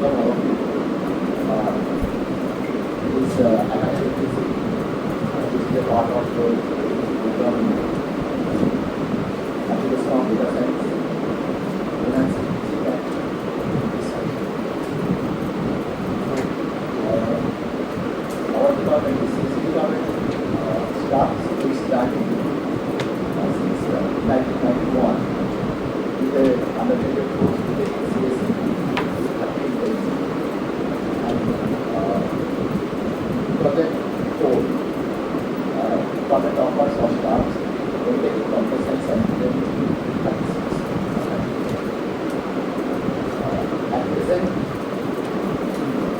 welcome all of you. This academic visit, which is a part of the program application of data science, finance, and research. Our department is starting since 1991 with a undergraduate course with a CSE 13 days and project 4 department offers for staffs taking computer science and engineering practices. At present,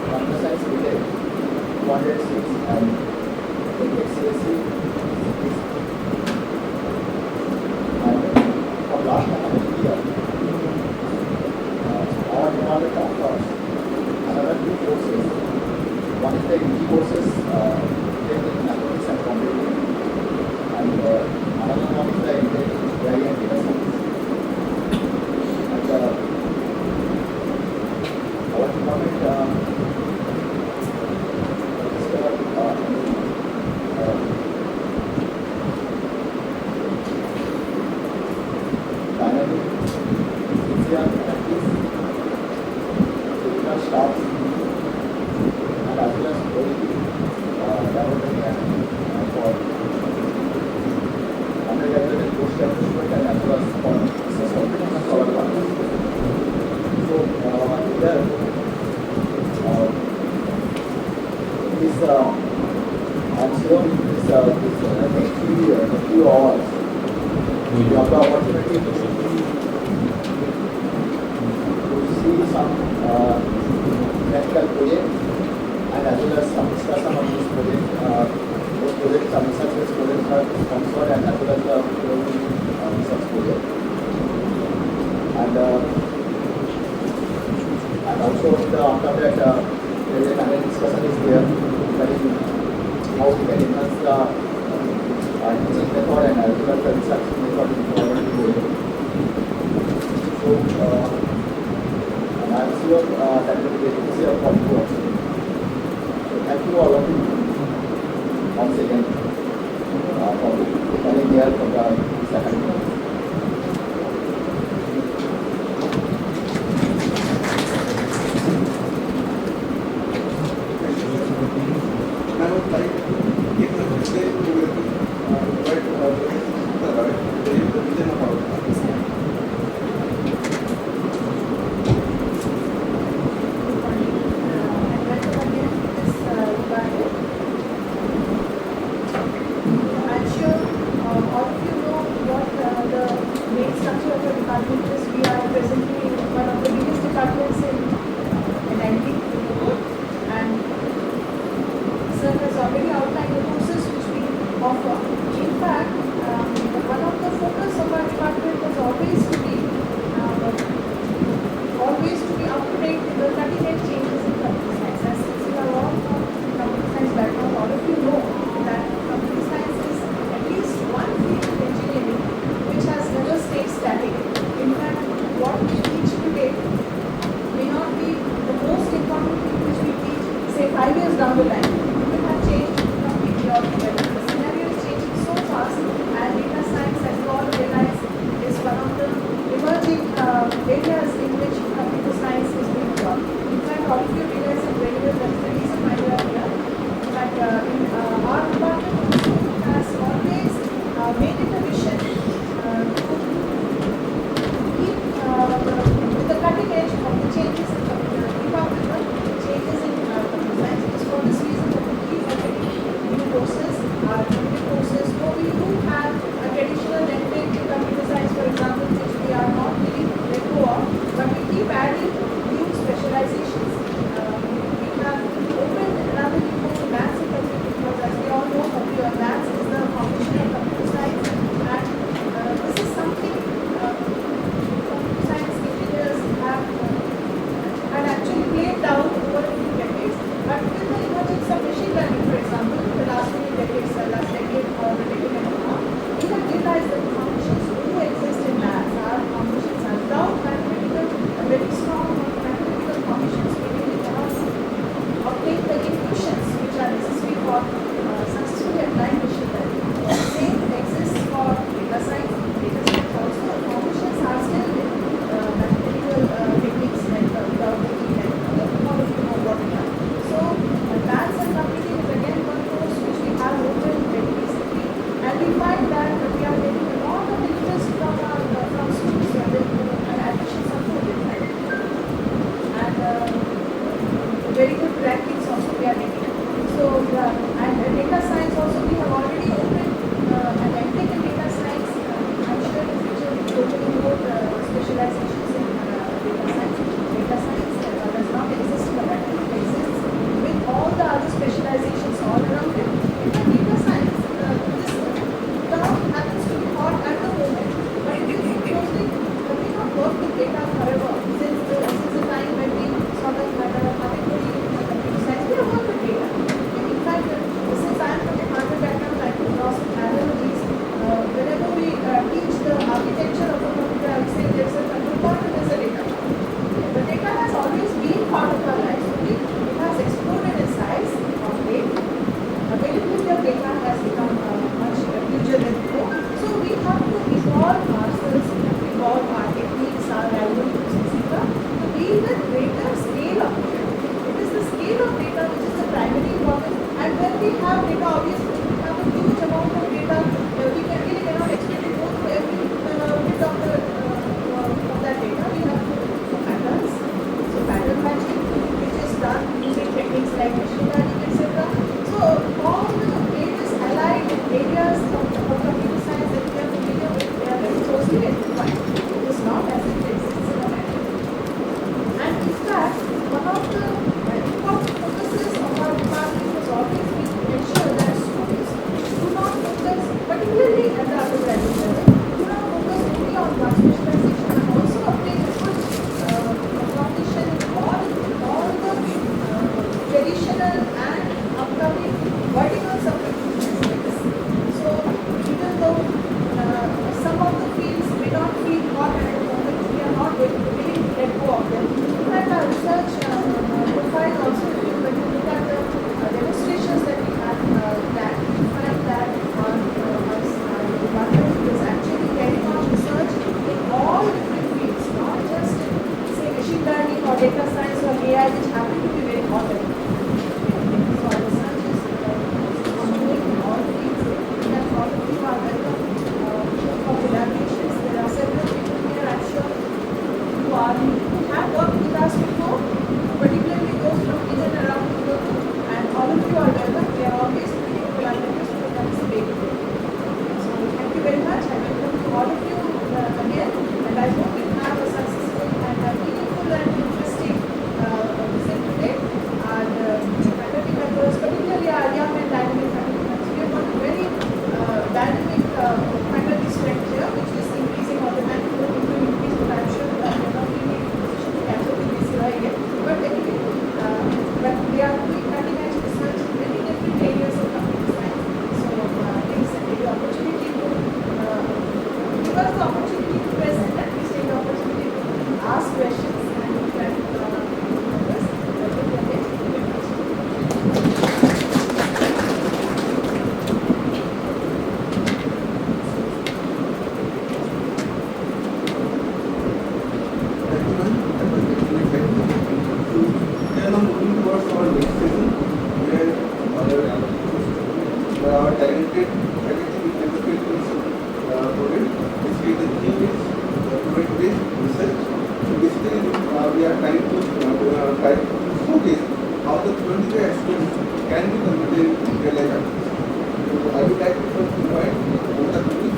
computer science with a 206 and CSE last academic year, our department offers another 2 courses. One is the UG courses related to mathematics and computing, and another one is the intelligent AI and data science. And our department dynamic, sincere practice, technical staffs, and as well as quality development and for undergraduate and postgraduate and as well as for scholar partners. So here, this I'm sure this next few hours, we have the opportunity to see some practical projects and as well as some discussion on this project. Those projects, some research-based projects are sponsored and as well as the research project. And also after that, there is a panel discussion is there regarding how we can enhance the teaching method and as well as the research method in order to do it. So, and I am sure that will be easier for you also. So, thank you all of you once again for coming here for this academic. Right. data science or AI, which happen to be very hot at the moment. So our research is ongoing in all fields, and all of you are welcome for collaborations. There are several people here, I'm sure, who have worked with us before, particularly those from in and around the world, and all of you are welcome. We are always looking for collaborators to participate. So thank you very much. I welcome to all of you again, and I hope you have a successful and a meaningful and interesting visit today. And faculty members, particularly our young and dynamic faculty members, we have got a very dynamic faculty strength here, which is increasing all the time. We are going to increase, but I'm sure that we are not really in a position to catch up with this year yet. But anyway, but we are doing cutting edge research in many different areas of computer science. So please take the opportunity to give us the opportunity to present, and please take the opportunity to ask questions, and we can address. Our talented faculty will program. Basically, the theme is student-based research. So basically, we are trying to showcase how the 25 students can be converted in real life activities. So I would like to first invite both the groups.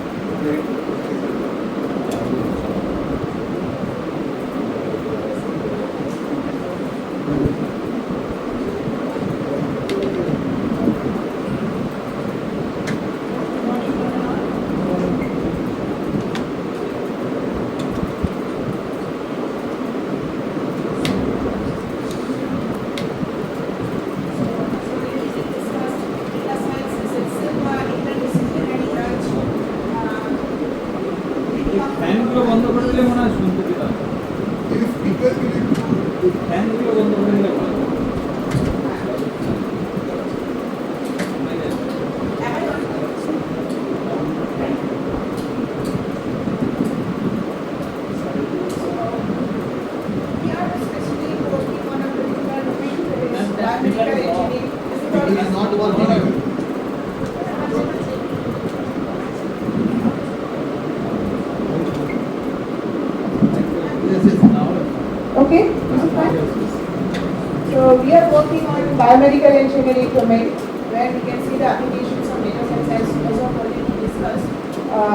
ফ্যানগুলো বন্ধ করে দিলে মনে হয় শুনতে পেতাম। ফ্যানগুলো বন্ধ করে দিলে ভালো। Okay, so we are working on biomedical engineering domain, where we can see the applications of data science as also already discussed.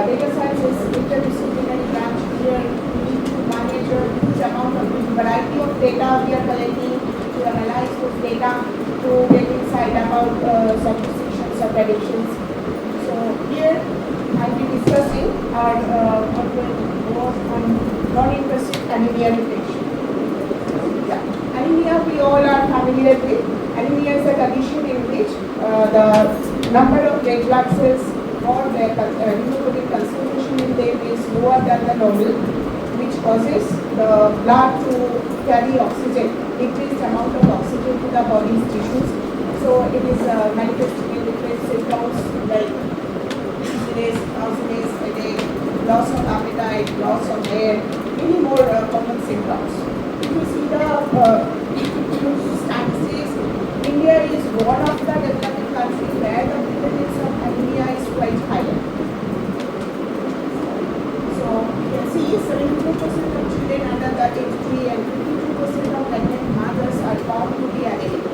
Data science is interdisciplinary branch where we need to manage a huge amount of variety of data we are collecting, to analyze those data, to get insight about suppositions or predictions. So here I'll be discussing our ongoing work on non-invasive anemia detection. Anemia we all are familiar with. Anemia is a condition in which the number of red blood cells or their hemoglobin concentration in them is lower than the normal, which causes the blood to carry oxygen, increased amount of oxygen to the body's tissues. So it is manifesting in different symptoms like dizziness, drowsiness, headache, loss of appetite, loss of hair, many more common symptoms. If you see the statistics, India is one of the developing countries where the prevalence of anemia is quite higher. So you can see 74% of children under the age 3 and 52% of pregnant mothers are found to be anemic.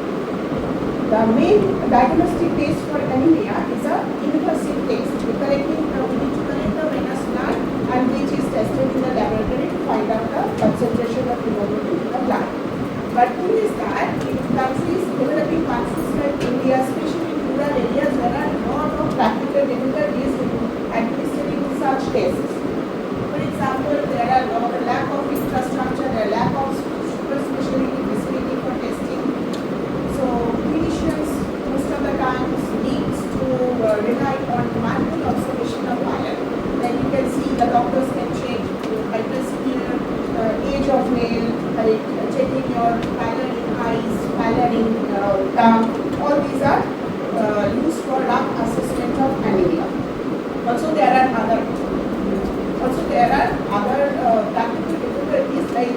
The main diagnostic test for anemia is a invasive test. We need to collect the venous blood, and which is tested in the laboratory to find out the concentration of hemoglobin in the blood. But thing is that in countries, developing countries like India, especially in rural areas, there are a lot of practical difficulties in administering such tests. For example, there are a lack of infrastructure, there are lack of super specialty facility for testing. So clinicians most of the times needs to rely on manual observation of iron. Then you can see the doctors can check hypersmear, age of nail, checking your pallor in eyes, pallor in tongue. All these are used for rough assessment of anemia. Also there are other practical difficulties, like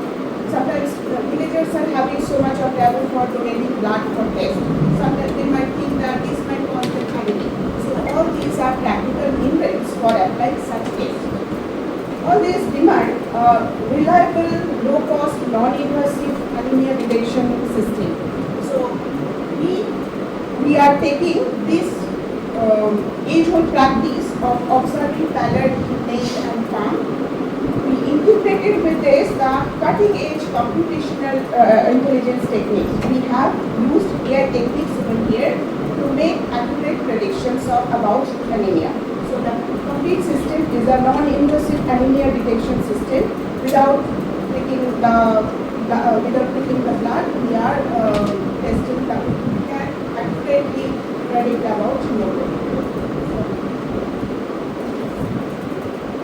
sometimes villagers so much of value for donating blood for test. Sometimes they might think that this might cause them anemia. So all these are practical hindrances for applying such tests. All these demand reliable, low-cost, non-invasive anemia detection system. So we are taking this age-old practice of observing palate, nail, and palm. We integrated with this the cutting-edge computational intelligence techniques. We have used AI techniques over here to make accurate predictions about anemia. So the complete system is a non-invasive anemia detection system. Without taking the blood, we are testing the, we can accurately predict about hemoglobin.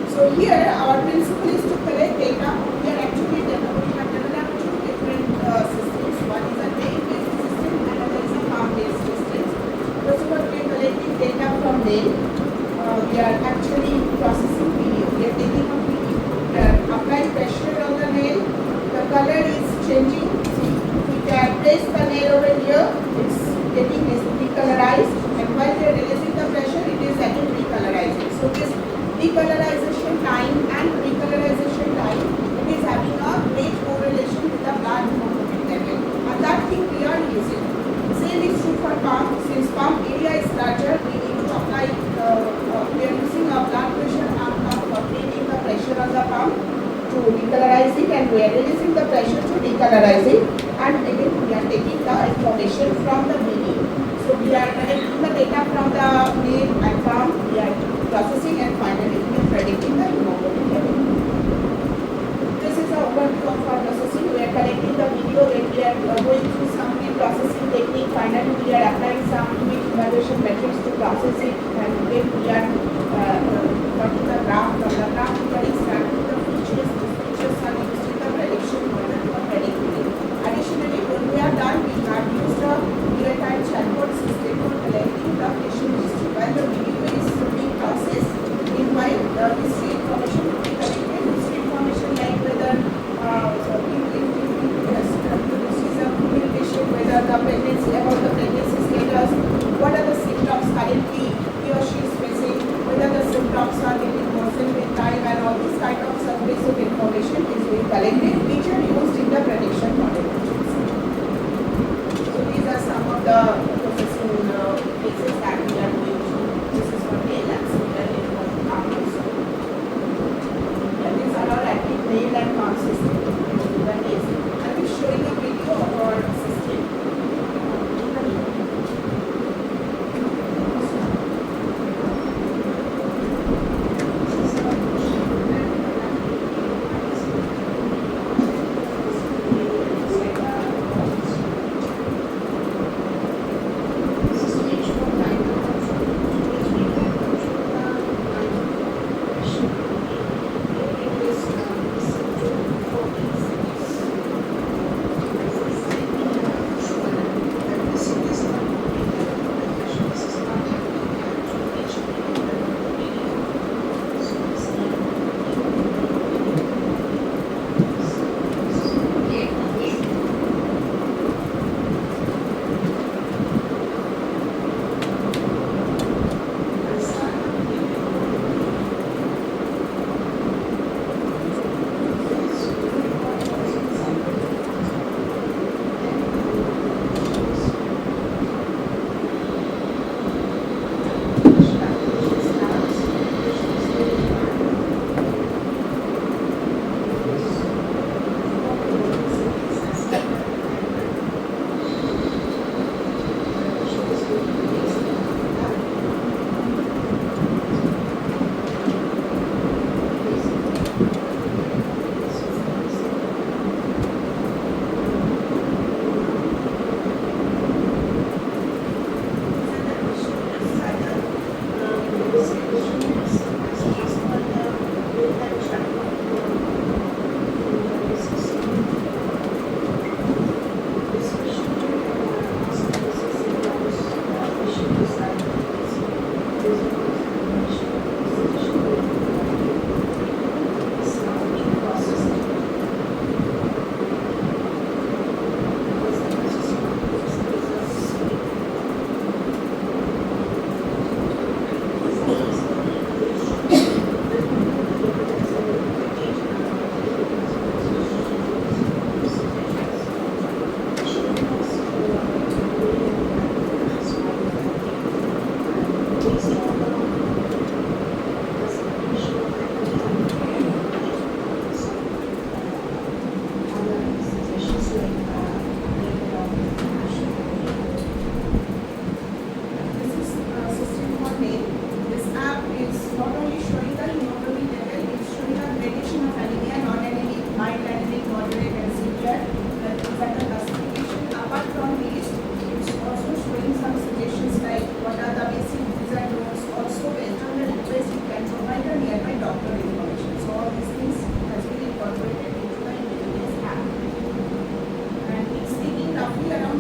So here our principle is to collect data. We are actually we have developed two different systems. One is a nail-based system and another is a palm-based system. First of all, we are collecting data from nail. We are actually processing video. We are taking a video. We are applying pressure on the nail. The color is changing. See, we can place the nail over here. It's getting decolorized. And while we are releasing the pressure, it is again recolorizing. So this decolorization time and recolorization time, it is having a great correlation with the blood hemoglobin level. And that thing we are using. Same is true for pump. Since pump area is larger, we need to apply, we are using a blood pressure arm pump for taking the pressure on the pump to decolorize it, and we are releasing the pressure to decolorize it. And again, we are taking the information from the video. So we are collecting the data from the nail and palm. We are processing, and finally we are predicting the hemoglobin level. This is a overview of our processing. We are collecting the video, then we are going through some processing technique. Finally, we are applying some image evaluation metrics to process it, and then we are plotting the graph. From the graph, we are extracting the features. These features are used in the prediction model for predicting it. Additionally, when we are done, we have used a real-time chatbot system for collecting the patient history. While the video is being processed, meanwhile the history information will be collected. History information like whether whether the pregnancy, about the pregnancy status, what are the symptoms currently he or she is facing, whether the symptoms are getting worsened with time, and all these kind of basic information is being collected, which are used in the prediction model. So these are some of the processing cases that we are going through. This is for nail and similarly for palm also. And these are our active nail and palm system. I will show you a video of our system.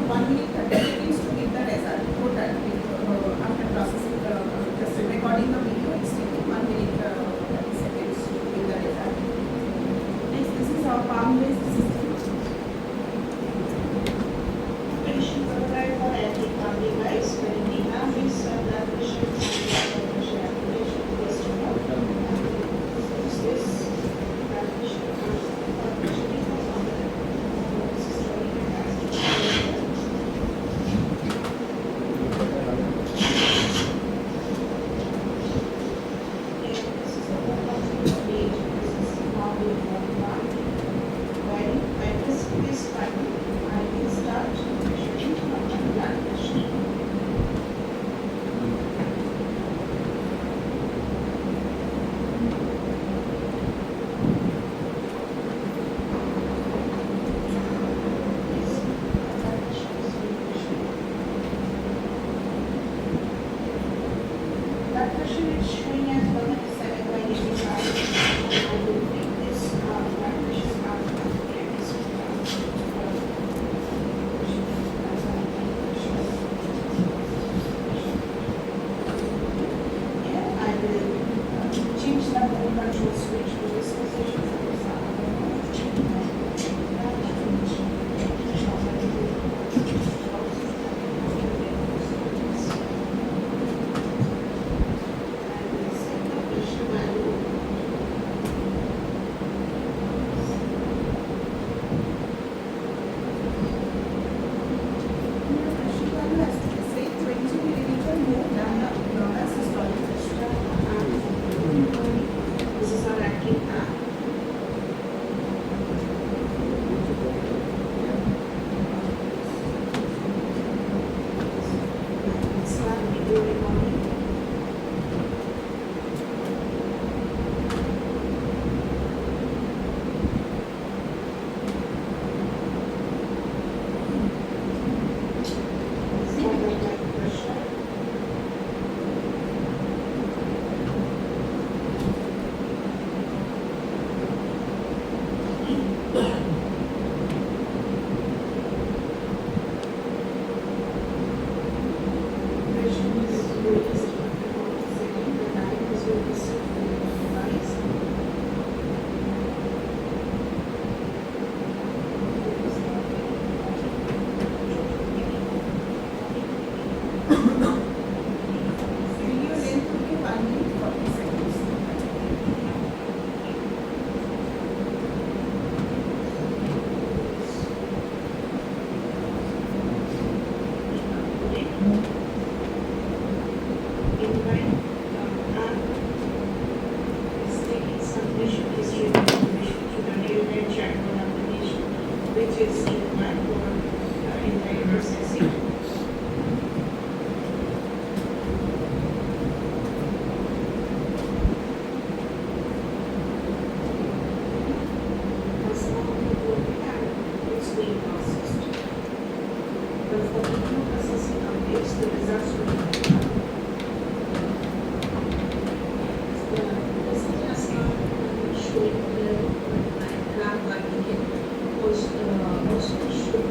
1 minute 30 seconds to give the result total after processing just recording the video. It's taking 1 minute 30 seconds to give the result. Next, this is our palm-based system. Patient arrive for anti-palm device when we have his blood pressure and blood pressure application first of all. Is this blood pressure and blood pressure because of the systolic capacity? And this is the one of the stage. This is how we work on. When this is fine, I will start measuring from my blood pressure. Blood pressure is showing as 107/85. I will take this blood pressure out of previous and I will change the mode control switch to this position for example. Pressure value has to be say 20 millimeter more than the normal systolic pressure. This is our active app. Start video recording. Start the blood pressure. Pressure is released for a second. The line is released from the device. Video length will be 1 minute 40 seconds. In my app is taking some patient history information to the real-time chatbot application, which is in my phone in the error setting. As now the whole app is being processed. But for video processing updates, the results will be this is just not showing the lamp lighting. It was also show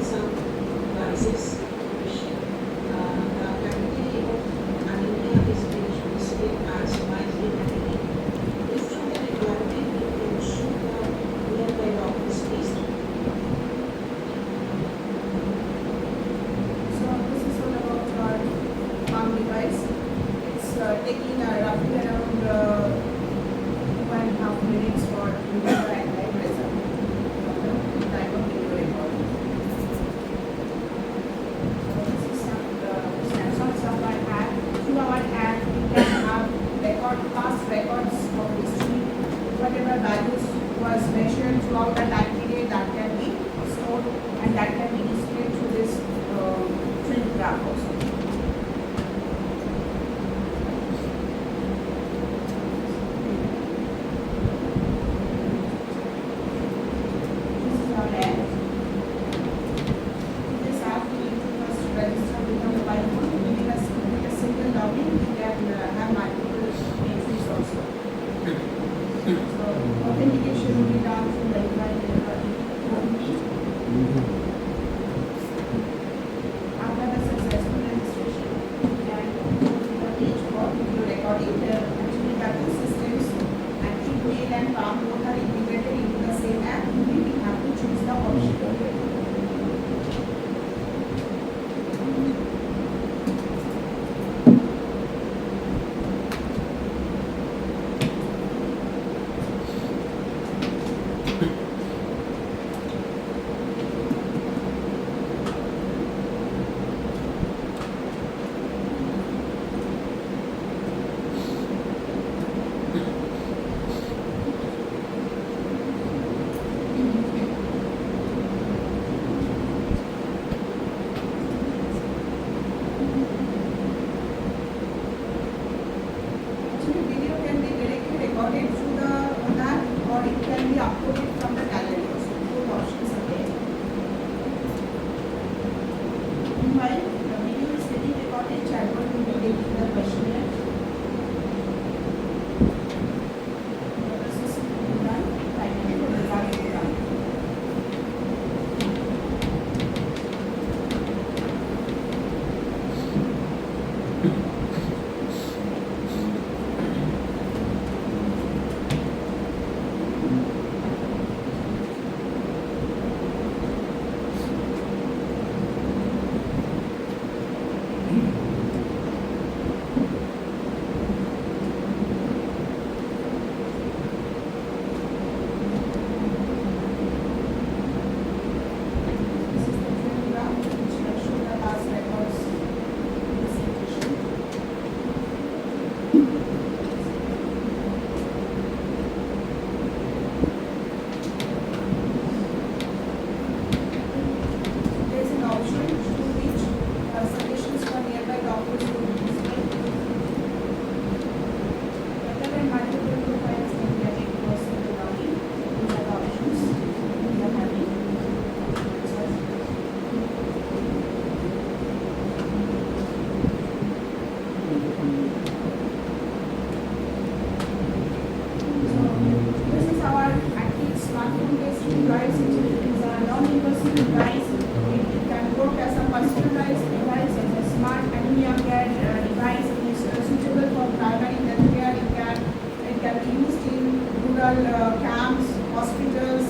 is a non-invasive device. It can work as a personalized device, as a smart anemia care device. It is suitable for primary health care. It can be used in rural camps, hospitals.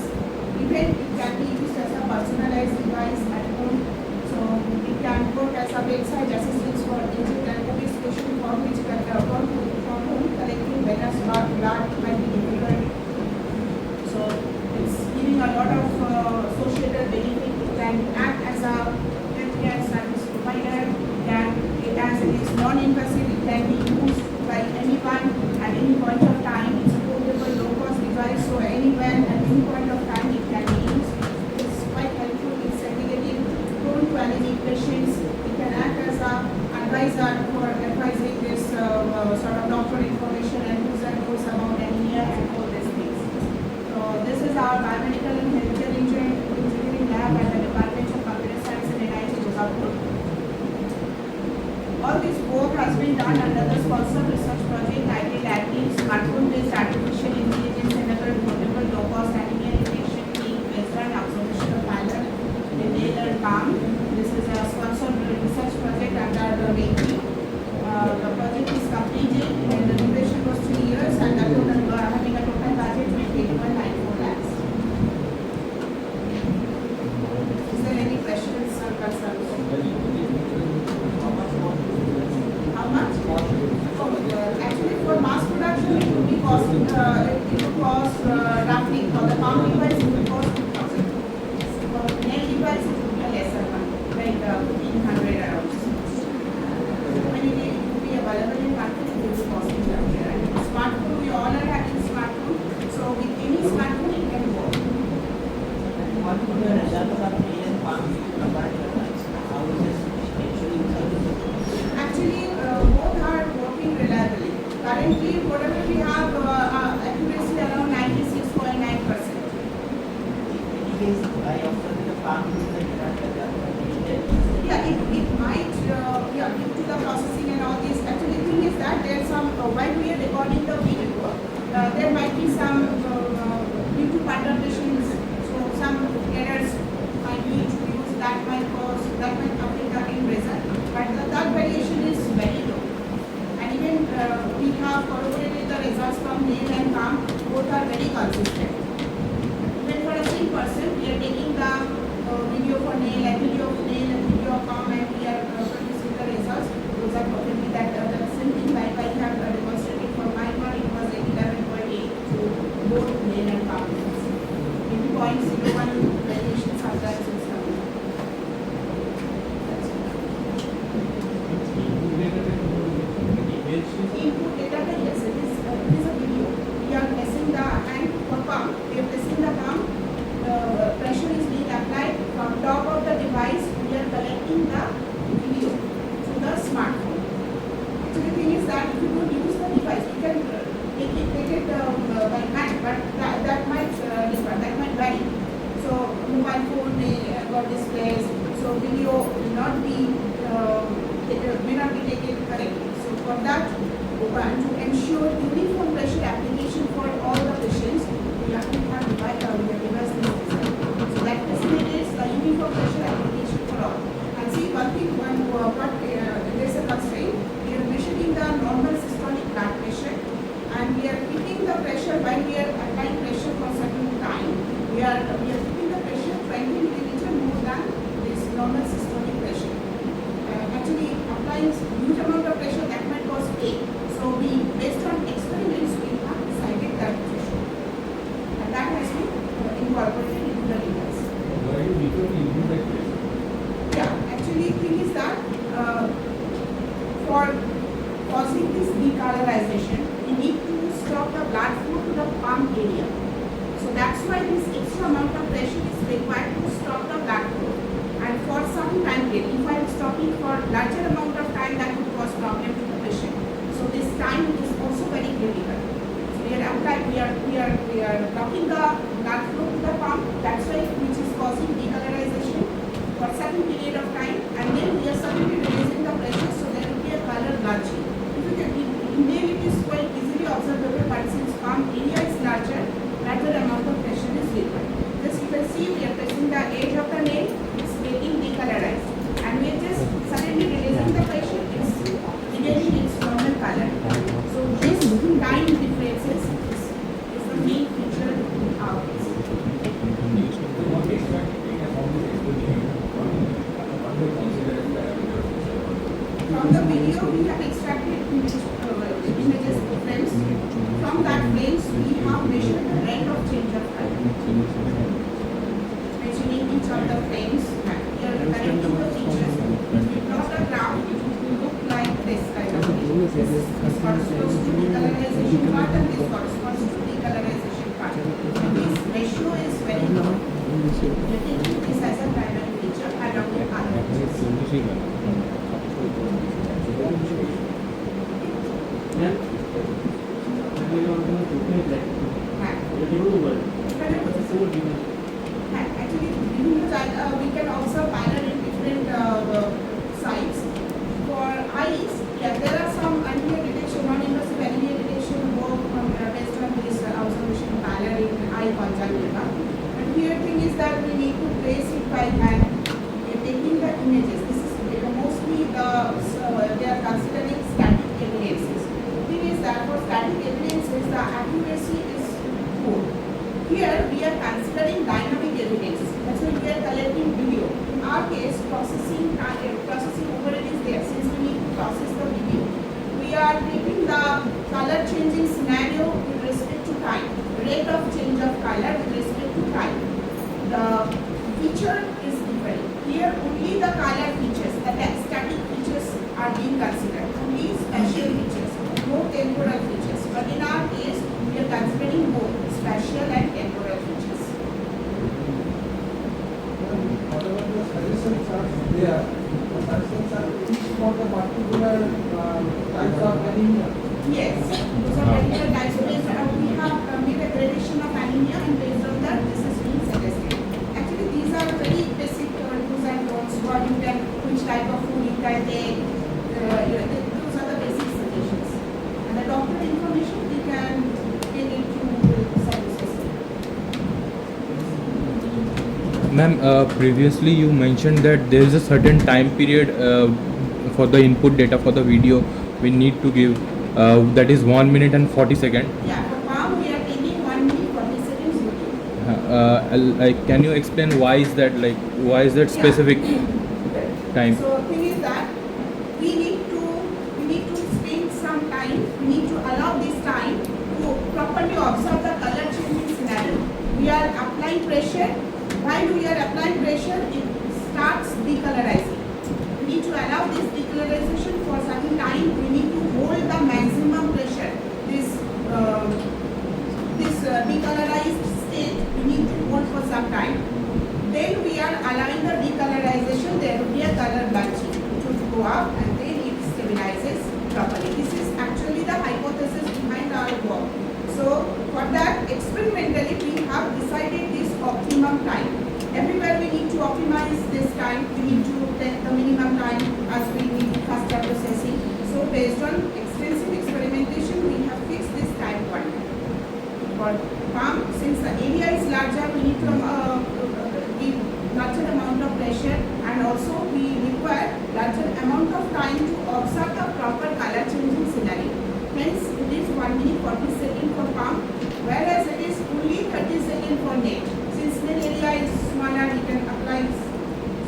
Even it can be used as a personalized device at home. So it can work as a bedside assistance for aged and obese patients for which for whom collecting venous blood might be difficult. So it's giving a lot of societal benefit. It can act as a healthcare service provider. As it is non-invasive, it can be used by anyone at any point of time. It's a portable, low-cost device, so anywhere at any point of time it can be used. It's quite helpful in segregating prone to anemic patients. It can act as a advisor for advising this sort of doctor information and do's and don'ts about anemia and all these things. So this is our biomedical and healthcare engineering lab at the Department of Computer Science and NIT Jodhpur. All this work has been done under the sponsored research project titled Active Smartphone-based Artificial Intelligence-Enabled Portable Low-Cost Anemia Detection Kit based on observation of pilot inhale and palm. This is a sponsored research project under the WAKI. The project is completed and the duration was 3 years and the total having a total budget of 8.94 lakhs. Is there any questions or concerns? How much? Actually, for mass production, it would be cost. It would cost roughly for the palm device. It would cost 2,000. For nail device, it would be a lesser one, like 1,500 around. When it would be available in market, it would be costing roughly. And smartphone, we all are having smartphone, so with any smartphone, it can work. What would the result of nail and palm compared to device? How is this actually usable? Actually, both are working reliably. Currently, whatever we have, accuracy around 96.9%. In any case, I offer the palm is the Yeah, it might, due to the processing and all this. Actually, the thing is that there's some, while we are recording the video, there might be some, due to perturbations, so some errors might be introduced that might affect the end result. But that variation is very low. And even we have corroborated the results from nail and palm, both are very consistent. Even for a same person, we are taking the video for nail and video of nail and video of palm and we are producing the results. Those are perfectly that the same thing like I have demonstrated for my one, it was 11.8 to both nail and palm. Maybe 0.01 variation sometimes in some. Input data, yes, it is a video. We are pressing the hand for palm. We are pressing the palm. The pressure is being applied from top of the device. We are collecting the video through the smartphone. So the thing is that if you don't use the device, you can take it by hand, but that might differ, that might vary. So mobile phone may got displays, so video will not be may not be taken correctly. So for that, to ensure uniform pressure application for all the patients, we have to have device so that facilitates the uniform pressure application for all. And see one thing, there is a constraint. We are measuring the normal systolic blood pressure, and we are keeping the pressure while we are applying pressure for certain time. We are keeping the pressure 20 millimeter more than this normal systolic pressure. Actually, applying huge amount of pressure that might cause pain. So we, based on experiments, we have decided that threshold, and that has been incorporated the edge of the nail, it's getting decolorized. And we are just suddenly releasing the pressure, it's regaining its normal color. So this time differences is the main feature in our case. From the video, we have extracted images of frames. From that frames, we have measured the rate of change of color. Measuring each of the frames, and we are connecting the features. We plot a graph to look like this kind of thing. This corresponds to decolorization part and this corresponds to decolorization part. And this ratio is very important. We are taking this as a primary feature along with other features. Actually, we can observe pylon in different sites. For eyes, there are some anterior detection, non-invasive anterior detection work based on this observation pylon in eye conjunctiva. But here thing is that we need to trace it by hand. We are taking the images. This is mostly they are considering static evidences. The thing is that for static evidences, the accuracy is poor. Here we are considering dynamic evidence. That's why we are collecting video. In our case, processing overhead is there. Since we need to process the video, we are taking the color changing scenario with respect to time, rate of change of color with respect to time. The feature is different. Here only the color features, the static features are being considered. Only spatial features, no temporal features. But in our case, we are considering both spatial and temporal features. Whatever the suggestions are there, the suggestions are each for the particular types of anemia. Yes, those are particular types of we have made a gradation of anemia, and based on that, this is being suggested. Actually, these are very basic do's and don'ts. What you can, which type of food you can take. Those are the basic suggestions. And the doctor information we can take it through services. Ma'am, previously you mentioned that there is a certain time period for the input data for the video we need to give, that is 1 minute and 40 seconds. Yeah, for palm we are taking 1 minute 40 seconds video. Can you explain why is that, like, why is that specific time? So thing is that we need to spend some time. We need to allow this time to properly observe the color changing scenario. We are applying pressure. While we are applying pressure, it starts decolorizing. We need to allow this decolorization for certain time. We need to hold the maximum pressure. This decolorized state we need to hold for some time. Then we are allowing the decolorization. There will be a color bunching. It will go up and then it stabilizes properly. This is actually the hypothesis behind our work. So for that, experimentally we have decided this optimum time. Everywhere we need to optimize this time. We need to take the minimum time as we need faster processing. So based on extensive experimentation, we have fixed this time point. For palm, since the area is larger, we need to give larger amount of pressure, and also we require larger amount of time to observe the proper color changing scenario. Hence, it is 1 minute 40 seconds for palm, whereas it is only 30 seconds for nail. Since nail area is smaller, we can apply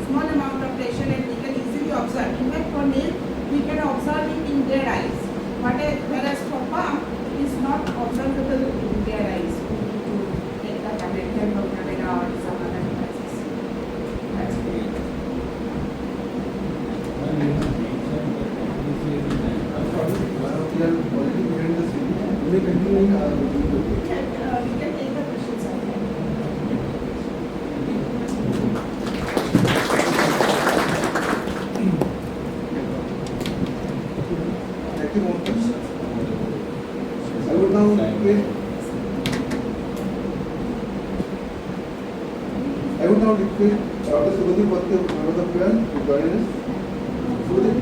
small amount of pressure and we can easily observe. In fact, for nail, we can observe it in their eyes. Whereas for palm, it is not observable in their eyes. We need to take the camera or some other devices. That's great. We are already behind the scene. We may continue We can take the questions again. Thank you, Mohammed. I would now request Dr. Subhadeep Bhatte of Navada Plan to join us. Subhadeep.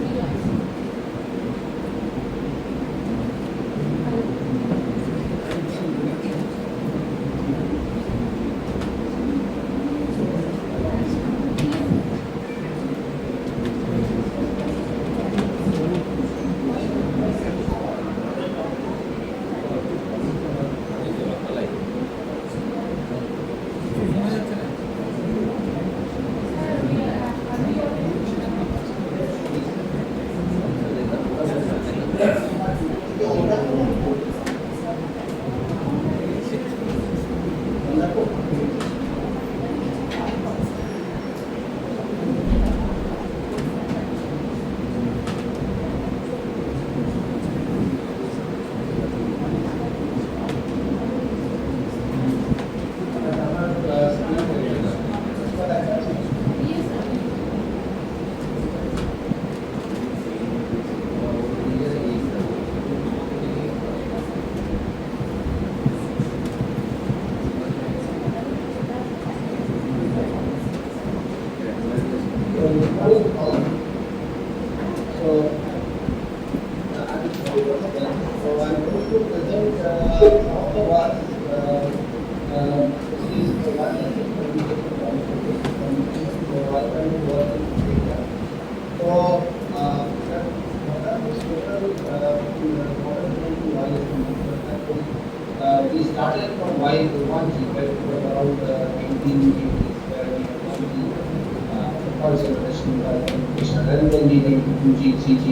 first generation communication, and then we went to 2G, 3G,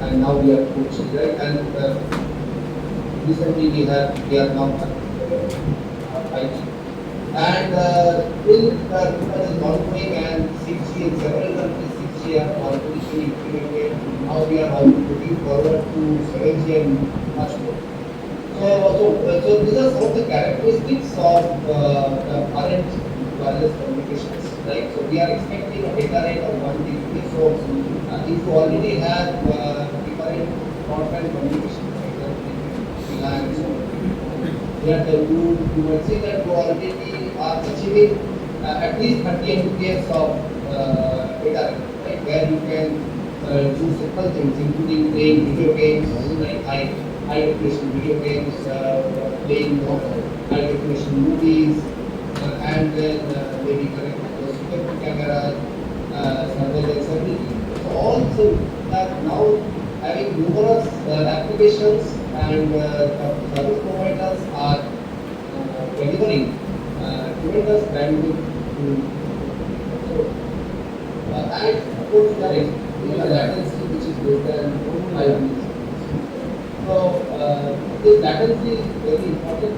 and now we are 4G, right? And recently we are now 5G. And still research is ongoing, and 6G in several countries 6G are already being implemented. Now we are also looking forward to 7G and much more. So these are some of the characteristics of the current wireless communications, right? So we are expecting a data rate of 1 Gbps. So if you already have different broadband communication, for example, VLAN and so on, that you might say that you already are achieving at least 30 Mbps of data rate, right? Where you can do simple things, including playing video games, like high definition video games, playing high definition movies, and then maybe connect to the security cameras, surveillance, everything. So all so that now having numerous applications, and service providers are delivering tremendous bandwidth to. And of course, there is latency which is greater than 5 milliseconds. So this latency is very important,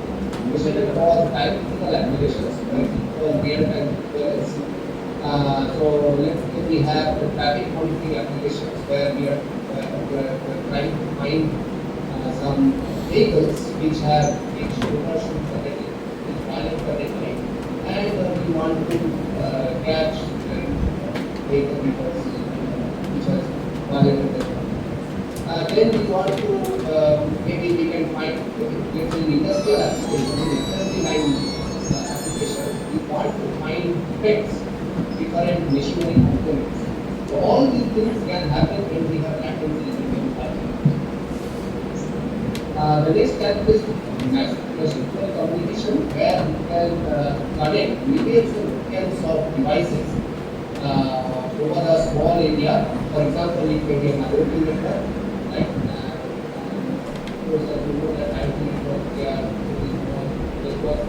especially for time critical applications, right? For real time surveillance. So let's say we have the traffic monitoring applications where we are trying to find some vehicles which have reached commercial suddenly, which violate the deadline, and we want to catch vehicle which has violated the deadline. Then we want to maybe we can find let's say industrial applications, assembly line applications. We want to find defects, different machinery components. So all these things can happen when we have latency between 5 The next characteristic is machine-to-machine communication, where we can connect millions and millions of devices over a small area. For example, it may be an IoT network, right? Of course, as you know, that IoT network, they are very small network,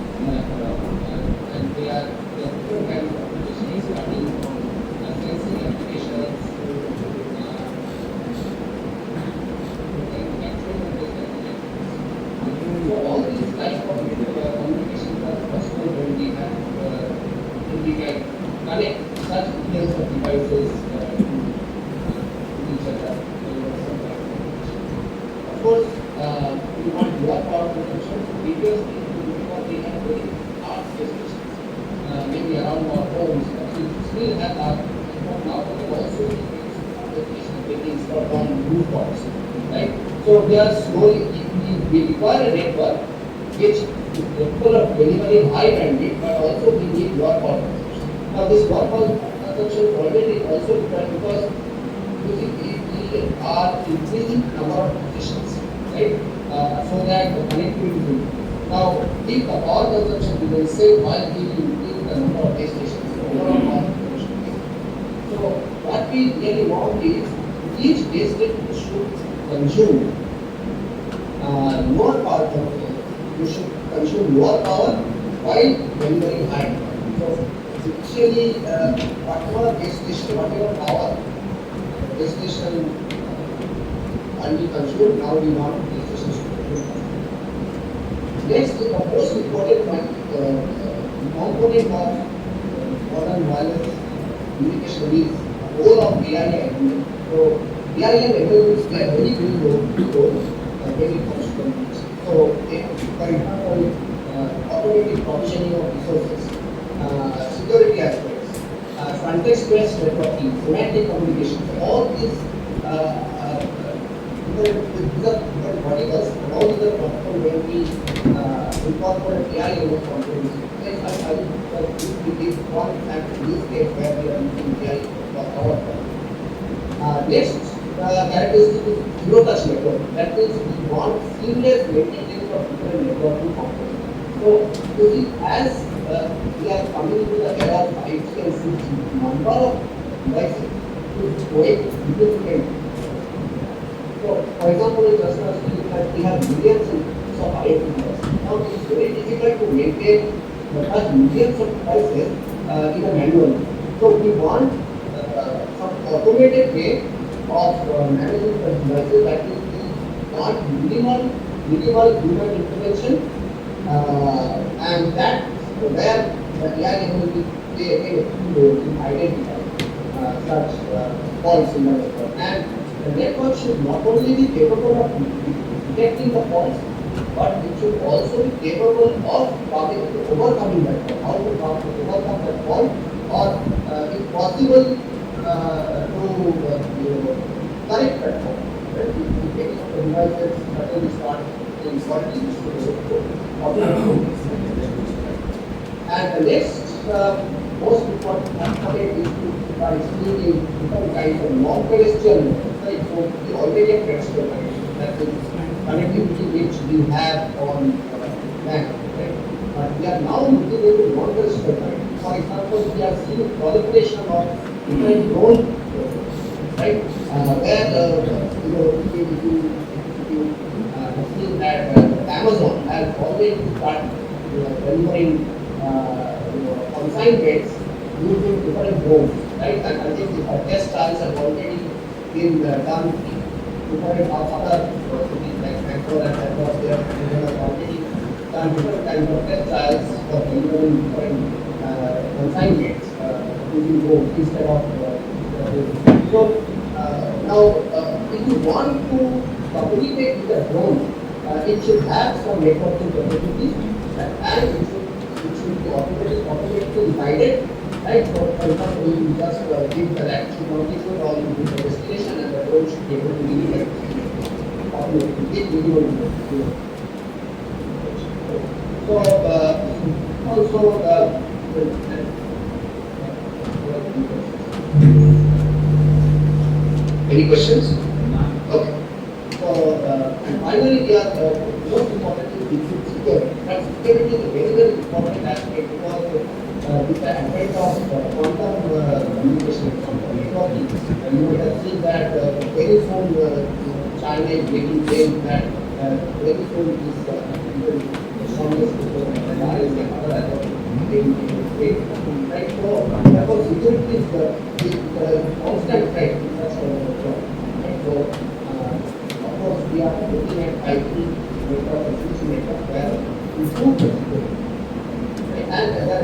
and they are different kinds of applications, starting from sensing applications to manufacturing and this applications. So all these types of communications are possible when we can connect such millions of devices to each other. Of course, we want lower power consumption. Previously, because we had very large stations, maybe around our homes, but we still have our now we can also maybe installed on rooftops, right? So we are slowly, we require a network which is capable of delivering high bandwidth, but also we need lower power consumption. Now this lower power consumption already also required because we are increasing number of positions, right? So that the connectivity will improve. Now, if the power consumption will say while we increase the number of base stations, the overall power consumption is. So what we really want is each base station should consume lower power consumption. You should consume lower power while delivering high power. So essentially, whatever base station, whatever power base station can be consumed, now we want base stations to consume. Next, the most important component of modern wireless communication is the role of ARI element. So ARI elements play a very big role when it comes to communication. So, for example, automatic provisioning of resources, security aspects, context-based networking, semantic communication, all these these are different verticals, and all these are possible when we incorporate AI in the components. I will give one example use case where we are using AI for our work. Next characteristic is zero-touch network. That means we want seamless maintenance of different networking components. So, you see, as we are coming into the era of 5G and 6G, number of devices is growing significantly. So, for example, in just that we have millions of IoT devices. Now, it is very difficult to maintain such millions of devices in a manual. So, we want automated way of managing the devices that will be not minimal human intervention, and that where the AI will be play a key role in identifying such faults in the network. And the network should not only be capable of detecting the faults, but it should also be capable of overcoming that fault. How to overcome that fault, or if possible, to correct that fault. Right? If any of the devices suddenly start doing faulty, and the next most important component is to by seeing different kinds of non-terrestrial networks. Right? So we already have terrestrial connection. That is connectivity which we have on land. Right? But we are now looking into non-terrestrial connectivity. For example, we are seeing proliferation of different drone, right? Where if you have seen that Amazon has already started delivering consignments using different drones, right? And I think the test trials have already been done in different other cities like Bangalore and across there. They have already done different kinds of test trials for delivering different consignments using drones instead of so now if you want to communicate with a drone, it should have some networking capabilities and it should be automatically guided. Right, so for example, you just give the latitude longitude or you give the destination and the drone should be able to give it automatically with video. So also any questions? Okay. So and finally, we are most importantly security. But security is a very important aspect because with the advent of quantum communication, quantum networking, you would have seen that very soon China is making claims that very soon is even the strongest alliance and other actors. Right? So therefore security is the constant threat in such a job. Right? So of course we are looking at 5G network and 6G network where improve the security. Right? And other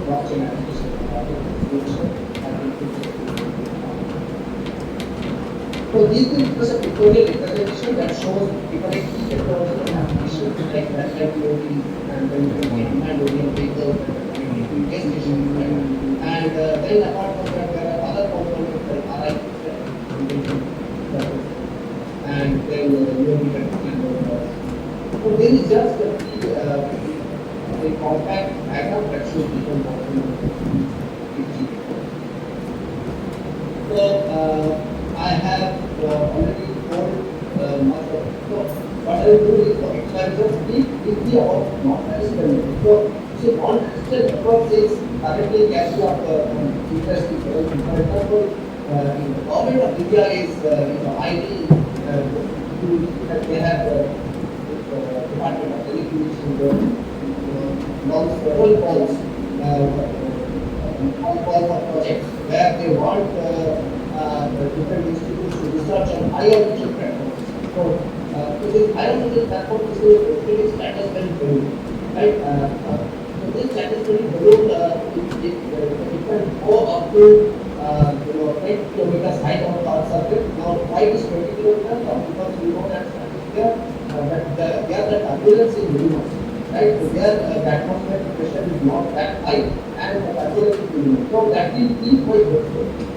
blockchain application which have been so these will give us a pictorial representation that shows different key technological applications like IoT and then demand oriented vehicles and gas stations, and then apart from that there are other components like RI and then UAV and so there is just a compact diagram that shows different components. So I have already told much of it. So what I will do is for exercise just briefly about non-terrestrial. So see, non-terrestrial network is currently catching up interesting. For example, the government of India is highly they have Department of Telecommunications launched several calls for projects where they want different institutes to research on IoT platforms. So this IoT platform is a stratospheric balloon, right? So this stratospheric balloon it can go up to 10 kilometers height on the Earth's surface. Now, why is 20 kilometers? Because we know that there the turbulence is minimum, right? So there the atmospheric pressure is not that high and the turbulence is minimum. So that will keep my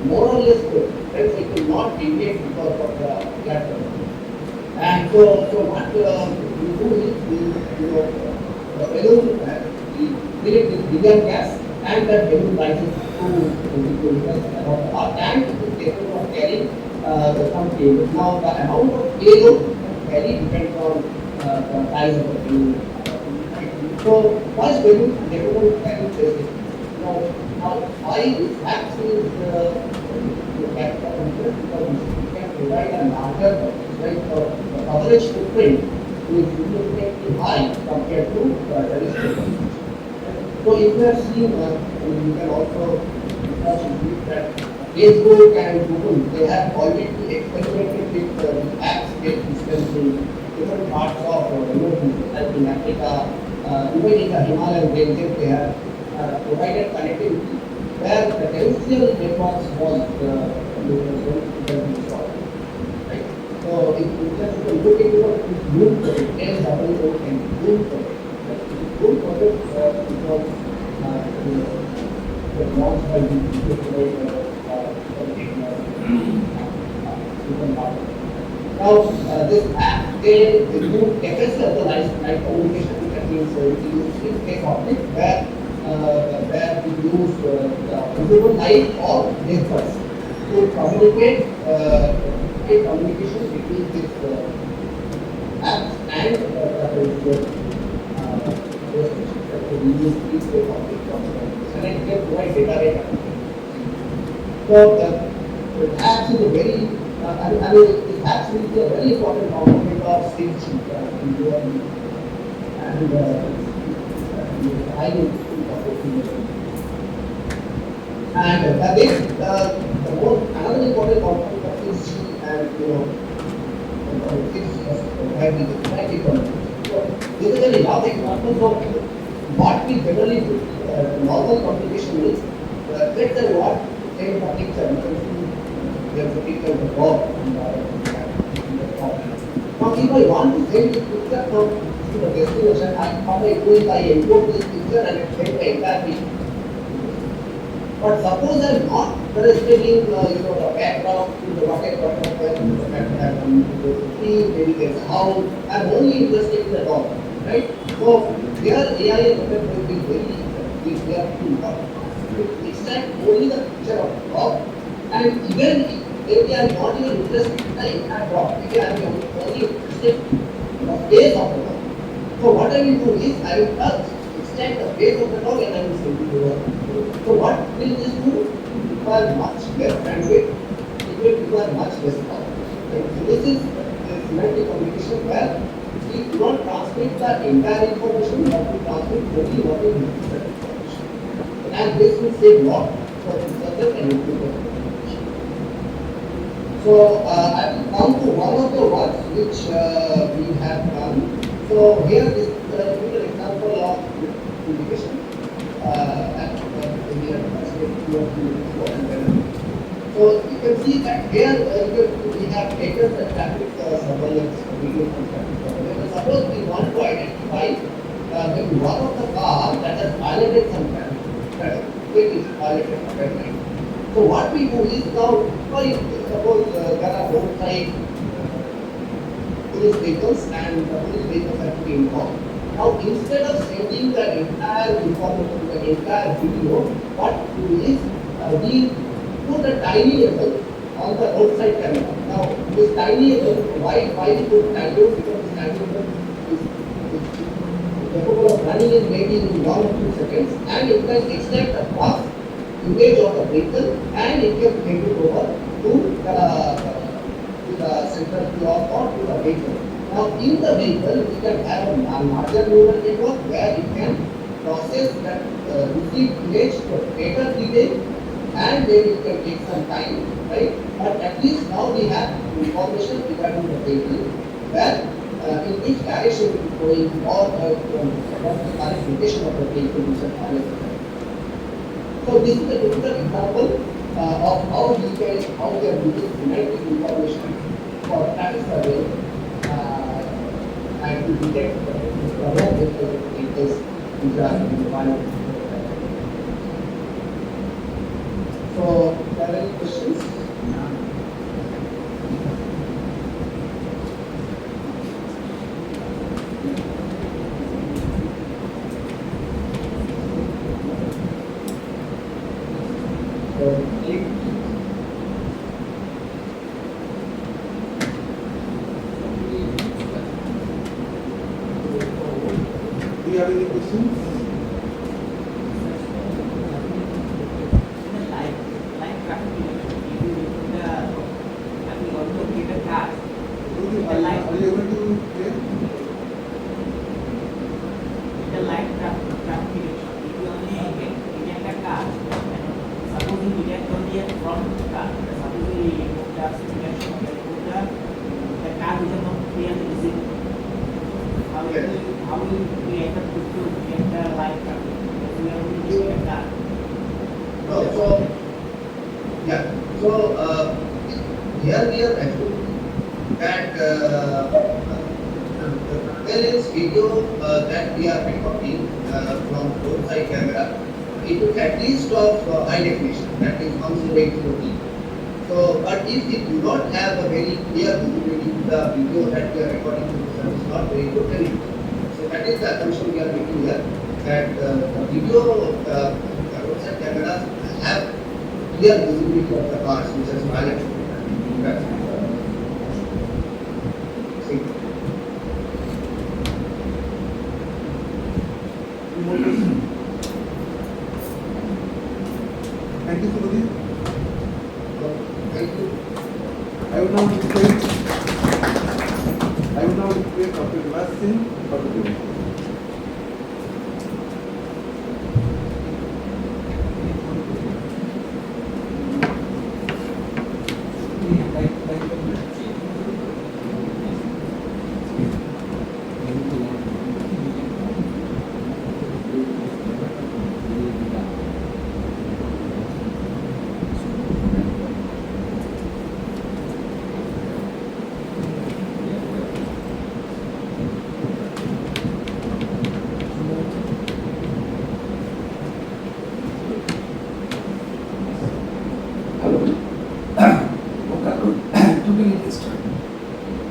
more or less good, right? So it will not deviate because of the gas turbulence. And so what we do is the balloon we fill it with helium gas and that balloon rises to 20 kilometers above the Earth and it is capable of carrying some payload. Now the amount of payload carry depends on the size of the balloon. So first balloon is capable of carrying payload. Now why this acts is the factor of interest because it can provide a larger coverage, right? So the coverage footprint is significantly high compared to terrestrial. So if you have seen, you can also industry is that Facebook and Google, they have already experimented with apps-based systems in different parts of like in Africa, even in the Himalayan ranges, they have provided connectivity where the terrestrial networks was going to be installed. Right? So if you just look into this Moon project, NWO and Moon project, right? This Moon project was launched by the now, this app, they do FS of the light communication, that means we use space optics where we use visible light or lasers to communicate communication between these apps and we use these space optics and it can provide data rate. So the apps is a very I mean, it has to be a very important component of safety in your and highly important. And that is the most another important component of safety and so basically now the examples of what we generally do normal communication is let's say what take a picture. There's a picture of the dog in the top. Now, if I want to send this picture from to the destination, what I do is I encode this picture and I send the entire picture. But suppose I am not interested in the background, the whatever, the tree, maybe there's a house. I am only interested in the dog, right? So here AI and ML will be very we have to extract only the picture of the dog, and even maybe I am not even interested in the entire dog. Maybe I am only interested in the face of the dog. So what I will do is I will extend the face of the dog and I will send it over. So what will this do? It require much less bandwidth. It will require much less power. Right? So this is semantic communication where we do not transmit the entire information, but we transmit only what is necessary information. And this will save lot for researchers and improvement. So I will come to one of the works which we have done. So here is an example of communication. So you can see that here we have taken the traffic surveillance video from traffic surveillance. Suppose we want to identify maybe one of the cars that has violated some traffic, which is violated some traffic. So what we do is now, suppose there are roadside police vehicles and the police vehicles have to be involved. Now instead of sending the entire information, the entire video, what we do is we put a tiny label on the roadside camera. Now this tiny label, why we put tiny label? Because this tiny label is capable of running in maybe in 1 or 2 seconds, and it can extract a fast image of the vehicle and it can take it over to the central block or to the vehicle. Now in the vehicle we can have a larger neural network where it can process that received image for better delay and then it can take some time, right? But at least now we have information regarding the vehicle where in which direction it is going or what the current location of the vehicle which is available. So this is a typical example of how we are using semantic information for traffic surveillance and to detect the vehicles which are in the violent. So, are there any questions? Do you have any questions? Are you able to hear? The light traffic direction. If you only get a car, supposing object from the car. Suppose we remove the simulation, the car is not clearly visible. How will we able to get the light from it? We are only using a car. No, here we are assuming that there is video that we are recording from roadside camera. It is at least of high definition, that is 1080p. So, but if we do not have a very clear visibility to the video that we are recording, it's not very good anyway. So that is the assumption we are making here, that the video roadside cameras have clear visibility of the cars which is valid. See. Thank you, Subhadip. Thank you. I would now request Dr. Vilas Singh for the debate.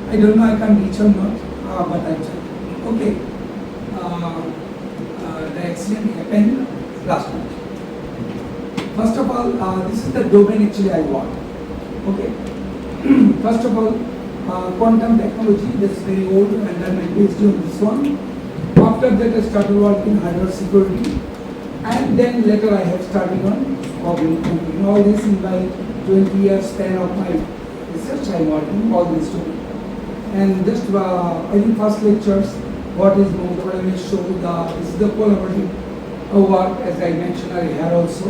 I don't know I can reach or not, but I tried. Okay. The accident happened last night. First of all, this is the domain actually I want. Okay. First of all, quantum technology, this is very old and then I based on this one. After that I started working hardware security, and then later I have started on cognitive computing. All this in my 20 years span of my research I am working all this domain. And just I think first lectures, what is known, what I will show this is the collaborative work as I mentioned here also.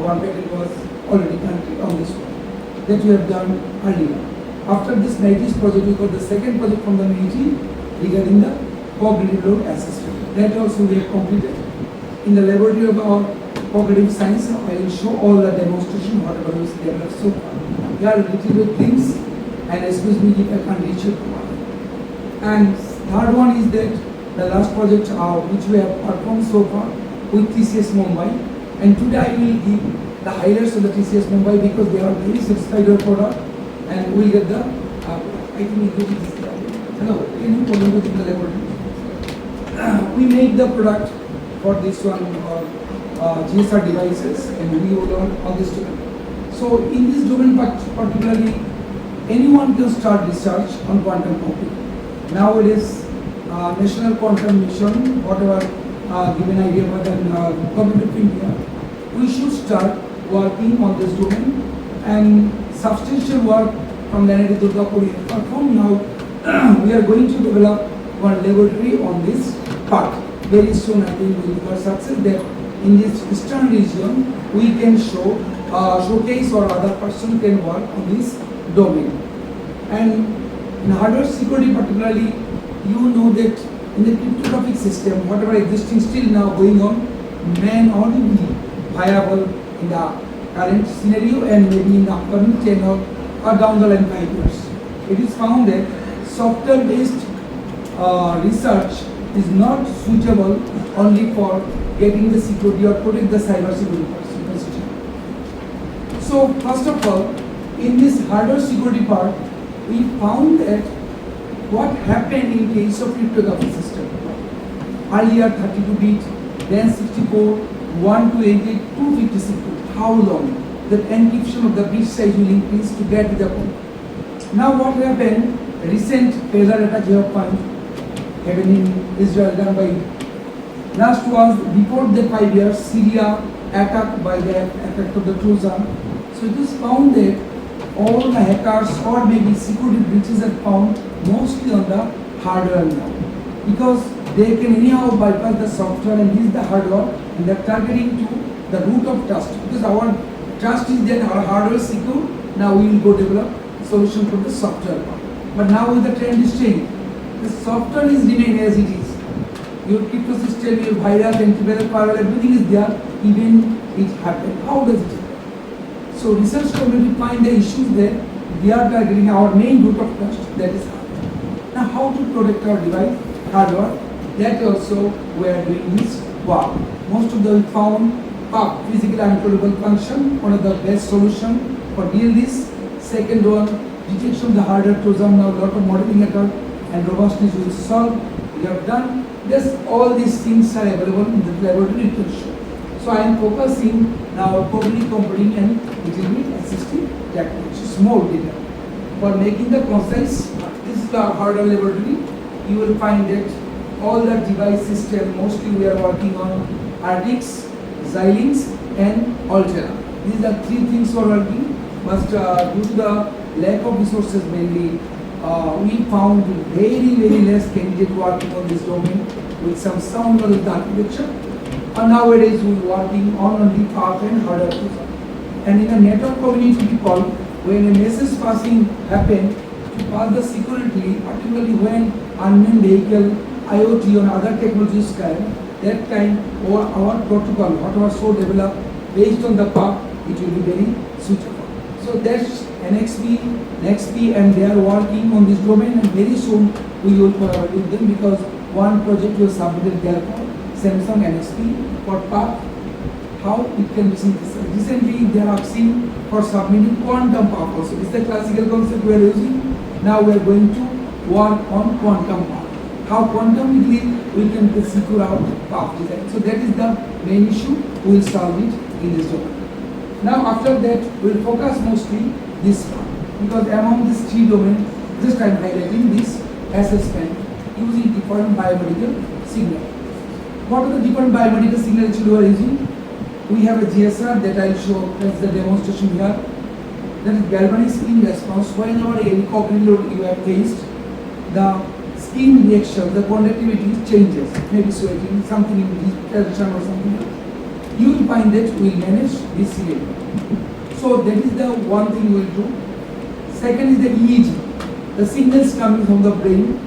One patent was already granted on this one that we have done earlier. After this NITIS project, we got the second project from the NITI regarding the cognitive load assessment. That also we have completed. In the laboratory of our cognitive science, I will show all the demonstration whatever was developed so far. There are little bit things, and excuse me if I can't reach it. And third one is that the last project which we have performed so far with TCS Mumbai, and today I will give the highlights of the TCS Mumbai because they are very satisfied with the product, and we get the I think it is hello, can you call me in the laboratory? We make the product for this one GSR devices, and we will learn on this domain. So in this domain particularly, anyone can start research on quantum computing. Nowadays, National Quantum Mission, whatever given idea by the Government of India, we should start working on this domain, and substantial work from the NIT Durgapur is performed. Now we are going to develop one laboratory on this part. Very soon I think we will have success that in this eastern region we can showcase or other person can work on this domain. And in hardware security particularly, you know that in the cryptographic system, whatever existing still now going on, may not be viable in the current scenario and maybe in the upcoming 10 or down the line 5 years. It is found that software based research is not suitable only for getting the security or protect the cyber security person. So first of all, in this hardware security part, we found that what happened in case of cryptographic system. Earlier 32-bit, then 64, 1 to 88, 256. How long? The encryption of the bit size will increase to get the point. Now what happened? Recent failure attack you have found happened in Israel done by last was before the 5 years Syria attacked by the effect of the Trojan. So it is found that all the hackers or maybe security breaches are found mostly on the hardware now, because they can anyhow bypass the software and use the hardware, and they are targeting to the root of trust, because our trust is there, our hardware is secure. Now we will go develop solution for the software part. But now the trend is changing. The software is remain as it is. Your crypto system, your virus, antivirus, firewall, everything is there. Even it happened. How does it happen? So research community find the issues there. We are targeting our main root of trust, that is hardware. Now how to protect our device, hardware? That also we are doing this work. Most of them found physical uncontrollable function, one of the best solution for deal this. Second one, detection of the hardware Trojan. Now a lot of modeling method and robustness will solve. We have done. Yes, all these things are available in the laboratory to show. So I am focusing now cognitive computing and it will be assistive technology, small data. For making the concise, this is our hardware laboratory. You will find that all the device system, mostly we are working on RTX, Xilinx and Altera. These are three things we are working, but due to the lack of resources mainly, we found very less candidate working on this domain with some sound knowledge of the architecture. And nowadays we are working on only path and hardware. And in a network community people, when a message passing happen, to pass the security, particularly when unmanned vehicle, IoT and other technologies can, that time our protocol, whatever so developed based on the path, it will be very suitable. So that's NXP and they are working on this domain, and very soon we will collaborate with them because one project was submitted there for Samsung NXP for path, how it can be synthesized. Recently they are asking for submitting quantum path also. This is the classical concept we are using. Now we are going to work on quantum path. How quantumically we can secure our path design. So that is the main issue. We will solve it in this domain. Now after that we will focus mostly this part, because among these three domains, just I am highlighting this assessment using different biomedical signal. What are the different biomedical signals you are using? We have a GSR that I will show as the demonstration here. That is galvanic skin response. Whenever any cognitive load you have faced, the skin reaction, the conductivity changes, maybe sweating, something in the tension or something else. You will find that we will manage this signal. So that is the one thing we will do. Second is the EEG. The signals coming from the brain.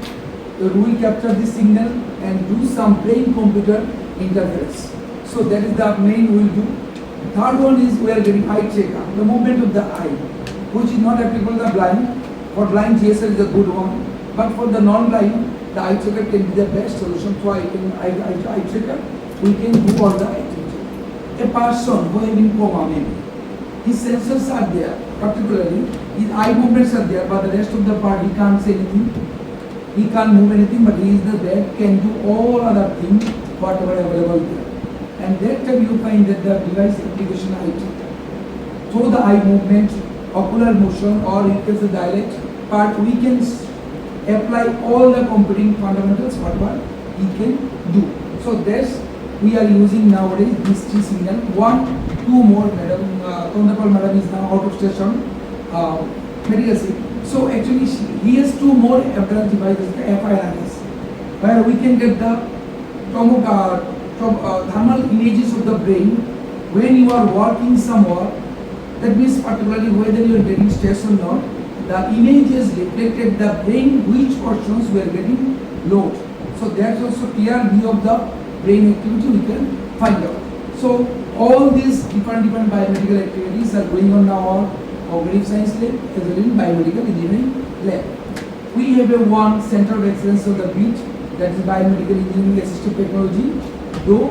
We will capture this signal and do some brain-computer interface. So that is the main we will do. Third one is we are getting eye checker, the movement of the eye, which is not applicable to the blind. For blind, GSL is a good one, but for the non-blind, the eye checker can be the best solution. So eye checker, we can do all the activity. A person who is in coma maybe, his sensors are there, particularly his eye movements are there, but the rest of the part he can't say anything. He can't move anything, but he is the bed, can do all other things, whatever available there. And that time you find that the device application IT, through the eye movement, ocular motion, or in case of dialect part, we can apply all the computing fundamentals, whatever he can do. So that's we are using nowadays these three signals. Two more, madam. Thondapal madam is now out of station. Medical signal. So actually he has two more advanced devices, the FIRS, where we can get the thermal images of the brain when you are working somewhere. That means particularly whether you are getting stress or not, the images reflected the brain which portions were getting load. So that's also clear view of the brain activity we can find out. So all these different biomedical activities are going on now our cognitive science lab as well in biomedical engineering lab. We have a one center of excellence on the beach, that is biomedical engineering assistive technology. Though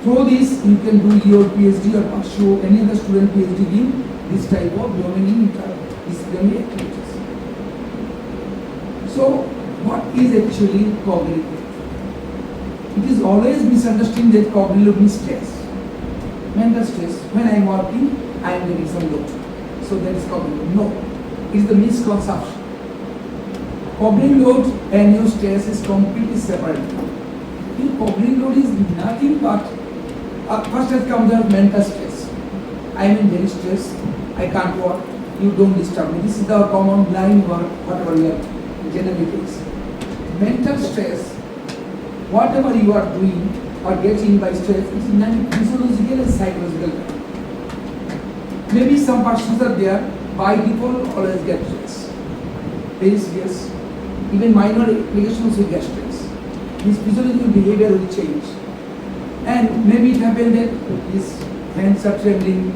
through this you can do your PhD or pursue any other student PhD in this type of domain in interdisciplinary activities. So what is actually cognitive? It is always misunderstood that cognitive means stress, mental stress. When I am working, I am getting some load. So that is cognitive. No, it is the misconception. Cognitive load and your stress is completely separate. Cognitive load is nothing but first has come the mental stress. I am in very stress. I can't work. You don't disturb me. This is the common blind work, whatever you are generally face. Mental stress, whatever you are doing or getting by stress, it is physiological and psychological. Maybe some persons are there, by default always get stress. Very serious. Even minor applications will get stress. His physiological behavior will change. And maybe it happened that his hands are trembling,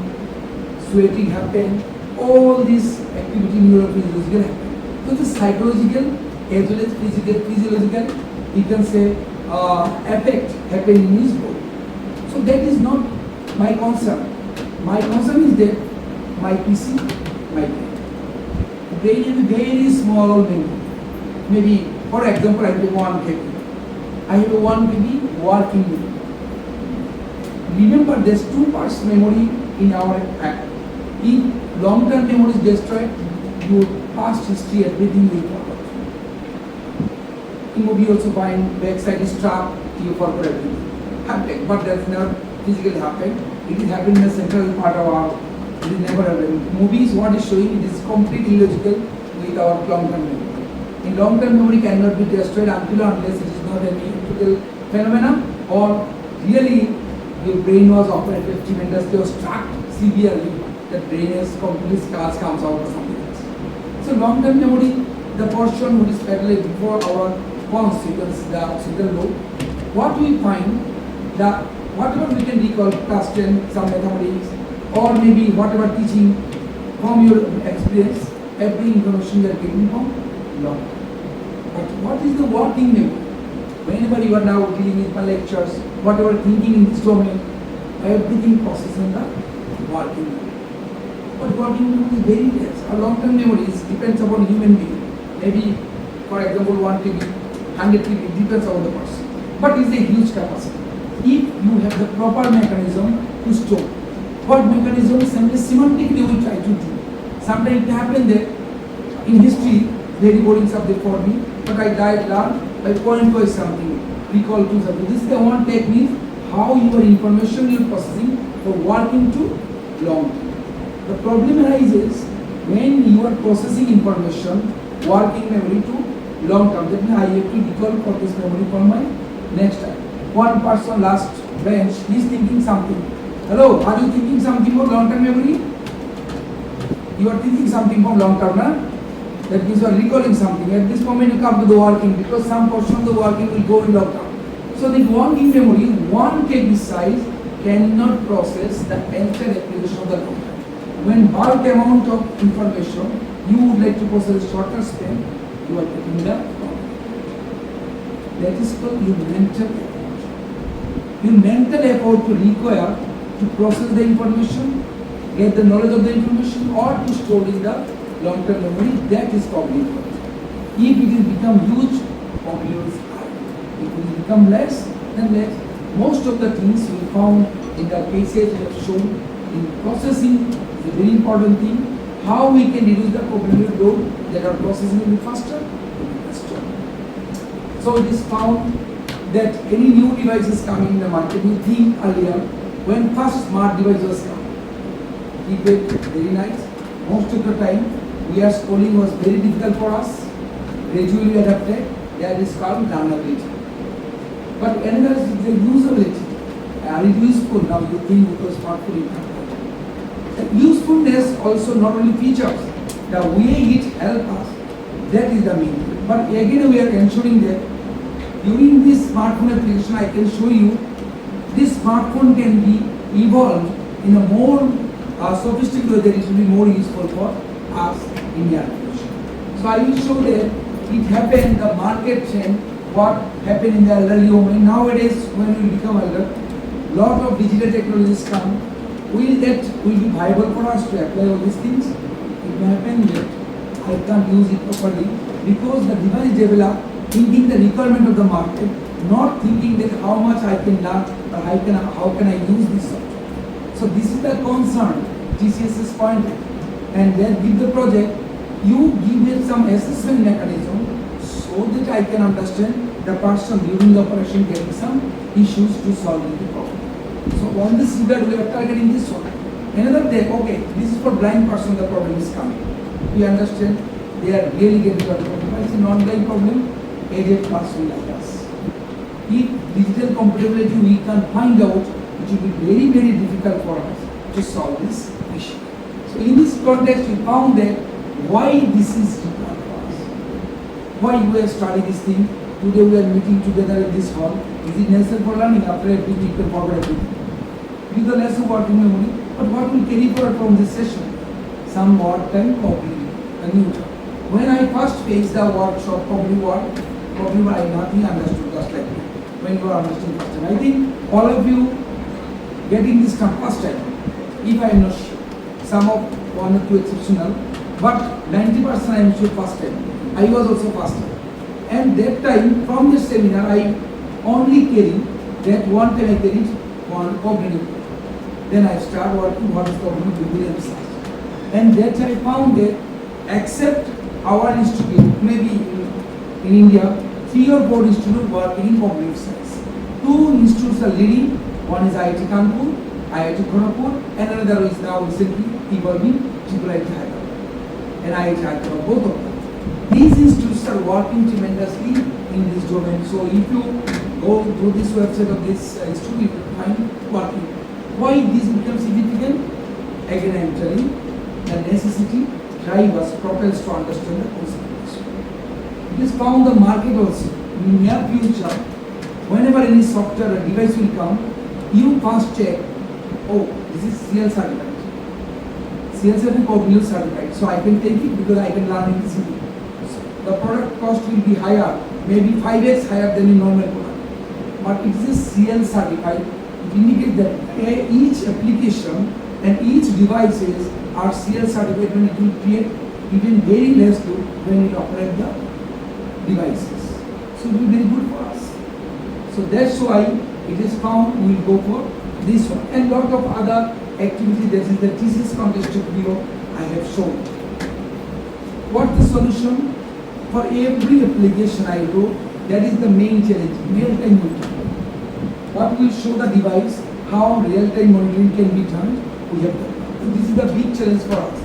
sweating happen, all this activity neurophysiological happen. So the psychological as well as physiological, you can say effect happen in his body. So that is not my concern. My concern is that my PC, my brain. Brain is a very small memory. Maybe, for example, I have 1 KB. I have a 1 KB working memory. Remember, there's 2 parts memory in our app. If long-term memory is destroyed, your past history, everything will forget. You maybe also find backside is trapped, you forgot everything. Happen, but that's not physically happen. It is happening in the central part of our. It is never happening. Movies, what is showing, it is completely illogical with our long-term memory. In long-term memory cannot be destroyed until unless it is not any electrical phenomena or really your brain was operated tremendously or struck severely. The brain has completely scars comes out or something else. So long-term memory, the portion which is parallel before our consequence, the occipital lobe, what we find, the whatever we can recall, class 10, some mathematics, or maybe whatever teaching from your experience, every information you are getting from long. But what is the working memory? Whenever you are now dealing with my lectures, whatever thinking in this domain, everything processed in the working memory. But working memory is very less. Our long-term memory depends upon human being. Maybe, for example, 1 TB, 100 TB, depends on the person. But it's a huge capacity. If you have the proper mechanism to store. What mechanism semantically we try to do. Sometimes it happens that in history, very boring subject for me, but I learn by point-wise something, recall to something. This is the one technique, how your information you are processing for working to long term. The problem arises when you are processing information, working memory to long term. That means I have to recall for this memory for my next time. One person last bench, he is thinking something. Hello, are you thinking something for long term memory? You are thinking something from long term, na? That means you are recalling something. At this moment you come to the working because some portion of the working will go in long term. So the working memory, 1 KB size cannot process the entire application of the long term. When bulk amount of information you would like to process shorter span, you are taking the long. That is called your mental effort. Your mental effort to require to process the information, get the knowledge of the information, or to store in the long-term memory, that is cognitive. If it will become huge, cognitive is high. If it will become less, then less. Most of the things we found in the cases we have shown in processing is a very important thing. How we can reduce the cognitive load that our processing will be faster, So it is found that any new devices coming in the market, we think earlier when first smart device was coming, keypad very nice. Most of the time, scrolling was very difficult for us. Gradually adapted, that is called learnability. But another is the usability. Are it useful? Now you think because smartphone. The usefulness also not only features, the way it helps us, that is the main thing. But again we are ensuring that during this smartphone application I can show you this smartphone can be evolved in a more sophisticated way that it will be more useful for us in the application. So I will show that it happened, the market trend, what happened in the elderly domain. Nowadays when we become elder, lot of digital technologies come. Will that will be viable for us to apply all these things? It may happen that I can't use it properly because the device developed thinking the requirement of the market, not thinking that how much I can learn or how can I use this software. So this is the concern TCS is pointed. And then with the project, you give it some assessment mechanism so that I can understand the person during the operation getting some issues to solve the problem. So on this regard, we are targeting this one. Another day, okay, this is for blind person the problem is coming. We understand they are really getting the problem. It's a non-blind problem, aged person like us. If digital compatibility we can find out, it will be very, very difficult for us to solve this issue. context, we found that why this is required for us. Why we are studying this thing. Today we are meeting together in this hall. Is it necessary for learning? After everything, you can forget everything. With the lesson what in memory, but what will carry forward from this session? Some word time copy, a new term. When I first faced the workshop copy word, I nothing understood just like that. When you are understanding first time. I think all of you getting this term first time. If I am not sure, some of one or two exceptional, but 90% I am sure first time. I was also first time. And that time, from this seminar, I only carry that one time I carried one cognitive. Then I start working what is cognitive behavior. And that I found that except our institute, maybe in India, 3 or 4 institutes working in cognitive science. 2 institutes are leading. One is IIT Kanpur, IIT Kharagpur, and another is now recently evolving IIT Hyderabad and IIT Hyderabad, both of them. These institutes are working tremendously in this domain. So if you go through this website of this institute, you will find working. Why this becomes significant? Again, I am telling the necessity drive us propels to understand the concept. It is found the market also in near future. Whenever any software or device will come, you first check. Oh, this is CL certified. CL certified, certified. So I can take it because I can learn in this. The product cost will be higher, maybe 5x higher than a normal product. But it is CL certified. It indicates that each application and each devices are CL certified when it will create even very less load when it operate the devices. So it will be very good for us. So that's why it is found we will go for this one. And lot of other activities, that is the thesis contested below I have shown. What the solution? For every application I wrote, that is the main challenge, real-time monitoring. What will show the device, how real-time monitoring can be done, we have done. So this is the big challenge for us.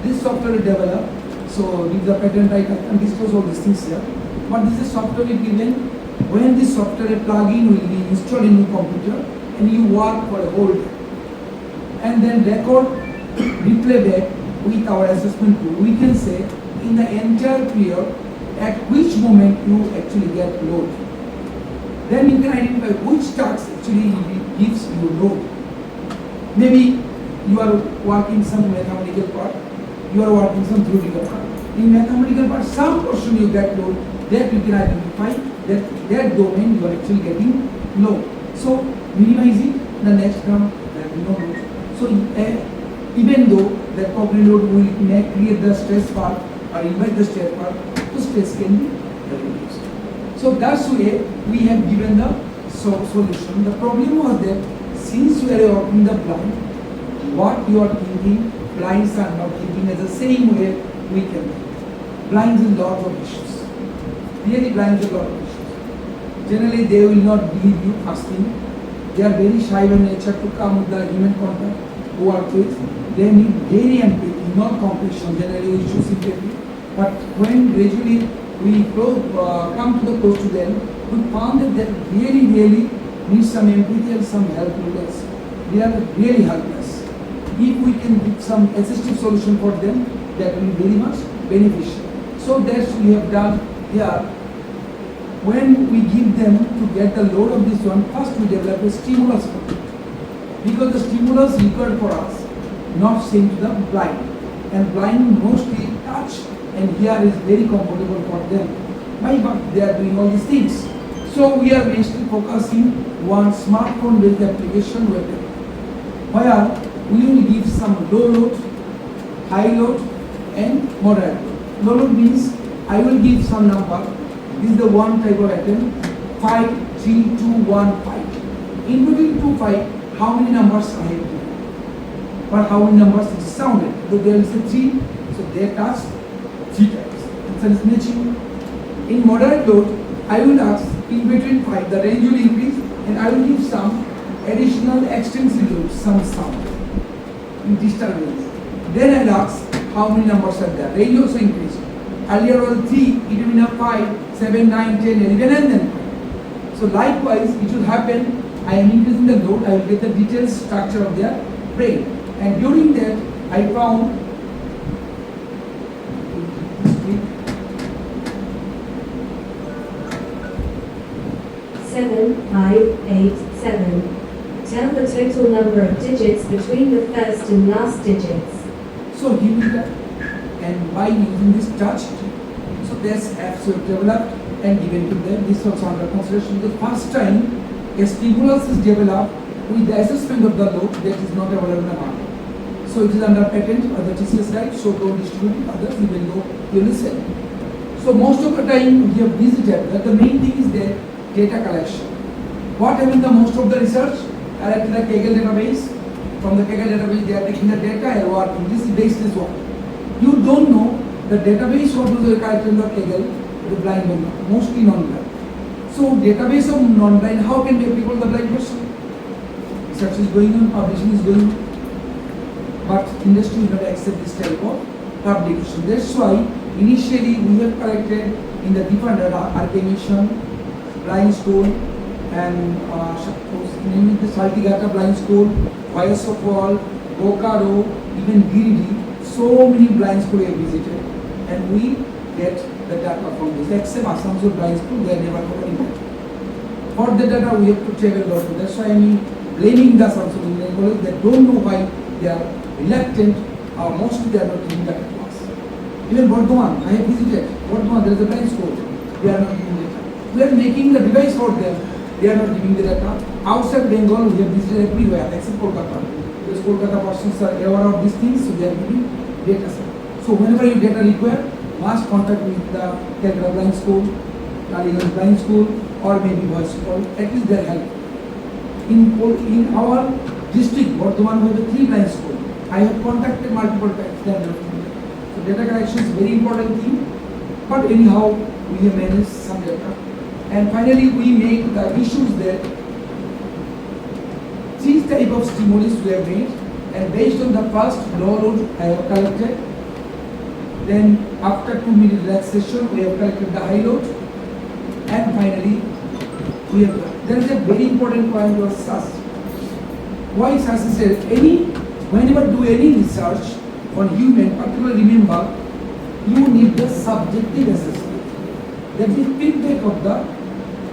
This software is developed, so with the patent I can disclose all these things here. But this is software is given, when this software plugin will be installed in your computer and you work for a whole day. And then record, replay back with our assessment tool. We can say in the entire period at which moment you actually get load. Then you can identify which task actually gives you load. Maybe you are working some mathematical part, you are working some theoretical part. In mathematical part, some portion you get load, that you can identify that domain you are actually getting load. So minimize it, the next term there will be no load. So even though the cognitive load will create the stress part or invite the stress part, the stress can be reduced. So that's way we have given the solution. The problem was that since we are working the blind, what you are thinking, blinds are not thinking as the same way we can think. Blinds have lot of issues. Really blinds have lot of issues. Generally they will not believe you first thing. They are very shy by nature to come with the human contact, work with. They need very empathy, not compassion. Generally we choose empathy. But when gradually we come to the close to them, we found that they really need some empathy and some help with us. They are really helpless. If we can give some assistive solution for them, that will be very much beneficial. So that's we have done here. When we give them to get the load of this one, first we develop a stimulus for them. Because the stimulus required for us, not same to the blind. And blind mostly touch, and here is very comfortable for them. Why? But they are doing all these things. So we are basically focusing one smartphone based application where we will give some low load, high load and moderate load. Low load means I will give some number. This is the one type of attempt, 5, 3, 2, 1, 5. In between 2, 5, how many numbers I have given? But how many numbers it is sounded? So there is a 3, so they touch 3 times. Answer is matching. In moderate load, I will ask in between 5, the range will increase and I will give some additional extensive load, some sound in distal range. Then I'll ask how many numbers are there. Range also increased. Earlier was 3, it will be now 5, 7, 9, 10, 11 and then 5. So likewise, it will happen, I am increasing the load, I will get the detailed structure of their brain. And during that, I found read. 7587. Tell the total number of digits between the first and last digits. So he will type, and by using this touch, so there's apps were developed and given to them. This was under consideration. The first time a stimulus is developed with the assessment of the load that is not available in the market. So it is under patent or the TCS right, so don't distribute it others even though you listen. So most of the time we have visited that the main thing is their data collection. What having the most of the research are at the Kaggle database. From the Kaggle database they are taking the data and working. This is based this one. You don't know the database what was the character in the Kaggle, the blind member, mostly non-blind. So database of non-blind, how can they people the blind person? Research is going on, publishing is going on. But industry will not accept this type of publication. That's why initially we have collected in the different data, Archimation, blind school, and namely the Saltigata blind school, Fires of Wall, Bokaro, even Giridi, so many blind schools we have visited, and we get the data from this. Except Asam's blind school, they are never got any data. For the data, we have to check a lot. That's why I mean blaming the Samsung Engineering College. They don't know why they are reluctant, or mostly they are not giving data to us. Even Bardhaman, I have visited Bardhaman. There is a blind school. They are not giving data. We are making the device for them. They are not giving the data. Outside Bengal, we have visited everywhere except Kolkata. Because Kolkata persons are aware of these things, so they are giving data. So whenever you data require, must contact with the Calcutta Blind School, Taliban Blind School, or maybe voice call. At least they are helpful. In our district, Bardhaman, we have 3 blind schools. I have contacted multiple times. They are not giving data. So data collection is very important thing. But anyhow, we have managed some data. And finally, we make the issues that 3 type of stimulus we have made, and based on the first low load I have collected, then after 2-minute relaxation we have collected the high load, and finally we have there is a very important point of SAS. Why SAS is said whenever do any research on human, particularly remember you need the subjective assessment. That is feedback of the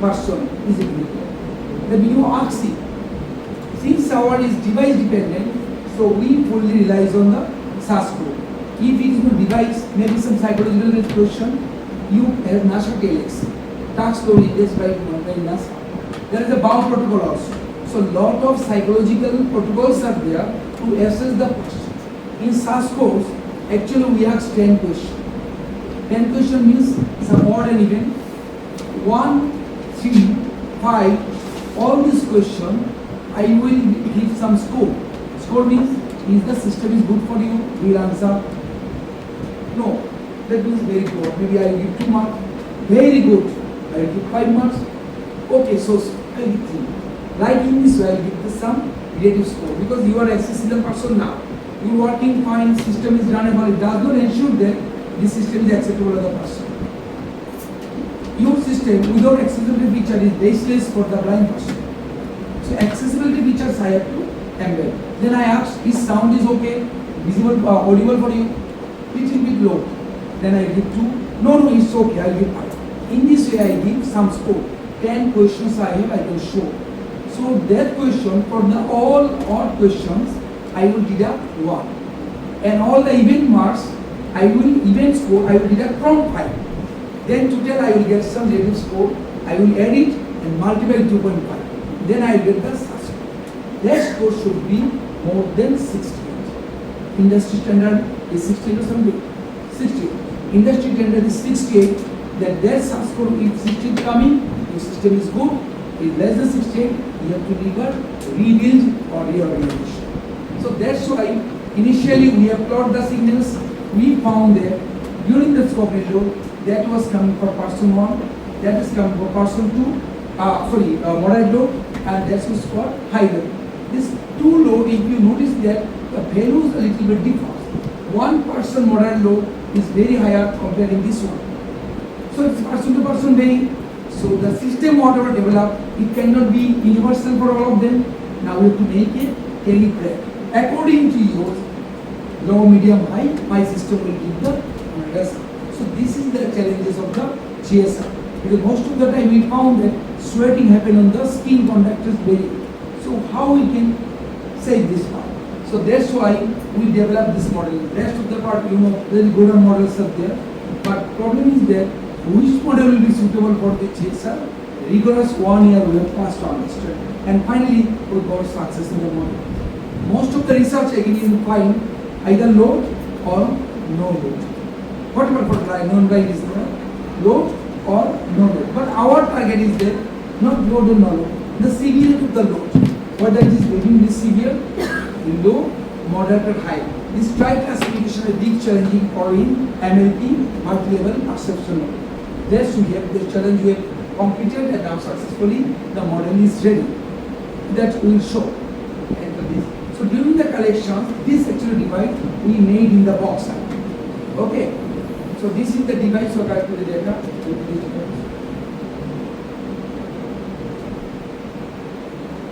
person is ignored. Then you ask it. Since our is device dependent, so we fully relies on the SAS code. If it is no device, maybe some psychological question, you have NASA TLX. Task load is by NASA. There is a bound protocol also. So lot of psychological protocols are there to assess the question. In SAS course, actually we ask 10 questions. 10 question means some odd and even 1, 3, 5, all these questions I will give some score. Score means if the system is good for you, we will answer. No, that means very poor. Maybe I will give 2 marks. Very good, I will give 5 marks. Okay, so I will give 3. Like in this way, I will give the some relative score because you are accessing the person now. You are working fine, system is runnable. It does not ensure that this system is acceptable to the person. Your system without accessibility feature is baseless for the blind person. So accessibility features I have to embed. Then I ask, is sound is okay, visible, audible for you? Little bit low. Then I give 2. No, it's okay. I will give 5. In this way, I give some score. 10 questions I have, I can show. So that question for the all odd questions, I will deduct 1. And all the event marks, I will event score, I will deduct from 5. Then total I will get some relative score. I will add it and multiply 2.5. Then I will get the SAS score. That score should be more than 68. Industry standard is 68 or something. 68. Industry standard is 68. Then their SAS score if 68 coming, if system is good, if less than 68, you have to rebuild or reorganization. So that's why initially we have plotted the signals. We found that during the scope review, that was coming for person 1, that is coming for person 2, moderate load, and that was for high load. This 2 load, if you notice that the values a little bit different. 1% moderate load is very higher comparing this one. So it's person to person varying. So the system whatever developed, it cannot be universal for all of them. Now we have to make it calibrate. According to yours, low, medium, high, my system will give the result. So this is the challenges of the GSR. Because most of the time we found that sweating happen on the skin conductors very. So how we can save this part? So that's why we developed this model. The rest of the part, you know, very good models are there. But problem is that which model will be suitable for the GSR? Rigorous 1 year we have passed to understand. And finally, we got success in the model. Most of the research again you find either load or no load. Whatever for dry, non-dry is there, load or no load. But our target is there, not load or no load. The severity of the load, whether it is medium, is severe, low, moderate or high. This tri-classification is big challenging for in MLP, multi-level perception model. That's we have the challenge we have completed and now successfully the model is ready. That will show. So during the collections, this actual device we made in the box. Okay. So this is the device for collecting the data.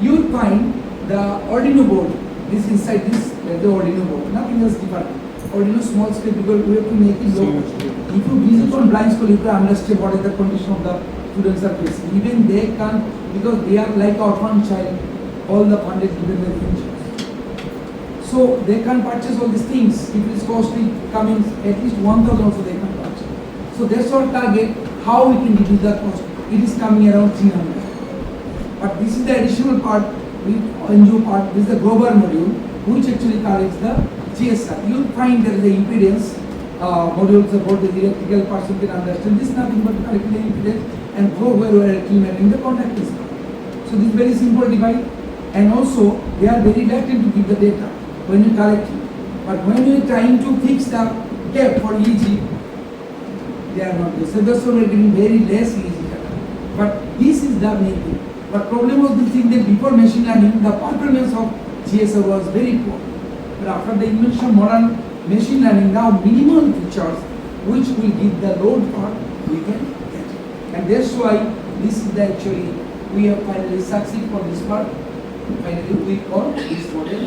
You will find the Arduino board. This inside this the Arduino board. Nothing else different. Arduino small scale because we have to make it low. If you visit on blind school, you can understand what is the condition of the students are facing. Even they can't because they are like orphan child. All the funded given their pensions. So they can purchase all these things. If it is costly, coming at least 1,000 also they can purchase. So that's our target. How we can reduce the cost? It is coming around 300. But this is the additional part, with NGO part. This is the Grover module, which actually collects the GSR. You will find there is the impedance modules about the electrical person can understand. This is nothing but collecting the impedance and go where we are actually mapping the conductors. So this is very simple device. And also, they are very reluctant to give the data when you collect it. But when you are trying to fix the cap for EEG, they are not there. So that's why we are getting very less EEG data. But this is the main thing. But problem was the thing that before machine learning, the performance of GSR was very poor. But after the invention of modern machine learning, now minimum features which will give the load part, we can get it. And that's why this is the actually, we have finally succeeded for this part. Finally, we call this model.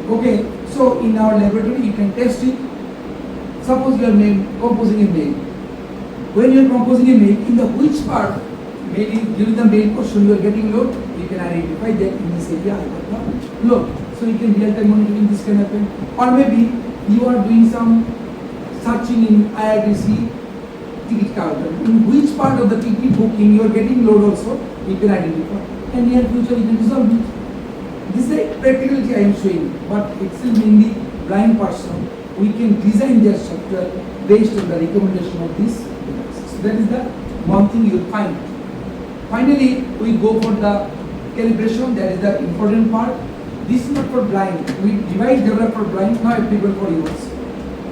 Okay, so in our laboratory, you can test it. Suppose you are composing a mail. When you are composing a mail, in the which part, maybe during the mail portion you are getting load, you can identify that in this area I got the load. So you can real-time monitoring this can happen. Or maybe you are doing some searching in IRTC ticket counter. In which part of the ticket booking you are getting load also, you can identify. And near future you can resolve it. This is a practicality I am showing, but it's still mainly blind person. We can design their software based on the recommendation of this device. So that is the one thing you will find. Finally, we go for the calibration. That is the important part. This is not for blind. We device developed for blind, not applicable for yours.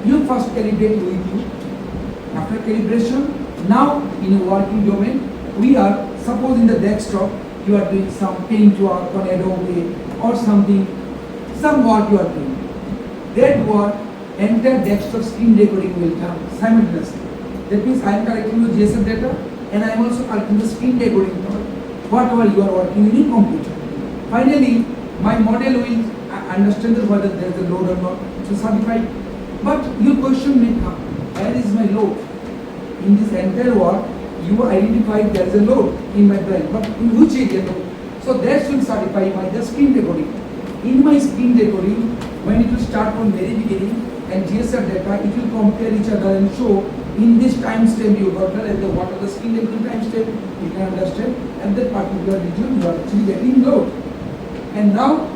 You first calibrate with you. After calibration, now in a working domain, we are, suppose in the desktop, you are doing some paint work on Adobe or something, some work you are doing. That work, entire desktop screen recording will come simultaneously. That means I am collecting your JSON data and I am also collecting the screen recording part, whatever you are working in a computer. Finally, my model will understand whether there is a load or not to certify. But your question may come, where is my load? In this entire work, you identified there is a load in my brain, but in which area load? So that should certify by the screen recording. In my screen recording, when it will start from very beginning and GSR data, it will compare each other and show in this time stamp you got at the what are the screen recording time stamp, you can understand at that particular region you are actually getting load. And now,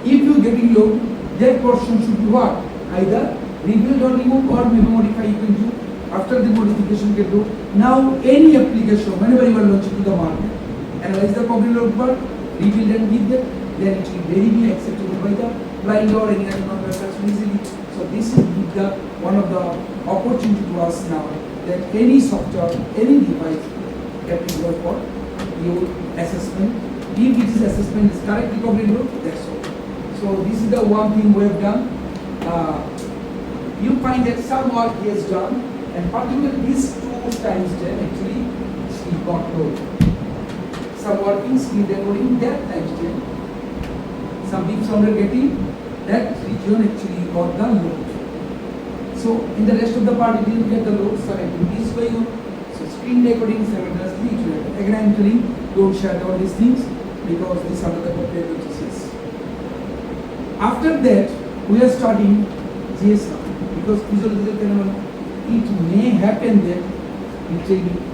if you are getting load, that portion should be what? Either rebuild or remove or maybe modify you can do. After the modification you can do. Now any application, whenever you are launching to the market, analyze the copy load part, rebuild and give that, then it will very be acceptable by the blind or any other non-person easily. So this is the one of the opportunity to us now that any software, any device can be used for your assessment. If it is assessment is correct recovery load, that's all. So this is the one thing we have done. You find that some work he has done, and particularly these 2 times 10 actually he got load. Some working screen recording that times 10. Some deep sounder getting that region actually got the load. So in the rest of the part, you will get the loads or activities going on. So screen recording simultaneously, it will happen. Again, I am telling, don't share all these things because these are the appropriate processes. After that, we are starting GSR because physiological phenomenon. It may happen that it will be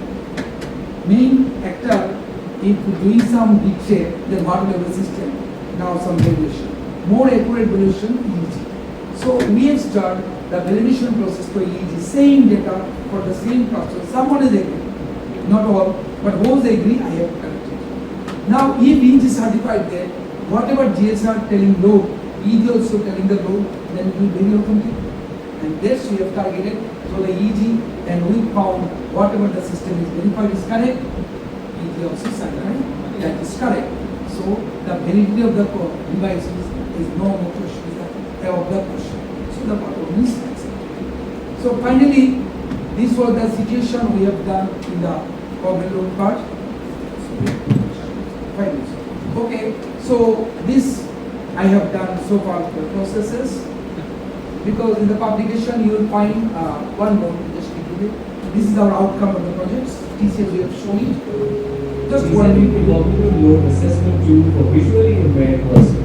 main actor if doing some dictate, then what will have a system? Now some validation. More accurate validation, EEG. So we have started the validation process for EEG, same data for the same cluster. Someone is agree, not all, but those agree, I have corrected. Now if EEG is certified that whatever GSR telling load, EEG also telling the load, then it will be very authentic. And this we have targeted so the EEG, and we found whatever the system is verified is correct, EEG also certified that is correct. So the validity of the device is no more question, is of the question. So the problem is accepted. So finally, this was the situation we have done in the cognitive load part. Finally, okay. So this I have done so far the processes. Because in the publication you will find one more, just keep it. This is our outcome of the project. TCS we have shown it. Just one cognitive load assessment tool for visually impaired persons.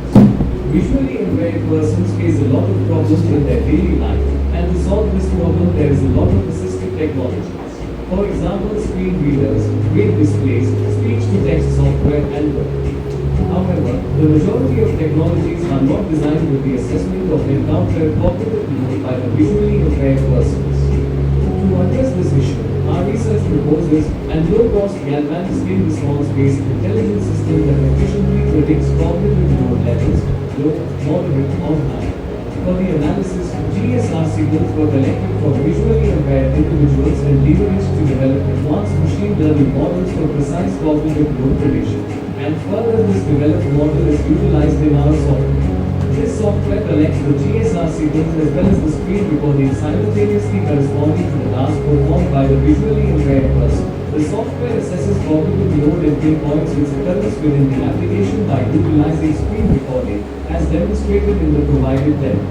Visually impaired persons face a lot of problems in their daily life, and to solve this problem there is a lot of assistive technologies. For example, screen readers, great displays, speech-to-text software, and more. However, the majority of technologies are not designed with the assessment of encountered cognitive load by the visually impaired persons. To address this issue, our research proposes a low-cost galvanic skin response-based intelligent system that efficiently predicts cognitive load levels, low, moderate, or high. For the analysis, GSR signals were collected from visually impaired individuals and leveraged to develop advanced machine learning models for precise cognitive load prediction. And further, this developed model is utilized in our software. This software collects the GSR signals as well as the screen recording simultaneously corresponding to the task performed by the visually impaired person. The software assesses cognitive load and pinpoints its occurrence within the application by utilizing screen recording, as demonstrated in the provided demo.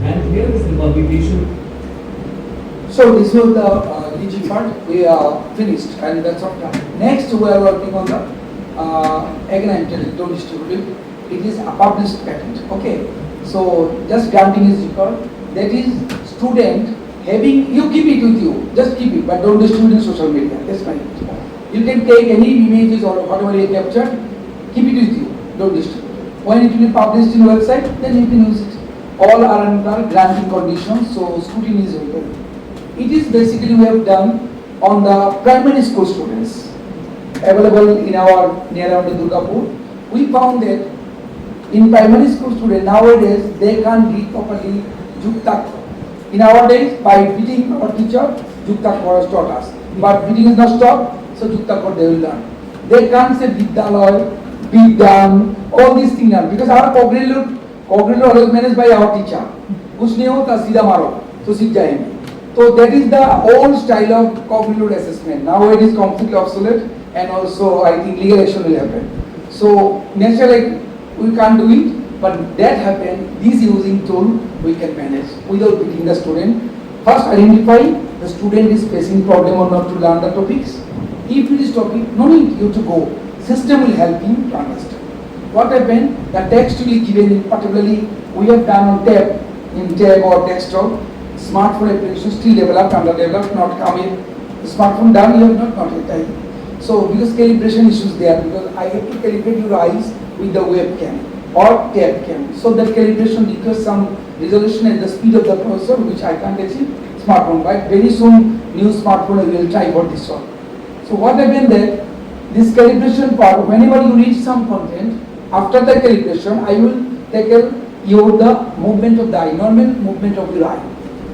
And here is the publication. So this was the DG part. We are finished, and that's all done. Next, we are working on the again don't distributive. It is a published patent. Okay. So just granting is required. That is student having, you keep it with you. Just keep it, but don't distribute in social media. That's fine. You can take any images or whatever you captured. Keep it with you. Don't distribute. When it will be published in website, then you can use it. All are under granting conditions. So scrutiny is required. It is basically we have done on the primary school students available in our near around Durgapur. We found that in primary school students nowadays they can't read properly Juktaksha. In our days, by beating our teacher, Juktaksha was taught us. But beating is not stopped, so Juktaksha they will learn. They can't say Vidyalaya, Vidyan, all these things are because our cognitive always managed by our teacher. Kuch nahi hota, सीधा मारो, तो सीख जाएंगे. So that is the old style of cognitive assessment. Now it is completely obsolete, and also I think legal action will happen. So naturally we can't do it, but that happened. This using tool we can manage without beating the student. First identify the student is facing problem or not to learn the topics. If it is topic, no need you to go. System will help him to understand. What happened? The text will be given in particularly we have done on tab, in tab or desktop. Smartphone application still developed, underdeveloped, not coming. The smartphone done, you have not yet done. So because calibration issues there, because I have to calibrate your eyes with the webcam or tab cam. So that calibration requires some resolution at the speed of the processor, which I can't achieve smartphone. But very soon, new smartphone we will try for this one. So what happened that this calibration part, whenever you reach some content, after the calibration, I will tackle your the movement of the eye, normal movement of your eye.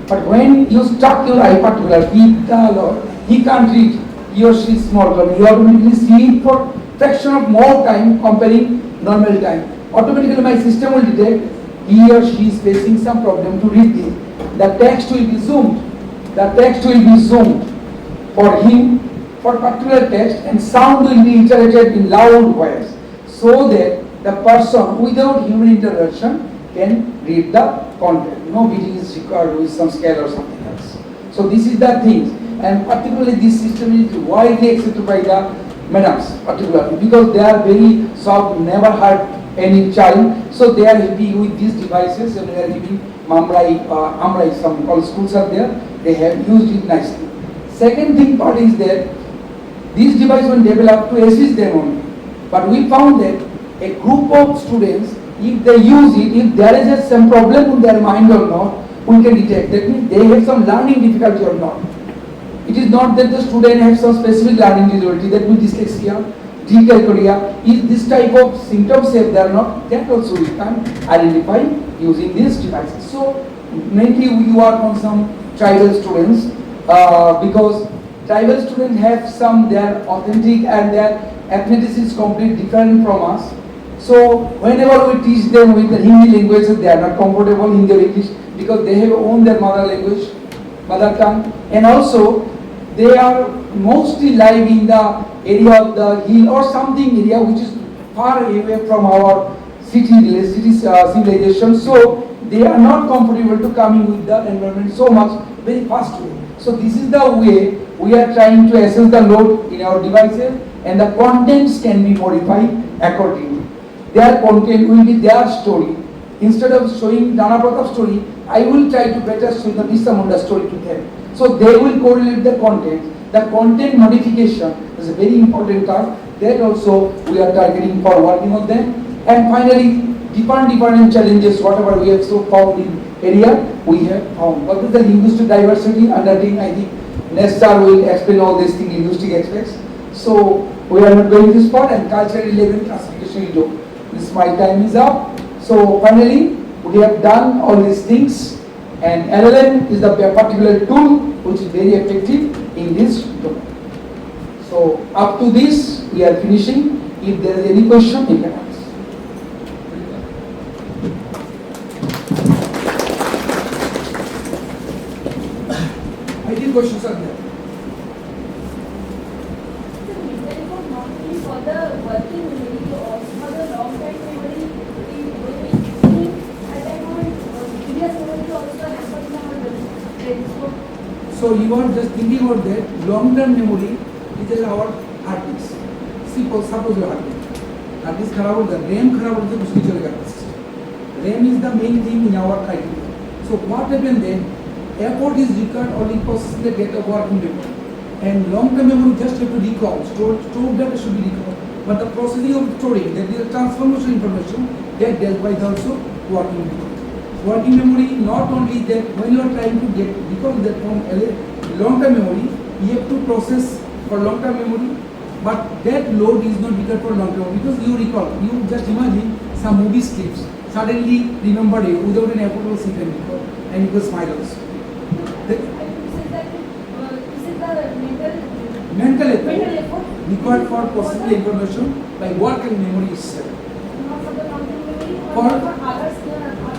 But when you stuck your eye particular, he can't read, he or she is small, but you automatically see it for fraction of more time comparing normal time. Automatically my system will detect he or she is facing some problem to read this. The text will be zoomed. The text will be zoomed for him for particular text, and sound will be iterated in loud voice, so that the person without human intervention can read the content. No reading is required with some scale or something else. So this is the thing, and particularly this system is widely accepted by the madams, particularly because they are very soft, never hurt any child, so they are happy with these devices, and we are giving Amrai, some all schools are there, they have used it nicely. Second thing part is that these devices were developed to assist them only, but we found that a group of students, if they use it, if there is some problem in their mind or not, we can detect. That means they have some learning difficulty or not. It is not that the student has some specific learning disability, that means dyslexia, dyscalculia. If this type of symptoms, if they are not, that also we can identify using these devices. So mainly we work on some tribal students because tribal students have some, they are authentic and their ethnicity is completely different from us. So whenever we teach them with the Hindi language, they are not comfortable in their English because they have owned their mother language, mother tongue, and also they are mostly live in the area of the hill or something area which is far away from our civilization. So they are not comfortable to coming with the environment so much very fast way. So this is the way we are trying to assess the load in our devices, and the contents can be modified accordingly. Their content will be their story. Instead of showing Nana Pratap story, I will try to better show the Birsa Munda story to them. So they will correlate the content. The content modification is a very important task. That also we are targeting for working on them. And finally, different challenges, whatever we have so found in area, we have found. What is the linguistic diversity undertaking? I think Nestor will explain all these things, linguistic aspects. So we are not going this part, and cultural level classification will do. This my time is up. So finally, we have done all these things, and LLM is the particular tool which is very effective in this domain. So up to this, we are finishing. If there is any question, you can ask. I think questions are there. For the working memory or for the long time memory, at that moment, previous memory also happens now. So you are just thinking about that long-term memory is our hard disk. Suppose your hard disk. Hard disk खराब हो गया, RAM खराब हो गया, कुछ नहीं चलेगा. RAM is the main thing in our criteria. So what happens then? Effort is required only processing the data working memory. And long-term memory just have to recall. Stored data should be recalled. But the processing of storing, that is the transformation information, that dealt by also working memory. Working memory, not only that when you are trying to get recall that from long-term memory, you have to process for long-term memory, but that load is not required for long-term memory because you recall. You just imagine some movie clips, suddenly remember it without an effort also you can recall, and you can smile also. Mental effort required for processing the information by working memory itself.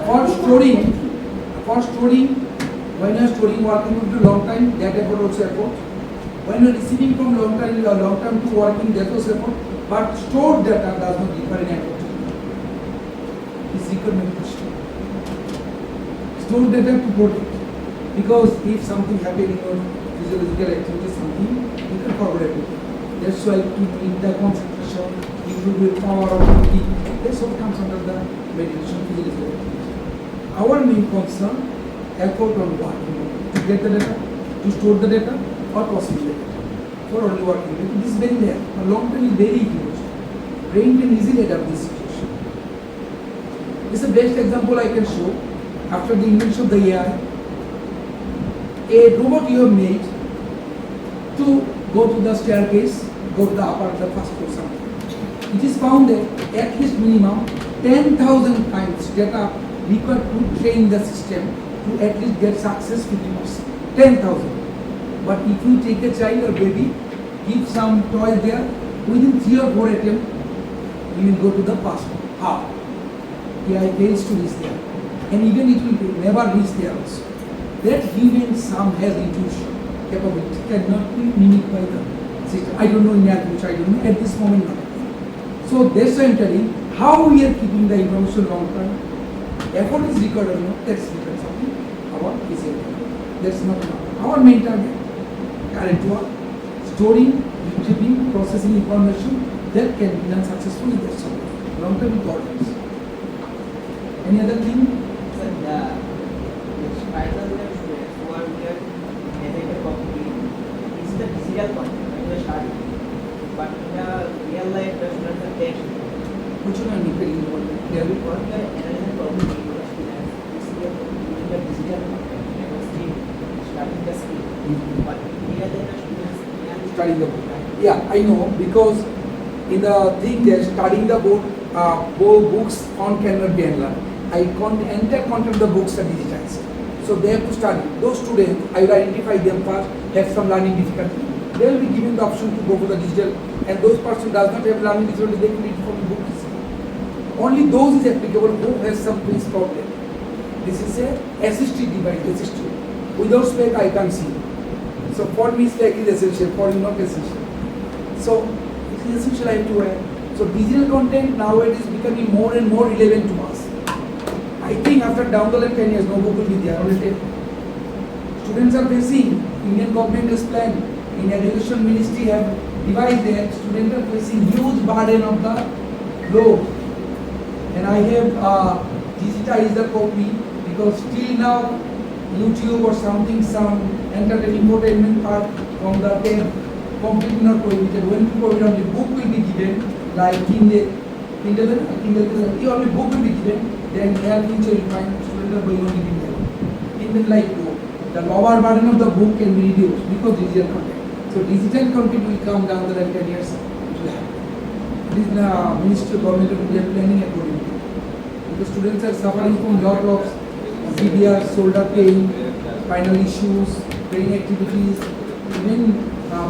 For storing, when you are storing working memory long time, that effort also effort. When you are receiving from long time to working, that also effort. But stored data does not require any effort. It's required meditation. Stored data to protect. Because if something happens in your physiological activity, something, you can forward it. That's why to meet the concentration, improve your power of thinking, that's what comes under the meditation physiological activity. Our main concern, effort on working, to get the data, to store the data, or process the data. For only working, this is very rare. A long term is very huge. Brain can easily adapt this situation. This is the best example I can show. After the invention of the AI, a robot you have made to go to the staircase, go to the upper, the first floor something. It is found that at least minimum 10,000 times data required to train the system to at least get success 50%. 10,000. But if you take a child or baby, give some toy there, within 3 or 4 attempts, you will go to the past. How? AI fails to reach there. And even it will never reach there also. That human some has intuition, capability, cannot be mimicked by the system. I don't know in language, I don't know at this moment not. So that's why I'm telling, How we are keeping the information long term? Effort is required or not, that's different something about physical. That's not enough. Our main target, current work, storing, retrieving, processing information, that can be done successfully, that's all. Long term importance. Any other thing? Sir, the final students who are here dedicated properly is the digital content when they start. But in the real life, the students are text. Which one are you very important? They will work the analysis properly. The students is using the digital content. They will see starting the skill. But here the students can Studying the book. Yeah, I know, because in the thing they're studying the book, books found cannot be unlearned. Entire content of the books are digitized. So they have to study. Those students, I will identify them first, have some learning difficulty. They will be given the option to go for the digital, and those person who does not have learning difficulty, they can read from the book. Only those is applicable who has some twist problem. This is a assistive device, assistive. Without spec I can't see. So for me spec is essential, for you not essential. So it is essential I have to wear. So digital content nowadays is becoming more and more relevant to us. I think after down the line 10 years, no book will be there, only 10. Students are facing, Indian government has planned, in education ministry have devised that students are facing huge burden of the load. And I have digitized the copy because till now YouTube or something, some entertainment part from the tape completely not prohibited. When people only book will be given, like Kindle, only book will be given, then near future you find students are going only Kindle. Kindle like book. The lower burden of the book can be reduced because digital content. So digital content will come down the line 10 years. It will happen. This is the Ministry of Government of India planning accordingly. Because students are suffering from lot of severe shoulder pain, spinal issues, brain activities, even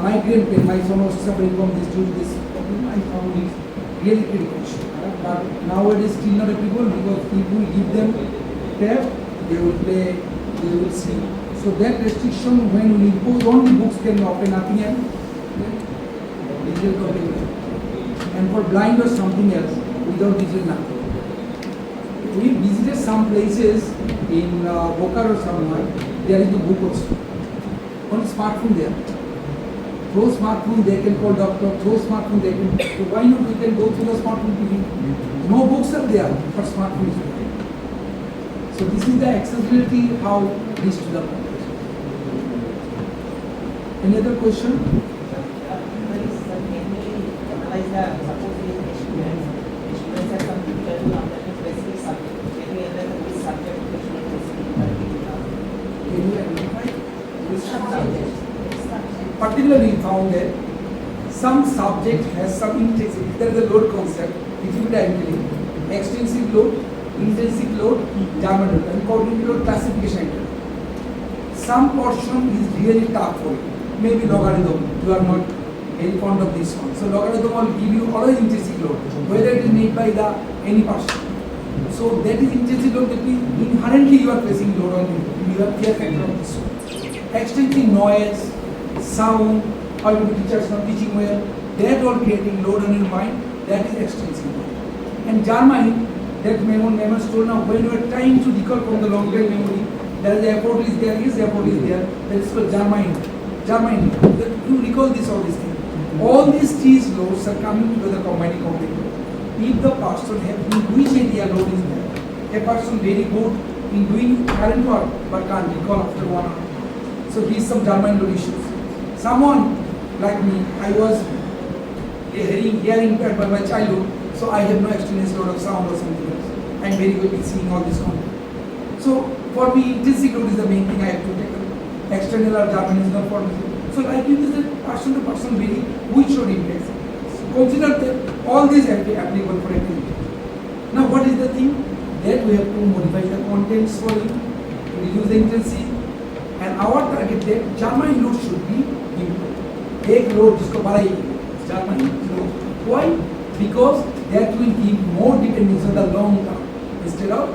migraine pain. My son was suffering from this due to this problem. I found it really critical. But nowadays still not applicable because if we give them tab, they will play, they will see. So that restriction when we impose only books can open nothing else, digital content. And for blind or something else, without digital nothing. We visited some places in Bokar or somewhere, there is no book also. On smartphone there. Through smartphone they can call doctor, through smartphone they can, so why not we can go through the smartphone TV? No books are there for smartphones. So this is the accessibility how reach to the population. Any other question? Particularly found that some subject has some intensity. There is a load concept, which will be directly extensive load, intensive load, German load, and cognitive load classification. Some portion is really tough for you. Maybe logarithm, you are not very fond of this one. So logarithm will give you always intensive load, whether it is made by the any person. So that is intensive load, that means inherently you are facing load on you. You have fear factor of this one. Extensive noise, sound, or your teachers not teaching well, that all creating load on your mind, that is extensive load. And German, that memory store now, when you are trying to recall from the long term memory, there is the effort is there, that is called German. You recall this all these things. All these three loads are coming together combining completely. If the person have which area load is there, a person very good in doing current work but can't recall after 1 hour. So he is some German load issues. Someone like me, I was hearing impaired by my childhood, so I have no extraneous load of sound or something else. I am very good at seeing all this content. So for me, intrinsic load is the main thing I have to take. External or German is not for me. So like it is a person to person vary which load impacts. So consider that all these are applicable for activity. Now what is the thing? That we have to modify the contents for you, reduce the intensity. And our target that German load should be improved. Take load, jisko badai German load. Why? Because that will give more dependence on the long term instead of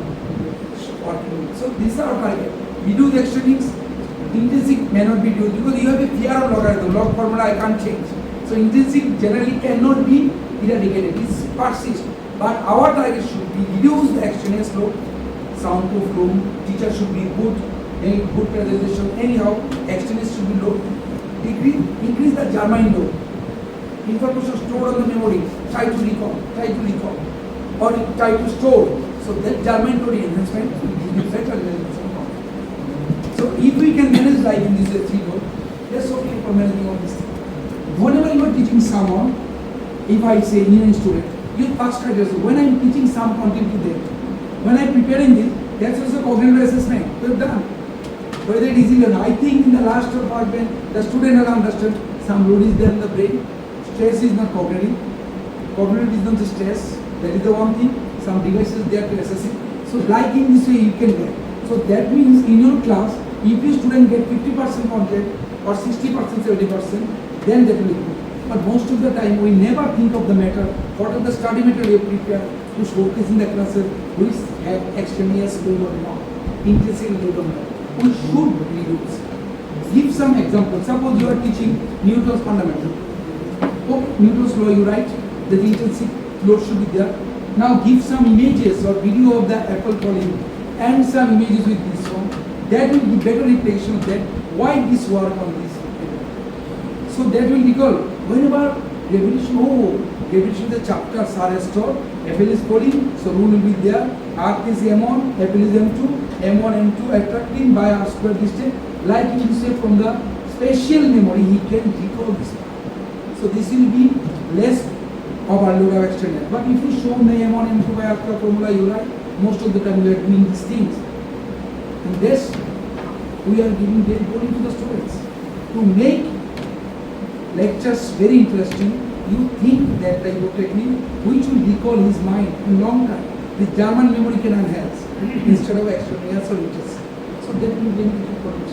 short term. So this is our target. We do the extremics. Intrinsic may not be used because you have a fear of logarithm. Log formula I can't change. So intrinsic generally cannot be eradicated. It persists. But our target should be reduce the extraneous load, soundproof room, teacher should be good, any good presentation, anyhow, extraneous should be low. Increase the germane load. Information stored on the memory, try to recall, or try to store. So that germane load enhancement will give you better results. So if we can manage like in this 3 load, that's okay for managing all this thing. Whenever you are teaching someone, if I say new student, you first try to say, when I am teaching some content to them, when I am preparing this, that's also cognitive assessment. We have done. Whether it is easy or not, I think in the last department, the student will understand some load is there in the brain. Stress is not cognitive. Cognitive is not the stress. That is the one thing. Some devices there to assess it. So like in this way you can get. So that means in your class, if your student get 50% content or 60%, 70%, then that will be good. But most of the time we never think of the matter, what are the study material we prepare to showcase in the classes, which have extraneous load or not, intrinsic load or not. We should reduce. Give some examples. Suppose you are teaching Newton's fundamental. Okay, Newton's law you write, the intrinsic load should be there. Now give some images or video of the apple falling and some images with this one. That will give better reflection of that, why this work on this. So that will recall, whenever revolution is a chapter are restored, apple is falling, so rule will be there, earth is M1, apple is M2, M1, M2 attracting by r square distance, like you say from the spatial memory, he can recall this part. So this will be less overload of external. But if you show the M1, M2 by after formula you write, most of the time we are doing these things. And this, we are giving very good to the students. To make lectures very interesting, you think that type of technique which will recall his mind in long time. The German memory can enhance instead of extraneous or interest. So that will be important.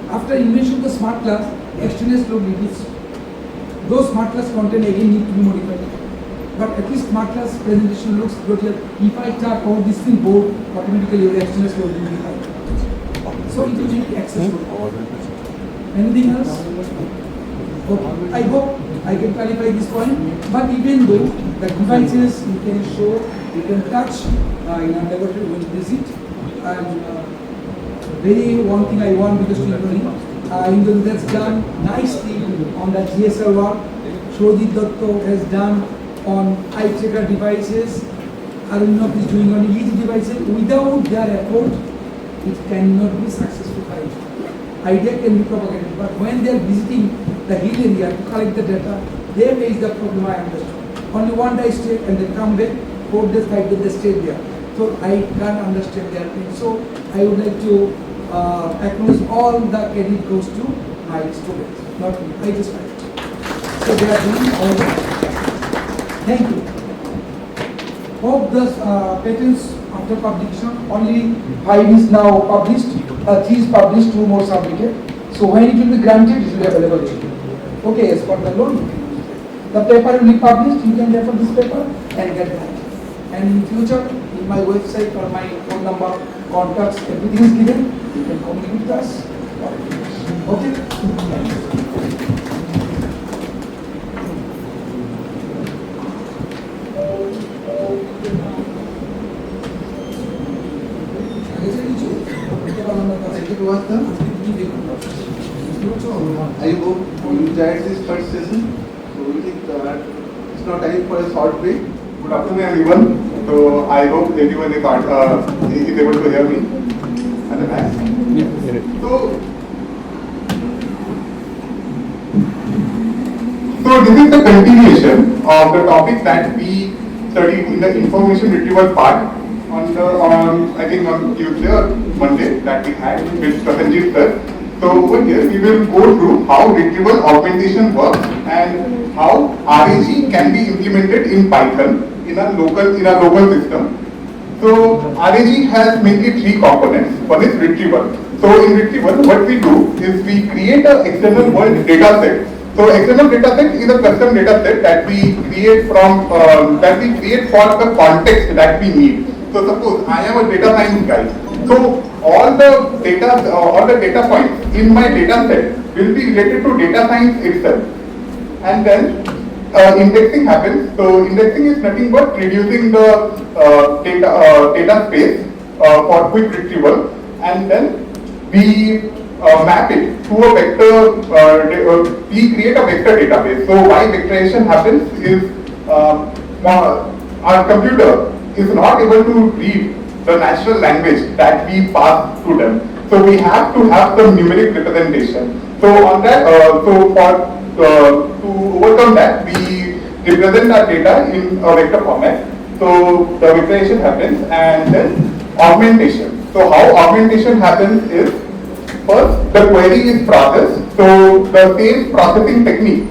After invention of the smart class, extraneous load reduced. Those smart class content again need to be modified. But at least smart class presentation looks good here. If I chart all this thing board, automatically your extraneous load will be high. So it will be accessible. Anything else? Okay. I hope I can clarify this point. But even though the devices you can show, you can touch in our laboratory when you visit. And very one thing I want because Indra has done nicely on the GSL work. Shrodit Datta has done on eye tracker devices. Arunabh is doing on easy devices. Without their effort, it cannot be successful. Idea can be propagated, but when they are visiting the hill area to collect the data, they face the problem. I understand. Only one day stay and they come back. 4 days, 5 days they stay there. So I can't understand their thing. So I would like to acknowledge all the credit goes to my students, not me. I just write. So they are doing all that. Thank you. Hope the patents after publication, only 5 is now published, 3 is published, 2 more submitted. So when it will be granted, it will be available to you. Okay, as for the loan, the paper will be published, you can refer this paper and get that. And in future, in my website or my phone number, contacts, everything is given, you can communicate with us. Okay? I hope you enjoyed this first session. So we think that it's now time for a short break. Good afternoon, everyone. So I hope everyone is able to hear me. And the back. So this is the continuation of the topic that we studied in the information retrieval part on I think on Tuesday or Monday that we had with Prasanjit sir. So over here we will go through how retrieval augmentation works and how RAG can be implemented in Python in a local system. So RAG has mainly 3 components. One is retrieval. So in retrieval, what we do is we create an external world data set. So external data set is a custom data set that we create from for the context that we need. So suppose I am a data science guy. So all the data points in my data set will be related to data science itself. And then indexing happens. So indexing is nothing but reducing the data space for quick retrieval, and then we map it to a vector. We create a vector database. So why vectorization happens is our computer is not able to read the natural language that we pass to them. So we have to have some numeric representation. So on that, to overcome that, we represent our data in a vector format. So the vectorization happens, and then augmentation. So how augmentation happens is, first the query is processed. So the same processing technique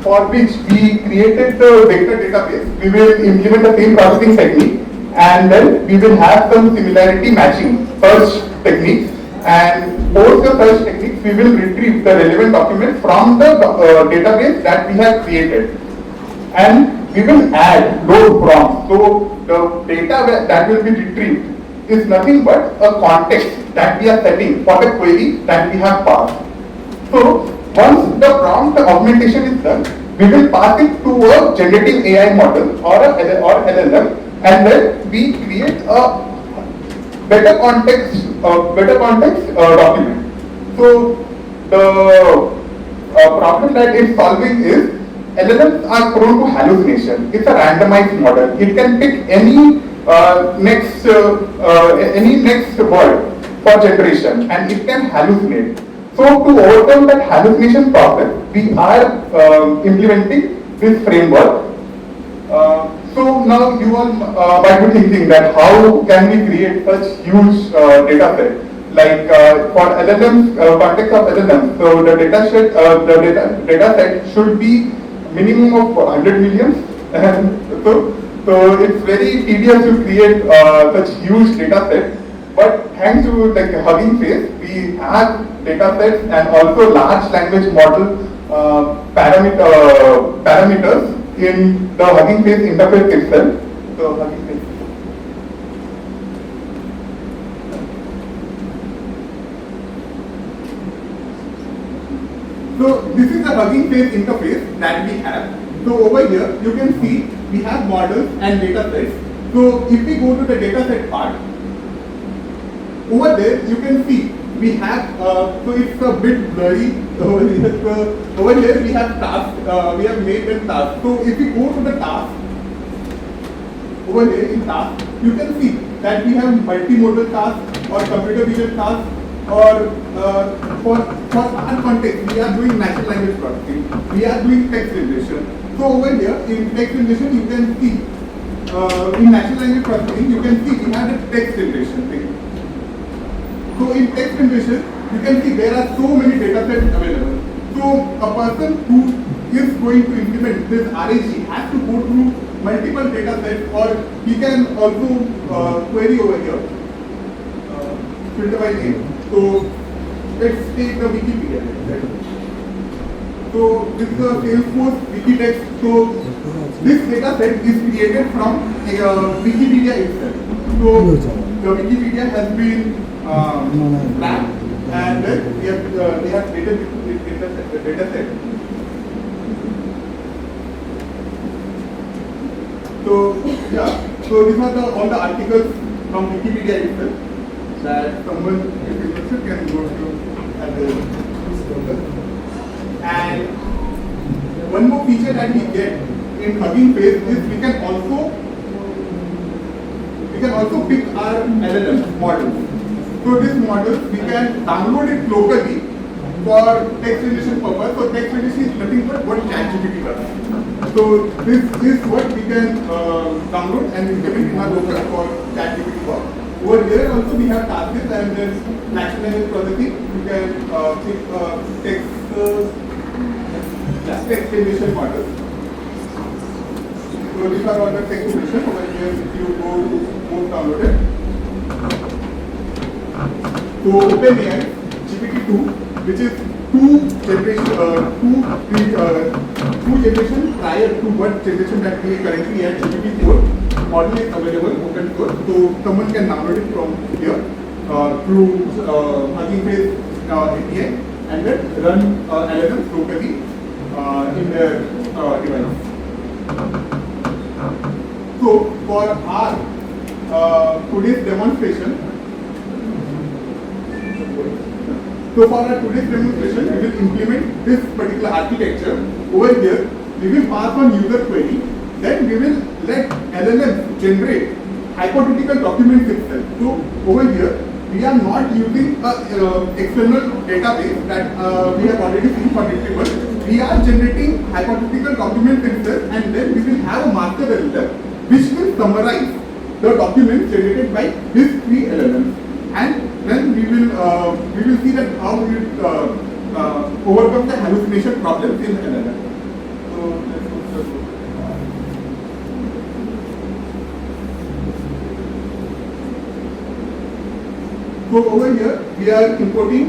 for which we created the vector database, we will implement the same processing technique, and then we will have some similarity matching search techniques, and post the search techniques we will retrieve the relevant document from the database that we have created, and we will add load prompts. So the data that will be retrieved is nothing but a context that we are setting for the query that we have passed. So once the prompt augmentation is done, we will pass it to a generative AI model or LLM, and then we create a better context document. So the problem that it's solving is LLMs are prone to hallucination. It's a randomized model. It can pick any next word for generation, and it can hallucinate. So to overcome that hallucination problem, we are implementing this framework. So now you all might be thinking that how can we create such huge data set? Like for LLMs, context of LLMs, so the data set should be minimum of 100 million. And so it's very tedious to create such huge data set. But thanks to like Hugging Face, we have data sets and also large language model parameters in the Hugging Face interface itself. So Hugging Face. So this is the Hugging Face interface that we have. So over here you can see we have models and data sets. So if we go to the data set part, over there you can see we have, so it's a bit blurry over here. So over here we have tasks, we have made them tasks. So if we go to the task, over here in task, you can see that we have multimodal tasks or computer vision tasks, or for our context we are doing natural language processing, we are doing text generation. So over here in text generation you can see, in natural language processing you can see we have the text generation thing. So in text generation, you can see there are so many data sets available. So a person who is going to implement this RAG has to go through multiple data sets, or he can also query over here, filter by name. So let's take the Wikipedia. So this is a Salesforce Wikitext. So this data set is created from Wikipedia itself. So the Wikipedia has been mapped, and then we have created the data set. So yeah, so these are all the articles from Wikipedia itself that someone if interested can go to at the. And one more feature that we get in Hugging Face is we can also pick our LLM models. So this model we can download it locally for text generation purpose. So text generation is nothing but what ChatGPT does. So this is what we can download and implement in our local for ChatGPT work. Over here also we have tasks, and then natural language processing. You can pick text generation models. So these are all the text generation. Over here if you go to download it. So OpenAI GPT-2, which is two generation prior to what generation that we currently have, GPT-4 model is available open source. So someone can download it from here through Hugging Face API, and then run LLMs locally in their device. So for our today's demonstration, we will implement this particular architecture. Over here, we will pass on user query. Then we will let LLM generate hypothetical documents itself. So over here, we are not using a external database that we have already seen for retrieval. We are generating hypothetical documents itself, and then we will have a master LLM which will summarize the documents generated by these three LLMs. And then we will see that how we overcome the hallucination problems in LLM. So let's go to the So over here we are importing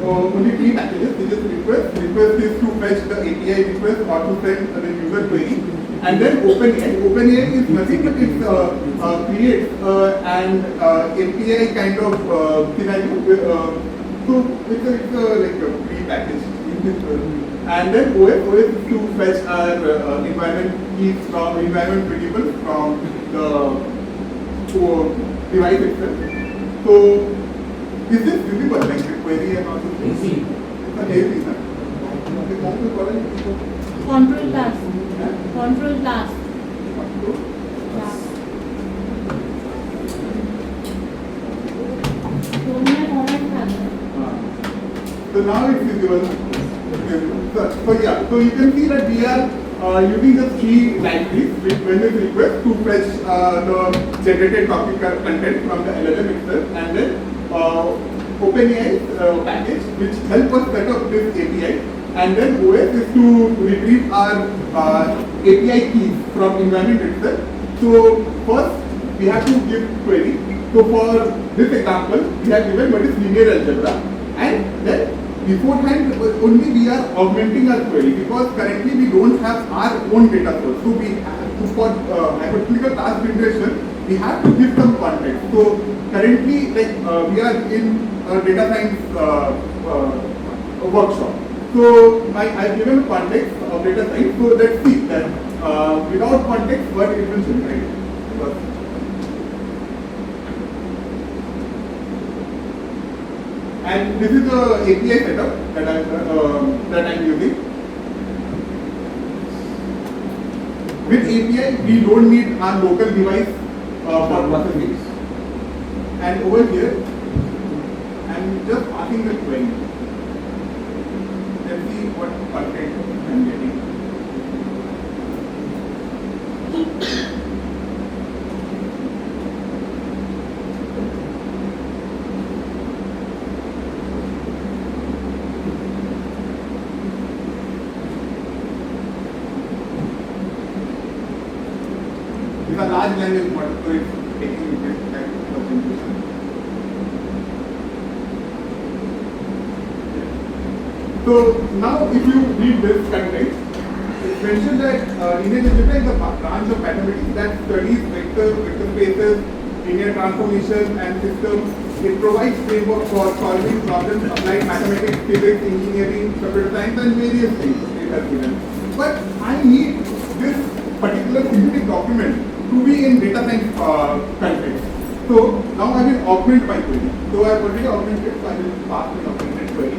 only three packages, which is request. Request is to fetch the API request or to send the user query, and then OpenAI. OpenAI is nothing but it creates an API kind of scenario. So it's like a pre-packaged. And then OS is to fetch our environment keys from environment variables from the device itself. So is this visible, like the query and also? Easy. It's a Control class. Control class. So now it's visible. So yeah, so you can see that we are using the three libraries when it request to fetch the generated topic content from the LLM itself, and then OpenAI package which help us set up this API, and then OS is to retrieve our API keys from environment itself. So first we have to give query. So for this example, we have given what is linear algebra, and then beforehand only we are augmenting our query because currently we don't have our own data source. So we have to, for hypothetical task generation, we have to give some context. So currently, like we are in a data science workshop. So I've given a context of data science. So let's see that without context, what it will generate. And this is the API setup that I'm using. With API, we don't need our local device for processing. And over here, I'm just passing the query. Let's see what content I'm getting. It's a large language model, so it's taking this kind of concentration. So now if you read this context, it's mentioned that linear algebra is a branch of mathematics that studies vector spaces, linear transformation and systems. It provides framework for solving problems applied mathematics, physics, engineering, computer science and various things it has given. But I need this particular synthetic document to be in data science context. So now I will augment my query. So I have already augmented, so I will pass an augmented query.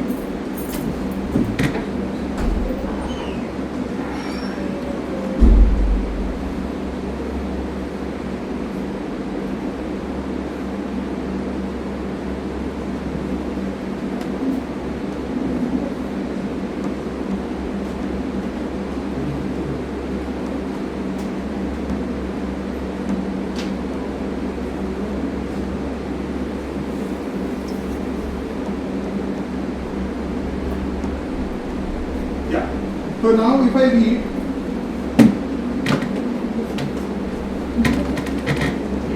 So now if I read,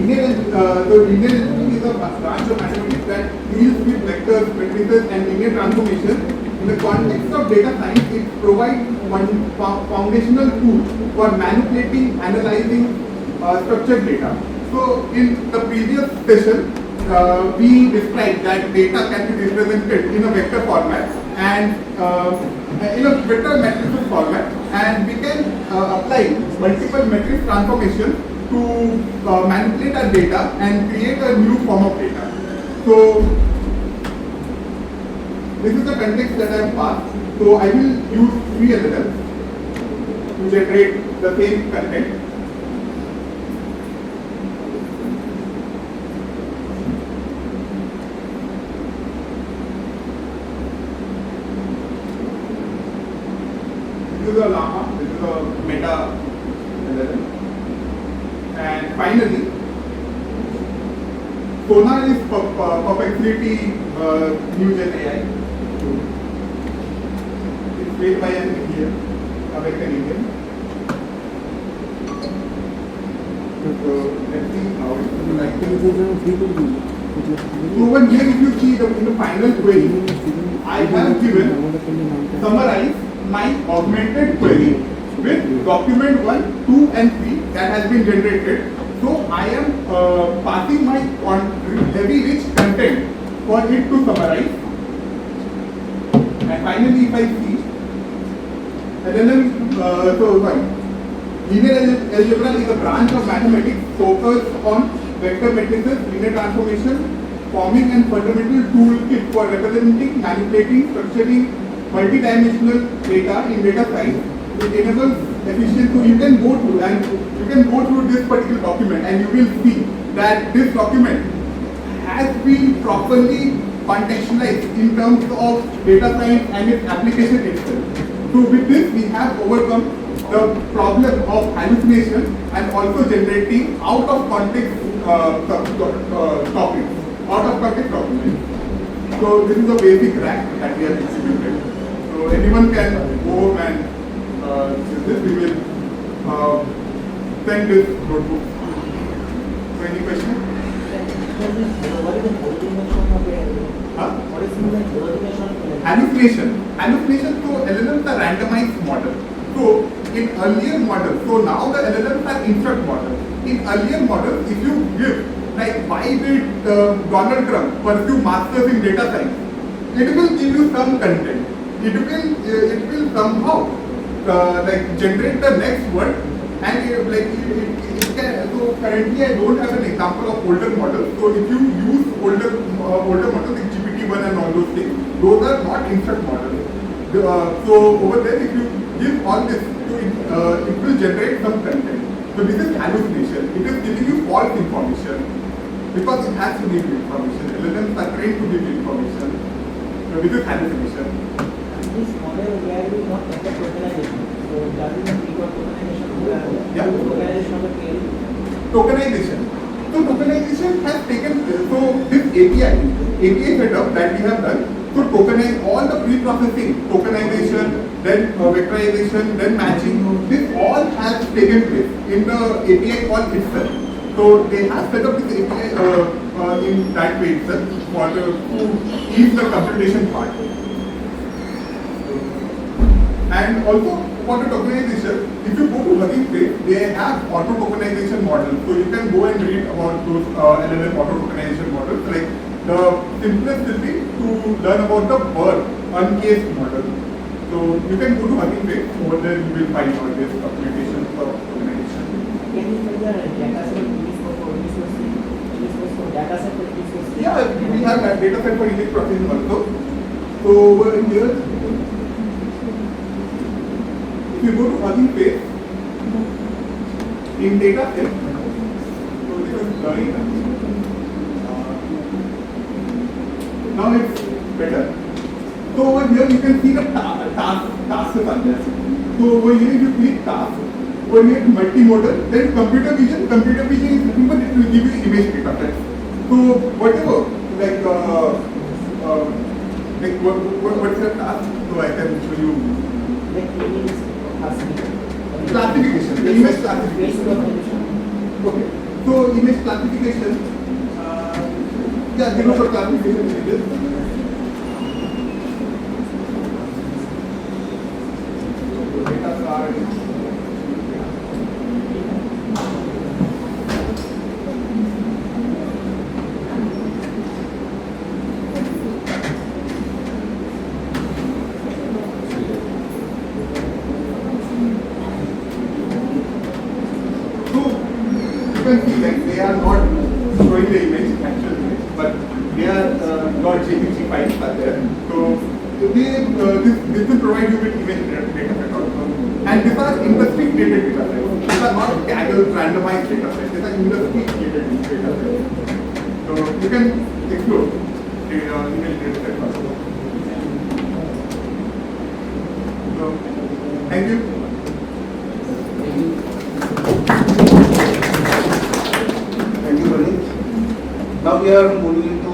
linear algebra is a branch of mathematics that deals with vectors, matrices and linear transformation. In the context of data science, it provides one foundational tool for manipulating, analyzing structured data. So in the previous session, we described that data can be represented in a vector format, and in a better matrix format, and we can apply multiple matrix transformation to manipulate our data and create a new form of data. So this is the context that I have passed. So I will use 3 LLMs to generate the same content. This is a llama, this is a meta LLM. And finally, Sonar is perpetuity new gen AI. It's made by an Indian, American Indian. So let's see how it looks like. So over here, if you see in the final query, I have given summarize my augmented query with document 1, 2 and 3 that has been generated. So I am passing my heavy rich content for it to summarize. And finally, if I see LLM, linear algebra is a branch of mathematics focused on vector matrices, linear transformation, forming and fundamental toolkit for representing, manipulating, structuring multi-dimensional data in data science. It enables efficient. So you can go through this particular document and you will see that this document has been properly contextualized in terms of data science and its application itself. So with this, we have overcome the problem of hallucination and also generating out of context topics, out of context documents. So this is a basic rack that we have distributed. So anyone can go home and use this. We will send this notebook. So any question? What is the coordination of the What is the coordination of the Hallucination. Hallucination, so LLMs are randomized model. So in earlier models, so now the LLMs are instruct models. In earlier models, if you give, like why did Donald Trump pursue masters in data science, it will give you some content. It will somehow like generate the next word, and it can. So currently, I don't have an example of older models. So if you use older models like GPT-1 and all those things, those are not instruct models. So over there, if you give all this, it will generate some content. So this is hallucination. It is giving you false information because it has to give you information. LLMs are trained to give information. So this is hallucination. This model where we not enter tokenization. So that is the keyword tokenization. Yeah. Tokenization of the query. Tokenization. So tokenization has taken place. So this API setup that we have done, to tokenize all the pre-processing, tokenization, then vectorization, then matching, this all has taken place in the API call itself. So they have set up this API in that way itself to ease the computation part. And also for the tokenization, if you go to Hugging Face, they have auto tokenization models. So you can go and read about those LLM auto tokenization models. Like the simplest will be to learn about the bird uncased model. So you can go to Hugging Face. Over there you will find all these applications for tokenization. Can you find the data set for data set for Yeah, we have that data set for image processing also. So over here, if you go to Hugging Face, in data set, so this is learning. Now it's better. So over here you can see the tasks are there. So over here if you click task, over here multimodal, then computer vision. Computer vision is nothing but it will give you image data set. So whatever, like what's your task? So I can show you. Classification, image classification. Okay. So image classification. Yeah, give us for classification images. Data card. can see like they are not showing the image, actual image, but they are .jpg files are there. So this will provide you with image data set also. And these are industry created data sets. These are not Kaggle randomized data sets. These are industry created data sets. So you can explore the image data set also. So thank you. Thank you, Praneet. Now we are moving into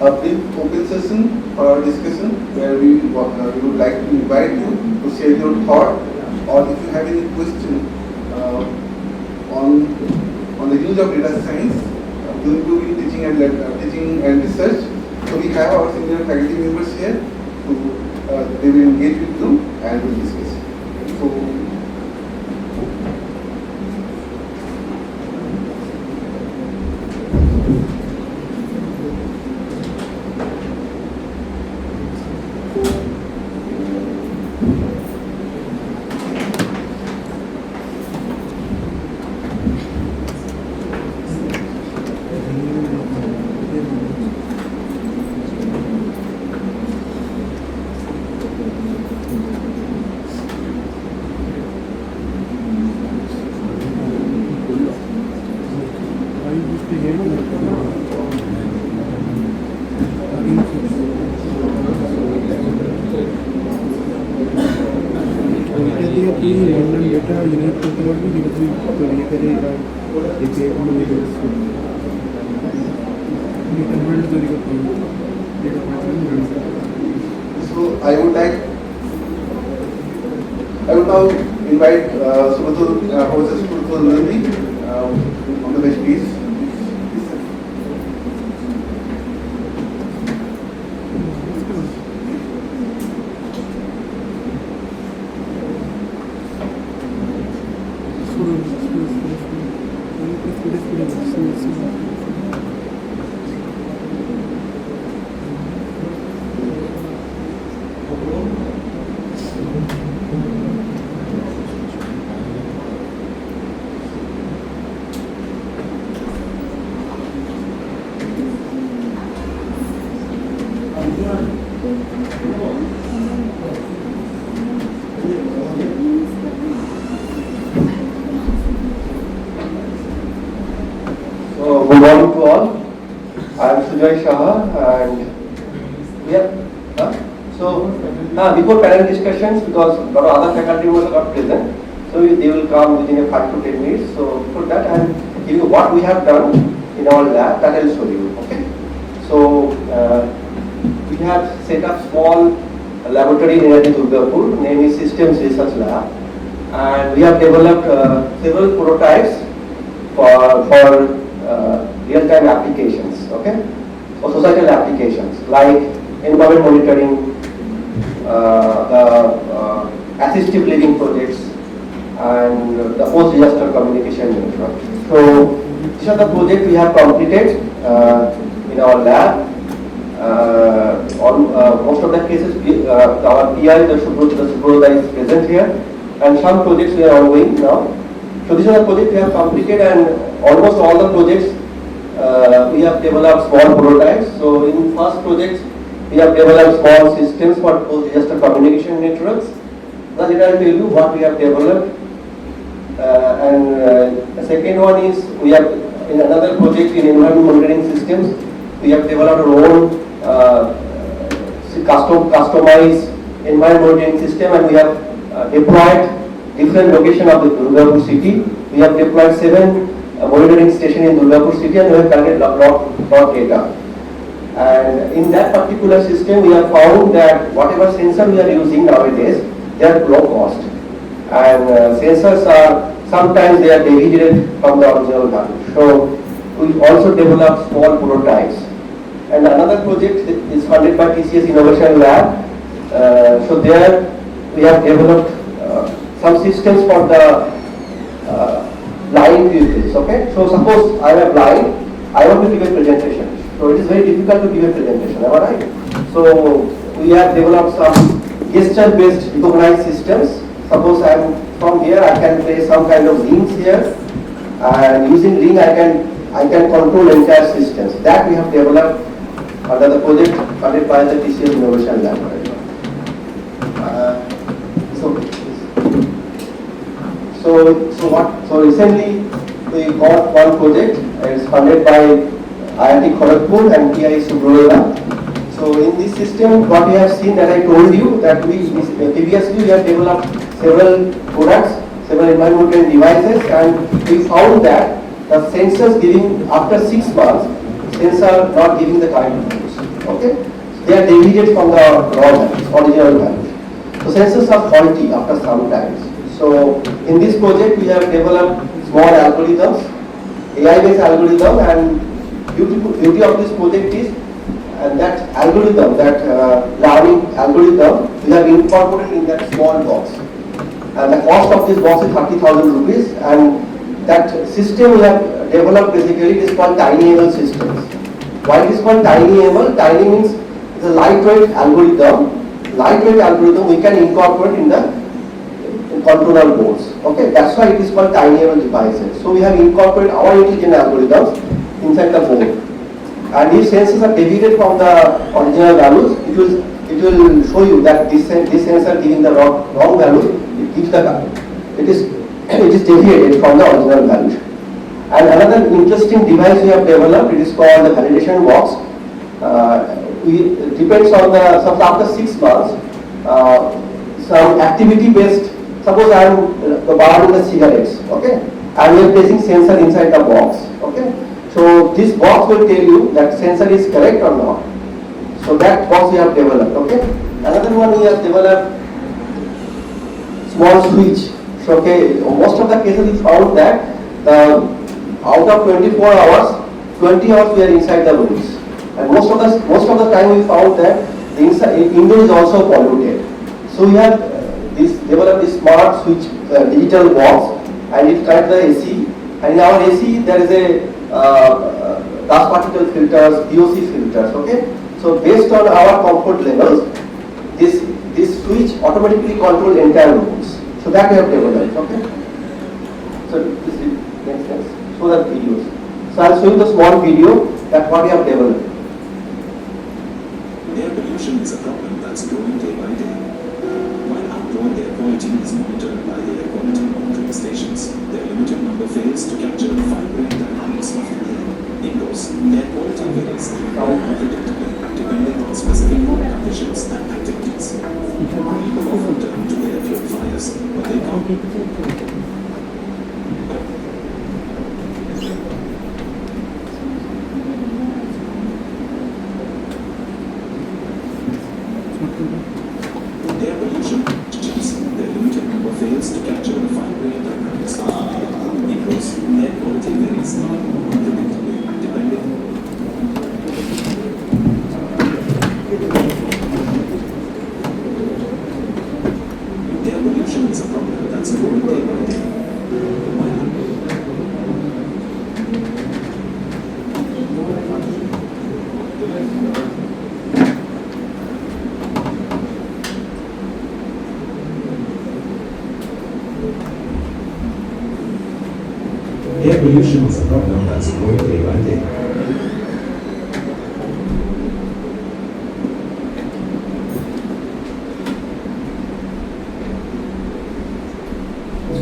a brief open session for our discussion where we would like to invite you to share your thought, or if you have any question on the use of data science to improve in teaching and research. So we have our senior faculty members here who they will engage with you and will discuss. So I would now invite Professor Subrata Nandi on the next piece. Good morning to all. I am Sujay Shah and before panel discussions, because a lot of other faculty members are not present, so they will come within a 5 to 10 minutes. So for that I am giving you what we have done in our lab, that I will show you. Okay. So we have set up small laboratory in Durgapur, named is Systems Research Lab, and we have developed several prototypes for real-time applications, okay, or societal applications like environment monitoring, the assistive living projects, and the post-disaster communication network. So these are the projects we have completed in our lab. On most of the cases, our PI, the Subrata is present here, and some projects we are ongoing now. So these are the projects we have completed, and almost all the projects we have developed small prototypes. So in first project we have developed small systems for post-disaster communication networks. Now let I tell you what we have developed. The second one is we have in another project in environment monitoring systems we have developed our own customized environment monitoring system, and we have deployed different location of the Durgapur city. We have deployed 7 monitoring stations in Durgapur city, and we have collected lot data. And in that particular system, we have found that whatever sensor we are using nowadays, they are low cost. And sensors are sometimes they are deviated from the original value. So we also developed small prototypes. And another project is funded by TCS Innovation Lab. So there we have developed some systems for the blind pupils. Okay, so suppose I am blind, I want to give a presentation. So it is very difficult to give a presentation. Am I right? So we have developed some gesture-based recognized systems. Suppose I am from here, I can place some kind of links here, and using ring I can control entire systems. That we have developed under the project funded by the TCS Innovation Laboratory. So recently we got one project. It's funded by IIT Kharagpur and TIS Subrata. So in this system, what we have seen, that I told you, that previously we have developed several products, several environmental devices, and we found that the sensors giving after 6 months, sensor not giving the correct values. Okay, so they are deviated from the raw values, original values. So sensors are faulty after some times. So in this project, we have developed small algorithms, AI-based algorithm, and beauty of this project is, and that algorithm, that learning algorithm, we have incorporated in that small box. And the cost of this box is 30,000 rupees, and that system we have developed, basically it is called TinyML systems. Why it is called TinyML? Tiny means it's a lightweight algorithm. Lightweight algorithm we can incorporate in the controller boards. Okay, that's why it is called TinyML devices. So we have incorporated our intelligent algorithms inside the board. And if sensors are deviated from the original values, it will show you that this sensor giving the wrong value, it gives the value. It is deviated from the original value. And another interesting device we have developed, it is called the validation box. It depends on the, so after 6 months, some activity based, suppose I am burning the cigarettes, okay, and we are placing sensor inside the box, okay. So this box will tell you that sensor is correct or not. So that box we have developed, okay. Another one we have developed small switch. So okay, most of the cases we found that out of 24 hours, 20 hours we are inside the rooms, and most of the time we found that the indoor is also polluted. So we have developed this smart switch digital box, and it tracks the AC. And in our AC there is a dust particle filters, VOC filters. Okay, so based on our comfort levels, this switch automatically controls entire rooms. So that we have developed. Okay, so this is next. So that videos. So I'll show you the small video that what we have developed. Air pollution is a problem that's growing day by day. While outdoor air quality is monitored by the air quality monitoring stations, their limited number fails to capture the fine-grained dynamics of the air. Indoors, air quality varies unpredictably depending on specific conditions and activities. People often turn to air purifiers, but they can't. Air pollution, their limited number fails to capture the fine-grained dynamics of the air. Indoors, air quality varies unpredictably depending. Air pollution is a problem that's growing day by day. Air pollution is a problem that's growing day by day.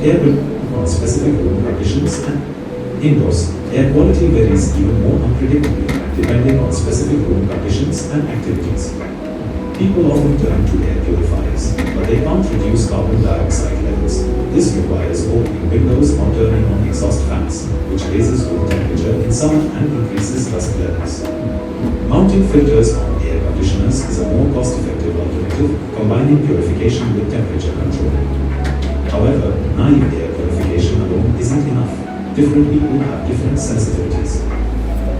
Air pollution on specific room conditions and indoors. Air quality varies even more unpredictably depending on specific room conditions and activities. People often turn to air purifiers, but they can't reduce carbon dioxide levels. This requires opening windows or turning on exhaust fans, which raises room temperature in summer and increases dust levels. Mounting filters on air conditioners is a more cost-effective alternative, combining purification with temperature control. However, naive air purification alone isn't enough. Different people have different sensitivities.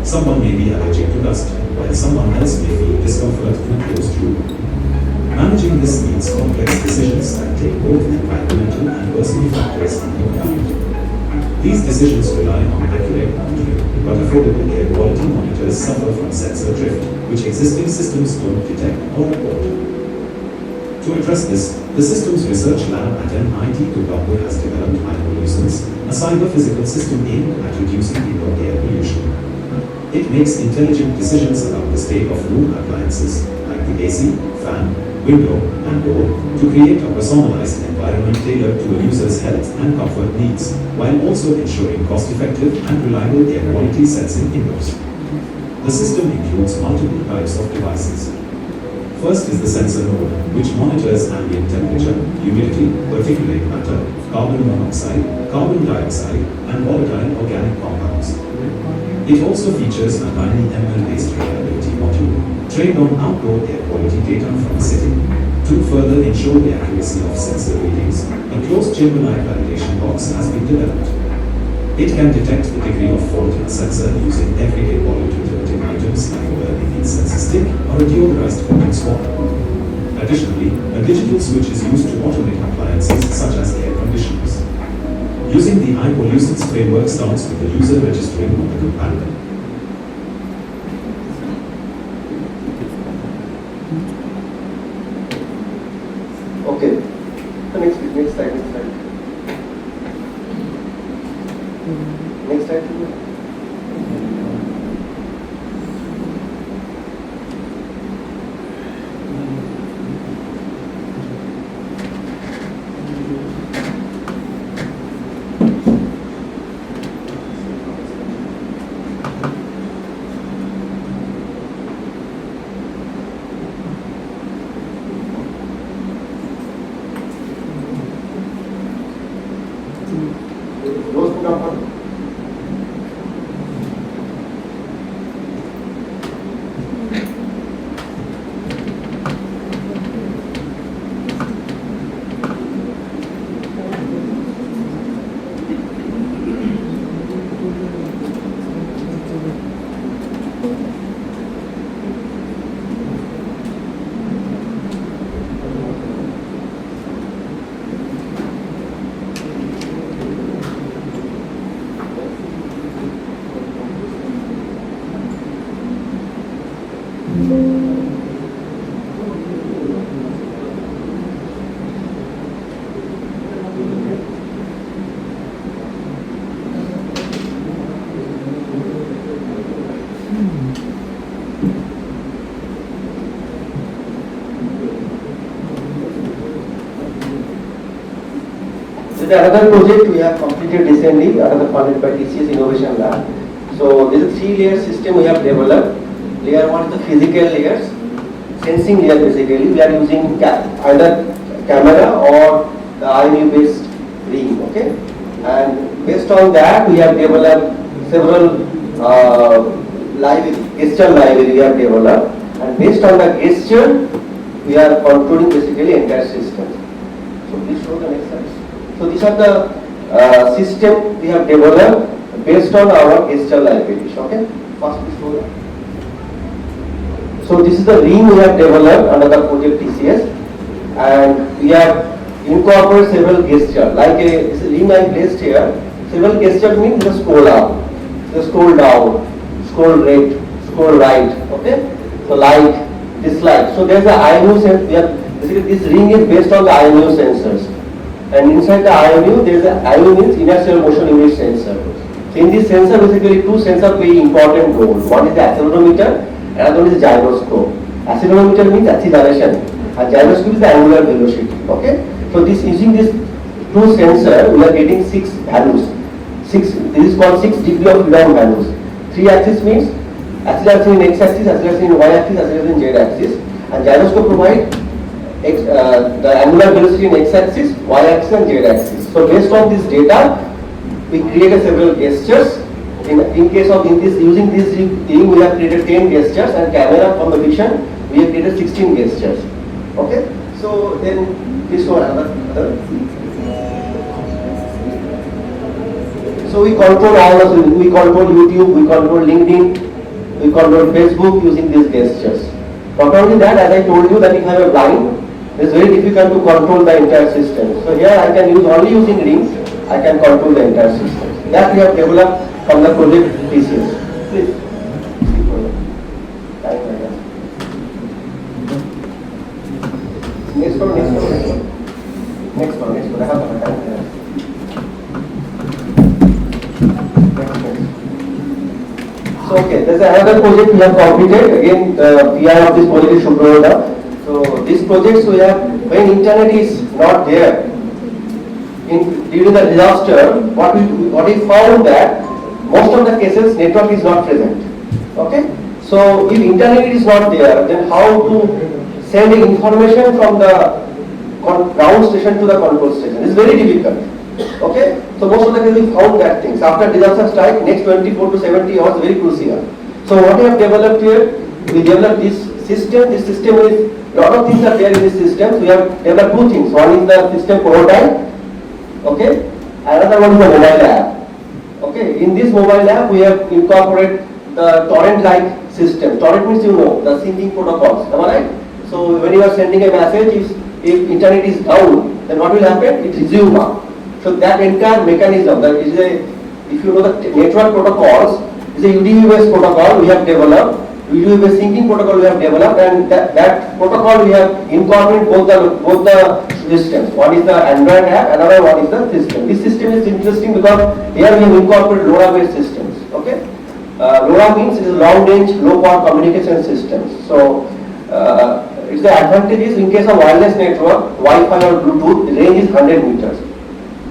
Someone may be allergic to dust, while someone else may feel discomfort in a closed room. Managing this needs complex decisions that take both environmental and personal factors into account. These decisions rely on accurate monitoring, but affordable air quality monitors suffer from sensor drift, which existing systems don't detect or report. To address this, the Systems Research Lab at MIT Colombo has developed iPollutions, a cyber-physical system aimed at reducing indoor air pollution. It makes intelligent decisions about the state of room appliances like the AC, fan, window, and door to create a personalized environment tailored to a user's health and comfort needs, while also ensuring cost-effective and reliable air quality sensing indoors. The system includes multiple types of devices. First is the sensor node, which monitors ambient temperature, humidity, particulate matter, carbon monoxide, carbon dioxide, and volatile organic compounds. It also features a tiny ML-based reliability module trained on outdoor air quality data from a city. To further ensure the accuracy of sensor readings, a closed chamber-like validation box has been developed. It can detect the degree of fault in a sensor using everyday pollutant-detecting items like a burning incense stick or a deodorized cotton swab. Additionally, a digital switch is used to automate appliances such as air conditioners. Using the iPollutions framework starts with the user registering on the companion. Okay. So next slide. Next slide, please. Those put up on. This is another project we have completed recently, another funded by TCS Innovation Lab. So this is a 3-layer system we have developed. Layer 1 is the physical layers, sensing layer basically. We are using either camera or the IMU based ring, okay? And based on that we have developed several gesture library we have developed, and based on the gesture we are controlling basically entire system. So please show the next slide. So these are the system we have developed based on our gesture libraries. Okay. First, please show that. So this is the ring we have developed under the project TCS, and we have incorporated several gestures. Like this ring I placed here. Several gestures means the scroll up, the scroll down, scroll right, scroll right. Okay. So like, dislike. So there's the IMU sensor. We have basically this ring is based on the IMU sensors. And inside the IMU, there is a IMU means inertial motion unit sensor. So in this sensor, basically two sensors play important role. One is the accelerometer, another one is the gyroscope. Accelerometer means acceleration, and gyroscope is the angular velocity. Okay. So this using this two sensor, we are getting 6 values. This is called 6 degree of freedom values. 3 axis means acceleration in x-axis, acceleration in y-axis, acceleration in z-axis, and gyroscope provide the angular velocity in x-axis, y-axis and z-axis. So based on this data, we created several gestures. In case of using this thing, we have created 10 gestures, and camera from the vision, we have created 16 gestures. Okay. So then please show another. So we control all of we control YouTube, we control LinkedIn, we control Facebook using these gestures. Not only that, as I told you that if you have a blind, it is very difficult to control the entire system. So here I can use only using rings, I can control the entire system. That we have developed from the project TCS. Please. Next one. Next one. I have the time here. So okay, there's another project we have completed. Again, the PI of this project is Shubhroda. So this project we have, when internet is not there, during the disaster, what we found that most of the cases network is not present. Okay, so if internet is not there, then how to send information from the ground station to the control station? It's very difficult. Okay, so most of the cases we found that things after disaster strike, next 24 to 70 hours very crucial. So what we have developed here, we developed this system. This system is, lot of things are there in this system. We have developed two things. One is the system prototype. Okay, another one is the mobile app. Okay, in this mobile app we have incorporated the torrent-like system. Torrent means you know the syncing protocols. Am I right? So when you are sending a message, if internet is down, then what will happen? It resumes up. So that entire mechanism, that is a, if you know the network protocols, is a UDP-based protocol we have developed. UDP-based syncing protocol we have developed, and that protocol we have incorporated both the systems. One is the Android app, another one is the system. This system is interesting because here we have incorporated LoRa-based systems. Okay, LoRa means it is long-range, low-power communication systems. So its the advantage is in case of wireless network, Wi-Fi or Bluetooth, the range is 100 meters.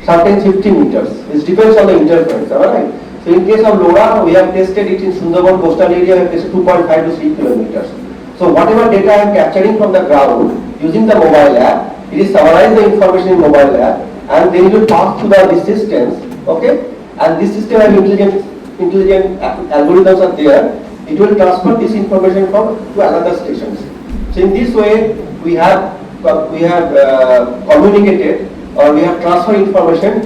Sometimes 50 meters. It depends on the interference. Alright. So in case of LoRa, we have tested it in Sundarban coastal area. We have tested 2.5 to 3 kilometers. So whatever data I am capturing from the ground using the mobile app, it is summarize the information in mobile app, and then it will pass to these systems. Okay, and this system have intelligent algorithms are there. It will transfer this information from to another stations. So in this way, we have communicated, or we have transferred information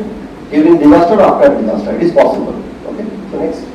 during disaster or after disaster. It is possible. Okay. So next.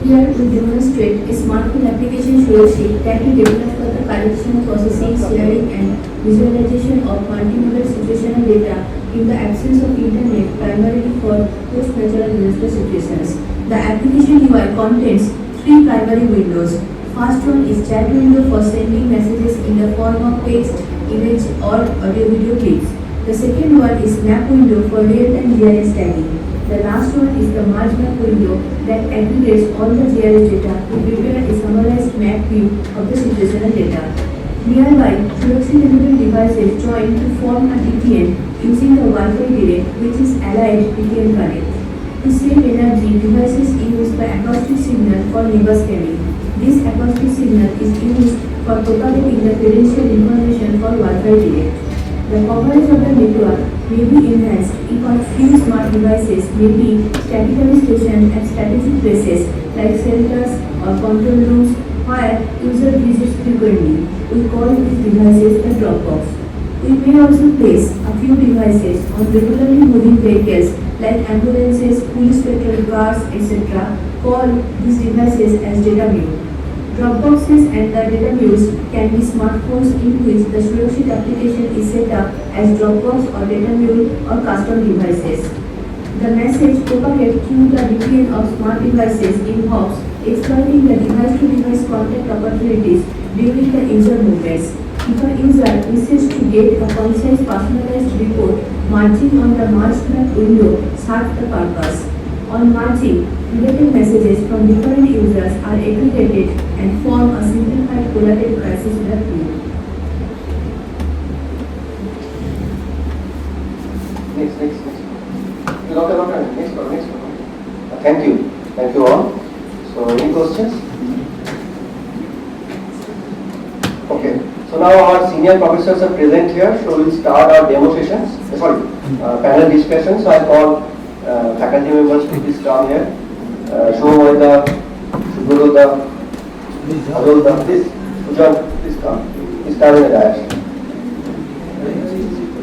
Here we demonstrate a smartphone application sheet that we developed for the collection, processing, sharing and visualization of multimodal situational data in the absence of internet, primarily for post-natural disaster situations. The application UI contains three primary windows. First one is chat window for sending messages in the form of text, image or audio-video clips. The second one is map window for real-time GIS tagging. The last one is the merge map window that aggregates all the GIS data to prepare a summarized map view of the situational data. Nearby, Surakshit-enabled devices join to form a DTN using the Wi-Fi direct, which is allied DTN connect. To save energy, devices use the acoustic signal for neighbor scanning. This acoustic signal is used for propagating the credential information for Wi-Fi direct. The coverage of the network may be enhanced if a few smart devices may be statically stationed at strategic places like shelters or control rooms where user visits frequently. We call these devices the Dropbox. We may also place a few devices on regularly moving vehicles like ambulances, police patrol cars, etc. Call these devices as data mule. Dropboxes and the data mules can be smartphones in which the Surakshit application is set up as Dropbox or data mule or custom devices. The message propagates through the DTN of smart devices in hops, exploiting the device-to-device contact opportunities during the user movements. If a user wishes to get a concise personalized report, marching on the merge map window serves the purpose. On marching, related messages from different users are aggregated and form a simplified collated crisis map view. Next. Next one. Thank you all. So any questions? Okay. So now our senior professors are present here, so we'll start our demo sessions. Panel discussion. So I call faculty members to please come here. Shubhoda, Atal, please, Sujan, please come. Please come in the dais.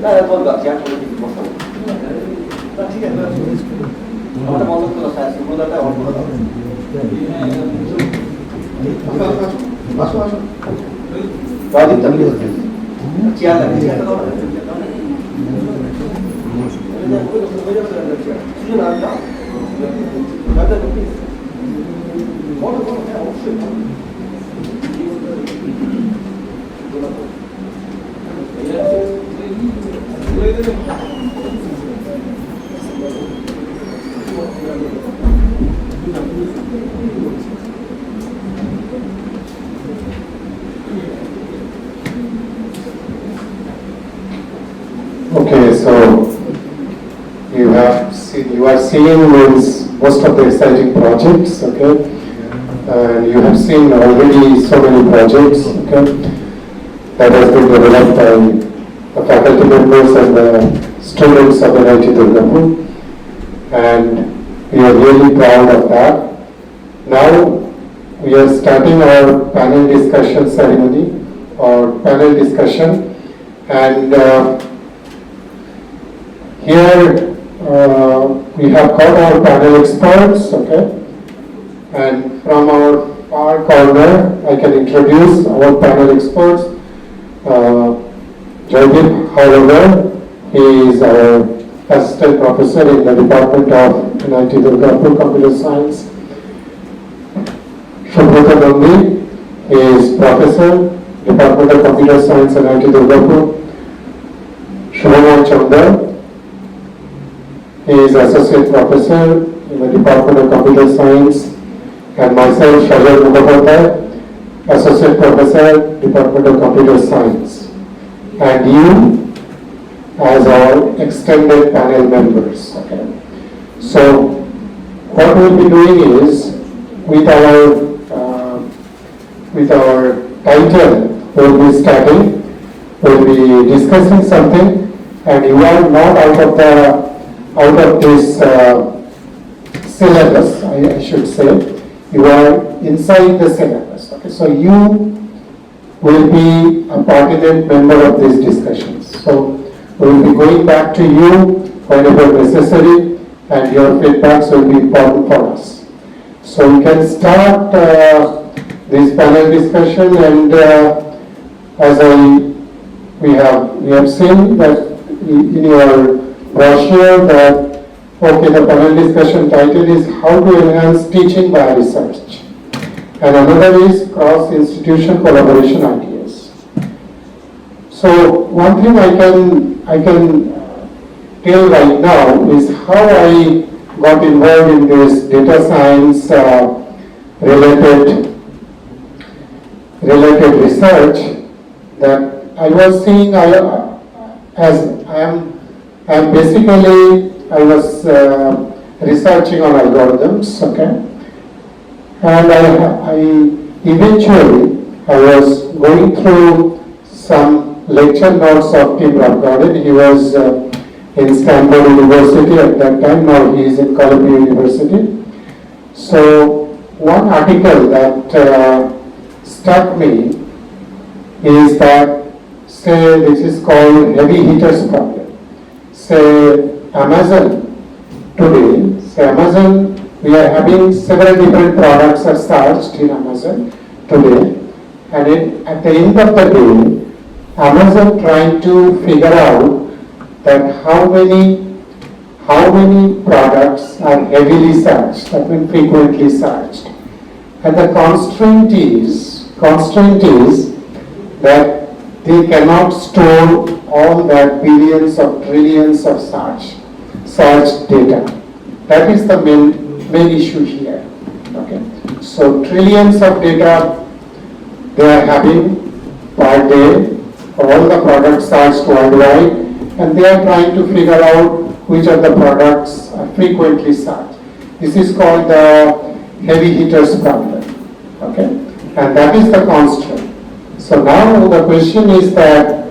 That's all got chat with the person. That's it. I'm going to call the class. I'm going to Okay, so you are seeing most of the exciting projects, okay? And you have seen already so many projects, okay, that has been developed by the faculty members and the students of NIT Durgapur, and we are really proud of that. Now we are starting our panel discussion ceremony or panel discussion, and here we have got our panel experts, okay, and from our far corner I can introduce our panel experts. Jaideep, however, he is our assistant professor in the Department of NIT Durgapur Computer Science. Subrata Gandhi, he is professor, Department of Computer Science, NIT Durgapur. Shubhaman Chandra, he is associate professor in the Department of Computer Science, and myself, Shajar Mukhopadhyay, associate professor, Department of Computer Science, and you as our extended panel members. Okay. So what we'll be doing is, with our title, we'll be starting, we'll be discussing something, and you are not out of this syllabus, I should say. You are inside the syllabus. Okay, so you will be a pertinent member of these discussions. So we will be going back to you whenever necessary, and your feedbacks will be important for us. So we can start this panel discussion, and as we have seen that in your brochure that, okay, the panel discussion title is How to Enhance Teaching by Research, and another is Cross-Institution Collaboration Ideas. So one thing I can tell right now is how I got involved in this data science related research, that I was seeing I was researching on algorithms, okay, and I eventually was going through some lecture notes of Tim Gordon. He was in Stanford University at that time. Now he is in Columbia University. So one article that struck me is that, say, this is called heavy hitters problem. Say Amazon today, we are having several different products are searched in Amazon today, and at the end of the day, Amazon trying to figure out that how many products are heavily searched, that means frequently searched, and the constraint is that they cannot store all that billions of trillions of search data. That is the main issue here. Okay. So trillions of data they are having per day for all the products searched worldwide, and they are trying to figure out which of the products are frequently searched. This is called the heavy hitters problem. Okay, and that is the constraint. So now the question is that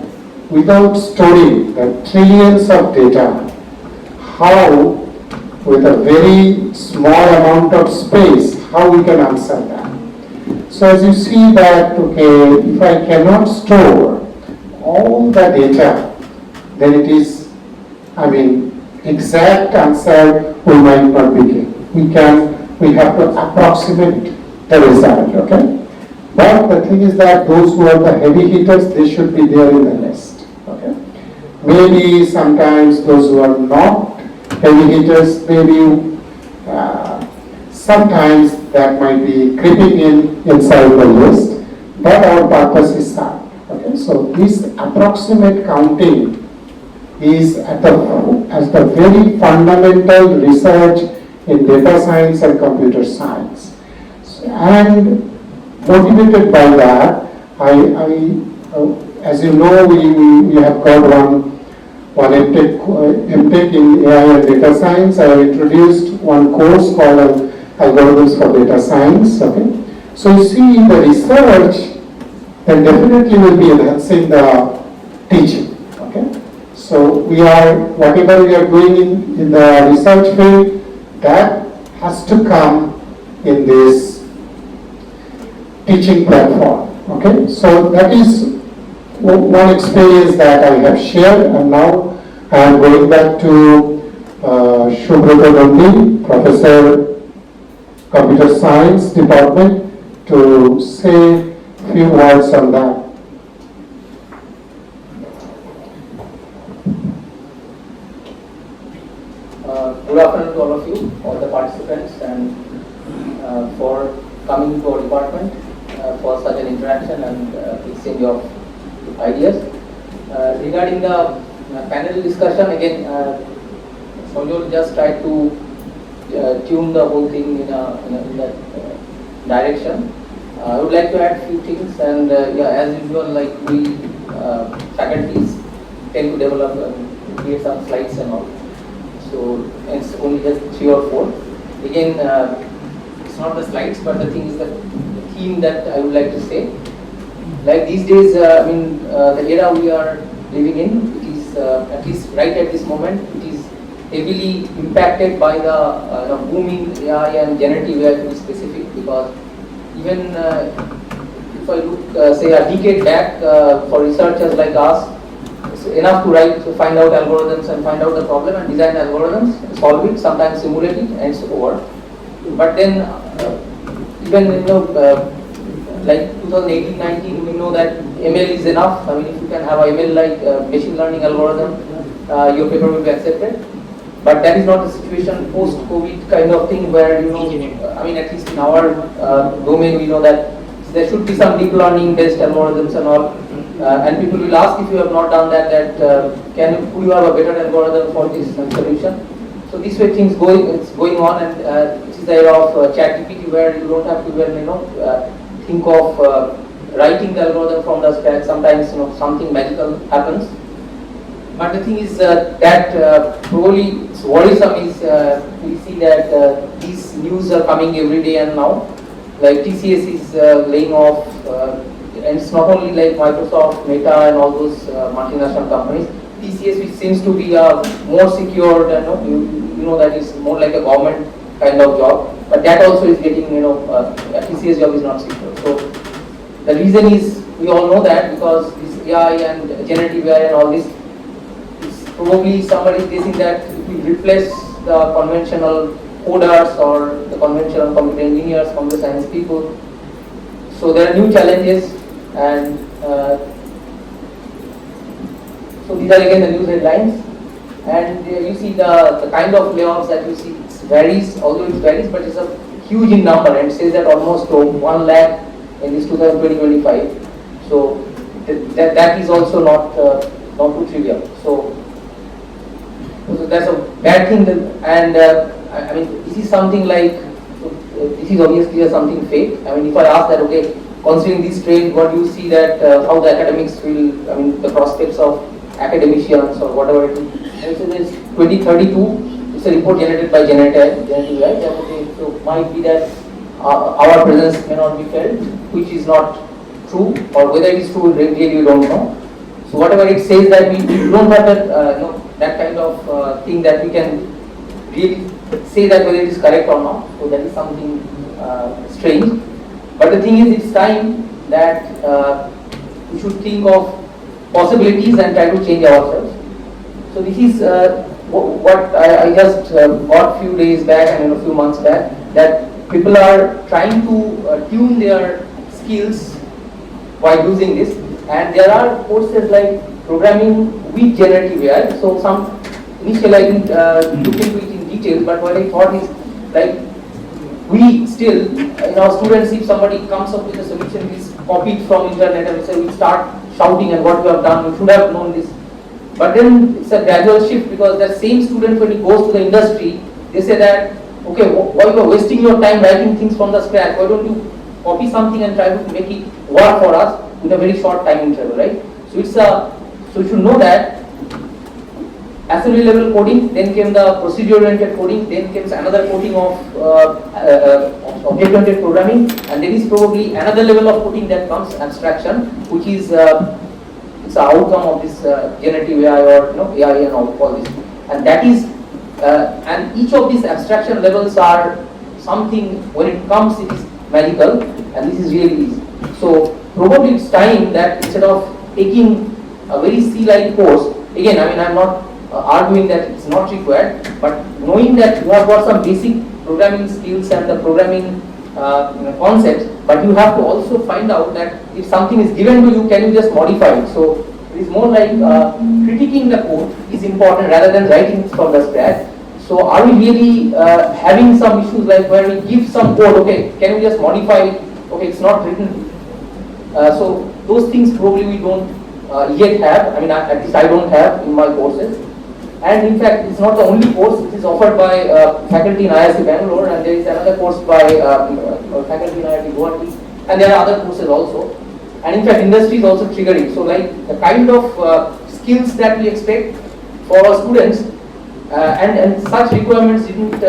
without storing the trillions of data, how, with a very small amount of space, how we can answer that? So as you see that, okay, if I cannot store all the data, then it is, exact answer we might not be getting. We have to approximate the result, okay? But the thing is that those who are the heavy hitters, they should be there in the list, okay? Maybe sometimes those who are not heavy hitters, maybe sometimes that might be creeping inside the list, but our purpose is that. Okay, so this approximate counting is at the very fundamental research in data science and computer science. And motivated by that, as you know, we have got one MTech in AI and data science. I have introduced one course called Algorithms for Data Science. Okay, so you see the research then definitely will be enhancing the teaching. Okay, so whatever we are doing in the research field, that has to come in this teaching platform. Okay, so that is one experience that I have shared, and now I am going back to Subrata Gandhi, Professor Computer Science Department, to say a few words on that. Good afternoon to all of you, all the participants, and for coming to our department for such an interaction and exchange of ideas. Regarding the panel discussion, again, Sonjol just tried to tune the whole thing in that direction. I would like to add a few things, and yeah, as usual, like we faculties tend to develop and create some slides and all. So it's only just 3 or 4. Again, it's not the slides, but the thing is the theme that I would like to say. Like these days, I mean, the era we are living in, it is at least right at this moment, it is heavily impacted by the booming AI and generative AI to be specific, because even if I look, say, a decade back, for researchers like us, it's enough to find out algorithms and find out the problem and design algorithms, solve it, sometimes simulate it, and so over. But then, even like 2018-19, we know that ML is enough. I mean, if you can have a ML like machine learning algorithm, your paper will be accepted. But that is not the situation post-COVID kind of thing where, I mean, at least in our domain, we know that there should be some deep learning based algorithms and all. And people will ask, if you have not done that, could you have a better algorithm for this solution? So this way things it's going on, and it is the era of ChatGPT, where you don't have to even, think of writing the algorithm from the scratch. Sometimes something magical happens. But the thing is that probably worrisome is we see that these news are coming every day and now. Like TCS is laying off, and it's not only like Microsoft, Meta, and all those multinational companies. TCS, which seems to be more secured, you know that is more like a government kind of job, but that also is getting, a TCS job is not secure. So the reason is, we all know that, because this AI and generative AI and all this, probably somebody is guessing that it will replace the conventional coders or the conventional computer engineers, computer science people. So there are new challenges, and so these are again the news headlines. And you see the kind of layoffs that you see, it varies, although it varies, but it's a huge in number, and it says that almost 1 lakh in this 2020-25. So that is also not too trivial. So that's a bad thing, and I mean, this is something like, this is obviously something fake. I mean, if I ask that, okay, considering this trend, what do you see that how the academics will, I mean, the prospects of academicians or whatever it is. And so there's 2032, it's a report generated by generative AI. Okay, so might be that our presence may not be felt, which is not true, or whether it is true, really we don't know. So whatever it says, that we don't have that, that kind of thing that we can really say that whether it is correct or not. So that is something strange. But the thing is, it's time that we should think of possibilities and try to change ourselves. So this is what I just got few days back and a few months back, that people are trying to tune their skills while using this. And there are courses like programming with generative AI. So initially I didn't look into it in detail, but what I thought is, like, we still, students, if somebody comes up with a solution, is copied from internet, and say we start shouting and what you have done, you should have known this. But then it's a gradual shift, because that same student, when he goes to the industry, they say that, okay, why you are wasting your time writing things from the scratch? Why don't you copy something and try to make it work for us in a very short time interval, right? So so you should know that assembly level coding, then came the procedure oriented coding, then came another coding of object oriented programming, and there is probably another level of coding that comes, abstraction, which is it's an outcome of this generative AI, or AI and all this, and that is and each of these abstraction levels are something, when it comes, it is magical, and this is really easy. So probably it's time that instead of taking a very C-like course, again, I mean, I'm not arguing that it's not required, but knowing that you have got some basic programming skills and the programming concepts, but you have to also find out that if something is given to you, can you just modify it? So it is more like critiquing the code is important rather than writing from the scratch. So are we really having some issues like where we give some code, okay, can we just modify it? Okay, it's not written. So those things probably we don't yet have. I mean, at least I don't have in my courses. And in fact, it's not the only course. It is offered by faculty in IISc Bangalore, and there is another course by faculty in IIT Guwahati, and there are other courses also. And in fact, industry is also triggering. So like the kind of skills that we expect for our students, and such requirements didn't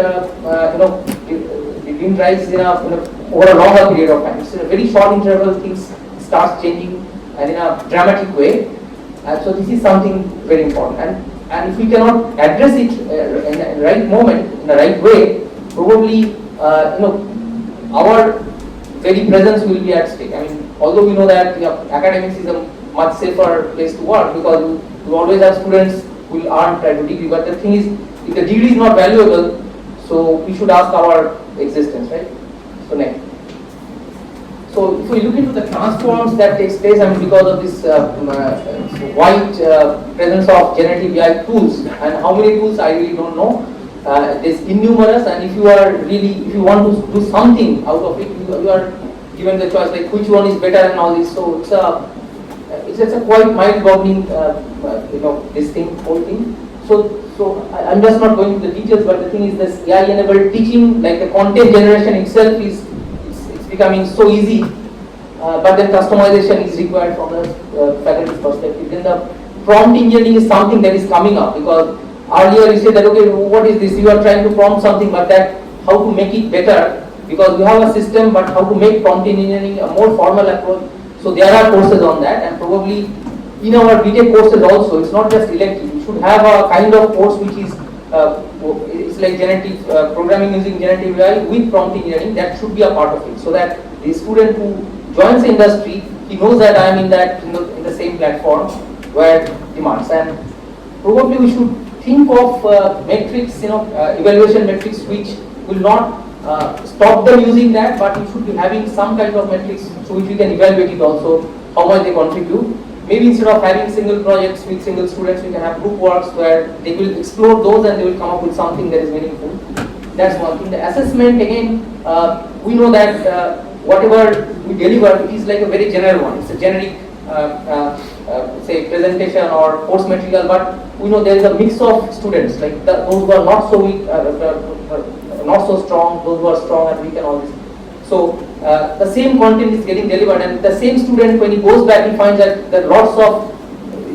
rise over a longer period of time. It's in a very short interval, things starts changing and in a dramatic way. And so this is something very important. And if we cannot address it in the right moment, in the right way, probably our very presence will be at stake. I mean, although we know that academics is a much safer place to work, because you always have students who will earn a degree, but the thing is, if the degree is not valuable, so we should ask our existence, right? So next. So if we look into the transforms that takes place, I mean, because of this wide presence of generative AI tools, and how many tools I really don't know. There's innumerous, and if you want to do something out of it, you are given the choice like which one is better and all this. So it's a quite mind-boggling, this whole thing. So I'm just not going into the details, but the thing is, this AI-enabled teaching, like the content generation itself is becoming so easy, but then customization is required from the faculty's perspective. Then the prompt engineering is something that is coming up, because earlier you said that, okay, what is this? You are trying to prompt something, but that how to make it better, because we have a system, but how to make prompt engineering a more formal approach. So there are courses on that, and probably in our BTech courses also, it's not just elective. You should have a kind of course which is it's like generative programming using generative AI with prompt engineering. That should be a part of it, so that the student who joins the industry, he knows that I am in the same platform where demands. And probably we should think of metrics, evaluation metrics, which will not stop them using that, but we should be having some kind of metrics so which we can evaluate it also, how much they contribute. Maybe instead of having single projects with single students, we can have group works where they will explore those and they will come up with something that is meaningful. That's one thing. The assessment, again, we know that whatever we deliver, it is like a very general one. It's a generic, say, presentation or course material, but we know there is a mix of students, like those who are not so weak, not so strong, those who are strong and weak and all this. So the same content is getting delivered, and the same student, when he goes back, he finds that there are lots of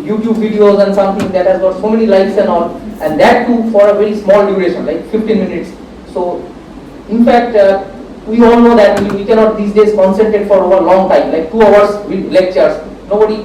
YouTube videos and something that has got so many likes and all, and that too for a very small duration, like 15 minutes. So in fact, we all know that we cannot these days concentrate for over a long time, like 2 hours with lectures. Nobody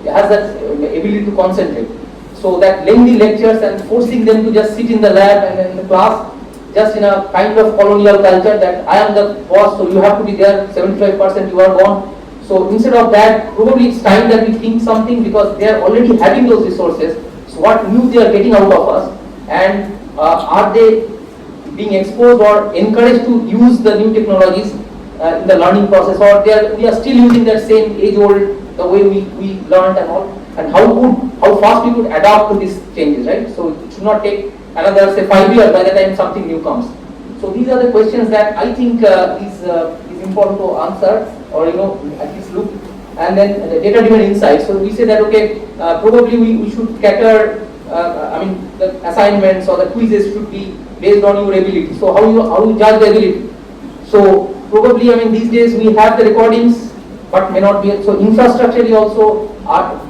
has that ability to concentrate. So that lengthy lectures and forcing them to just sit in the lab and in the class, just in a kind of colonial culture that I am the boss, so you have to be there, 75% you are gone. So instead of that, probably it's time that we think something, because they are already having those resources. So what new they are getting out of us, and are they being exposed or encouraged to use the new technologies in the learning process, or we are still using that same age-old, the way we learned and all, and how fast we could adapt to these changes, right? So it should not take another, say, 5 years by the time something new comes. So these are the questions that I think is important to answer, or at least look. And then the data-driven insights. So we say that okay, probably we should cater. The assignments or the quizzes should be based on your ability. So how you judge the ability? So probably these days we have the recordings, but may not be. So infrastructurally also,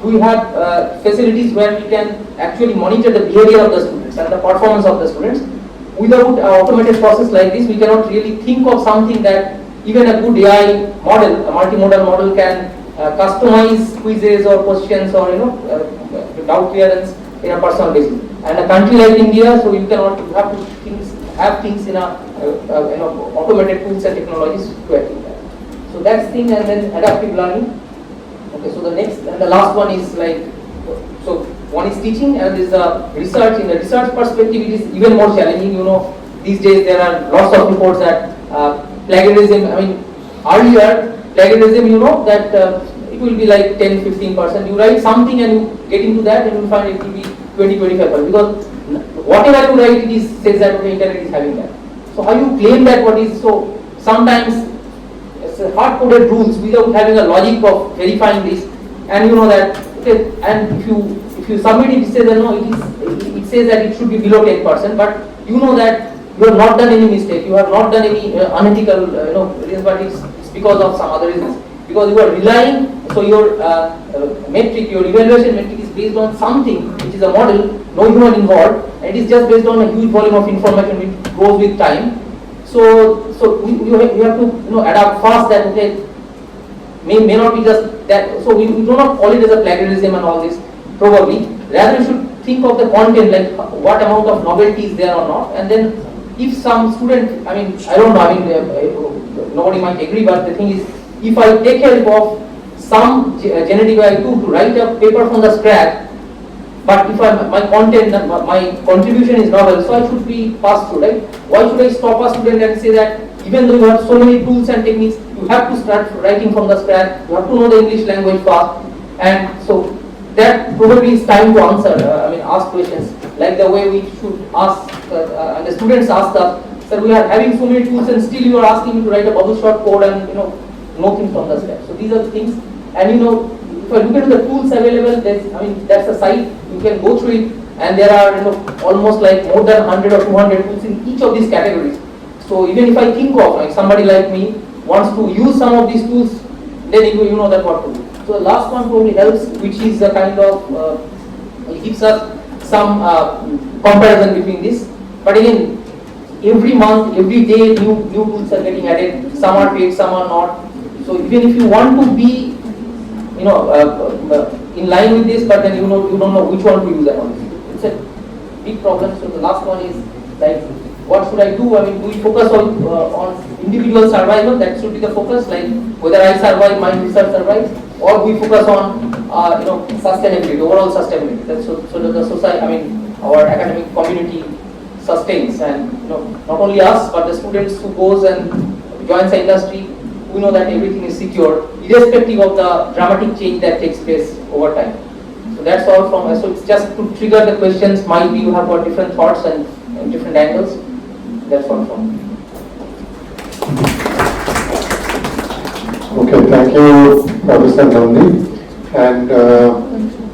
do we have facilities where we can actually monitor the behavior of the students and the performance of the students? Without an automated process like this, we cannot really think of something that even a good AI model, a multimodal model, can customize quizzes or questions or doubt clearance in a personal basis. And a country like India, so you cannot, you have to have things in a automated tools and technologies to achieve that. So that's thing. And then adaptive learning. Okay, so the next and the last one is like, so one is teaching and there is the research. In the research perspective, it is even more challenging. These days there are lots of reports that plagiarism. Earlier plagiarism, that it will be like 10-15%. You write something and you get into that, and you find it will be 20-25%, because whatever you write, it says that the internet is having that. So how you claim that what is, so sometimes it's hard-coded rules without having a logic of verifying this, and that okay, and if you submit it, it says that no, it says that it should be below 10%, but that you have not done any mistake, you have not done any unethical reasons, but it's because of some other reasons. Because you are relying, so your metric, your evaluation metric is based on something which is a model, no human involved, and it is just based on a huge volume of information which grows with time. So you have to adapt fast that okay, may not be just that. So we do not call it as a plagiarism and all this. Probably rather you should think of the content, like what amount of novelty is there or not, and then if some student, I don't know, nobody might agree, but the thing is, if I take help of some generative AI tool to write a paper from the scratch, but if my content, my contribution is novel, so I should be passed through, right? Why should I stop a student and say that even though you have so many tools and techniques, you have to start writing from the scratch, you have to know the English language fast, and so that probably is time to answer, ask questions, like the way we should ask, and the students ask us, sir, we are having so many tools and still you are asking me to write a bubble shot code and nothing from the scratch. So these are the things, and if I look at the tools available, that's a site, you can go through it, and there are almost like more than 100 or 200 tools in each of these categories. So even if I think of like somebody like me wants to use some of these tools, then you know that what to do. So the last one probably helps, which is a kind of it gives us some comparison between this. But again, every month, every day, new tools are getting added. Some are paid, some are not. So even if you want to be, in line with this, but then you don't know which one to use and all. It's a big problem. So the last one is like, what should I do? Do we focus on individual survival? That should be the focus. Like whether I survive, my research survives, or we focus on sustainability, overall sustainability. That's so that the society, our academic community sustains, and not only us but the students who goes and joins the industry. We know that everything is secure, irrespective of the dramatic change that takes place over time. So that's all from us. So it's just to trigger the questions. Might be you have got different thoughts and different angles. That's all from me. Okay, thank you, Professor Nandi. And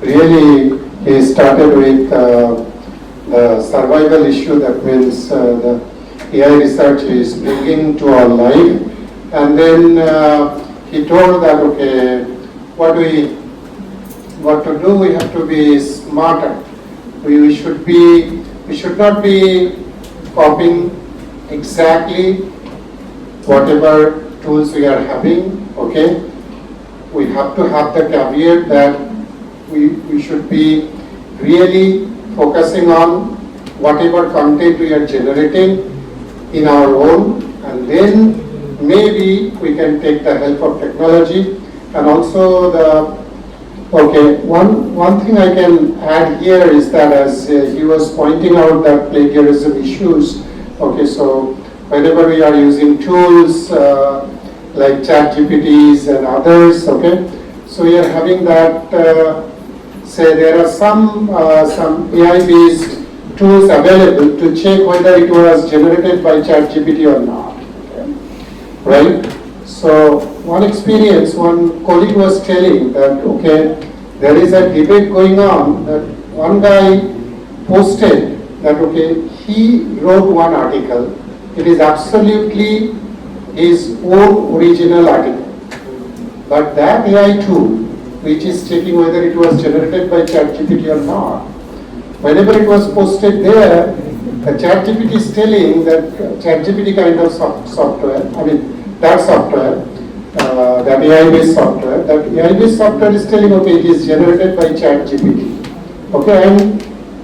really, he started with the survival issue. That means the AI research is bringing to our life. And then he told that okay, what to do? We have to be smarter. We should not be copying exactly whatever tools we are having. Okay, we have to have the caveat that we should be really focusing on whatever content we are generating in our own, and then maybe we can take the help of technology. And also one thing I can add here is that as he was pointing out that plagiarism issues, okay, so whenever we are using tools like ChatGPTs and others, okay, so we are having that, say there are some AI based tools available to check whether it was generated by ChatGPT or not. Okay. Right? So one experience, one colleague was telling that, okay, there is a debate going on that one guy posted that, okay, he wrote one article. It is absolutely his own original article. But that AI tool, which is checking whether it was generated by ChatGPT or not, whenever it was posted there, the ChatGPT is telling that ChatGPT kind of software, that software, that AI-based software, that AI-based software is telling, okay, it is generated by ChatGPT. Okay, and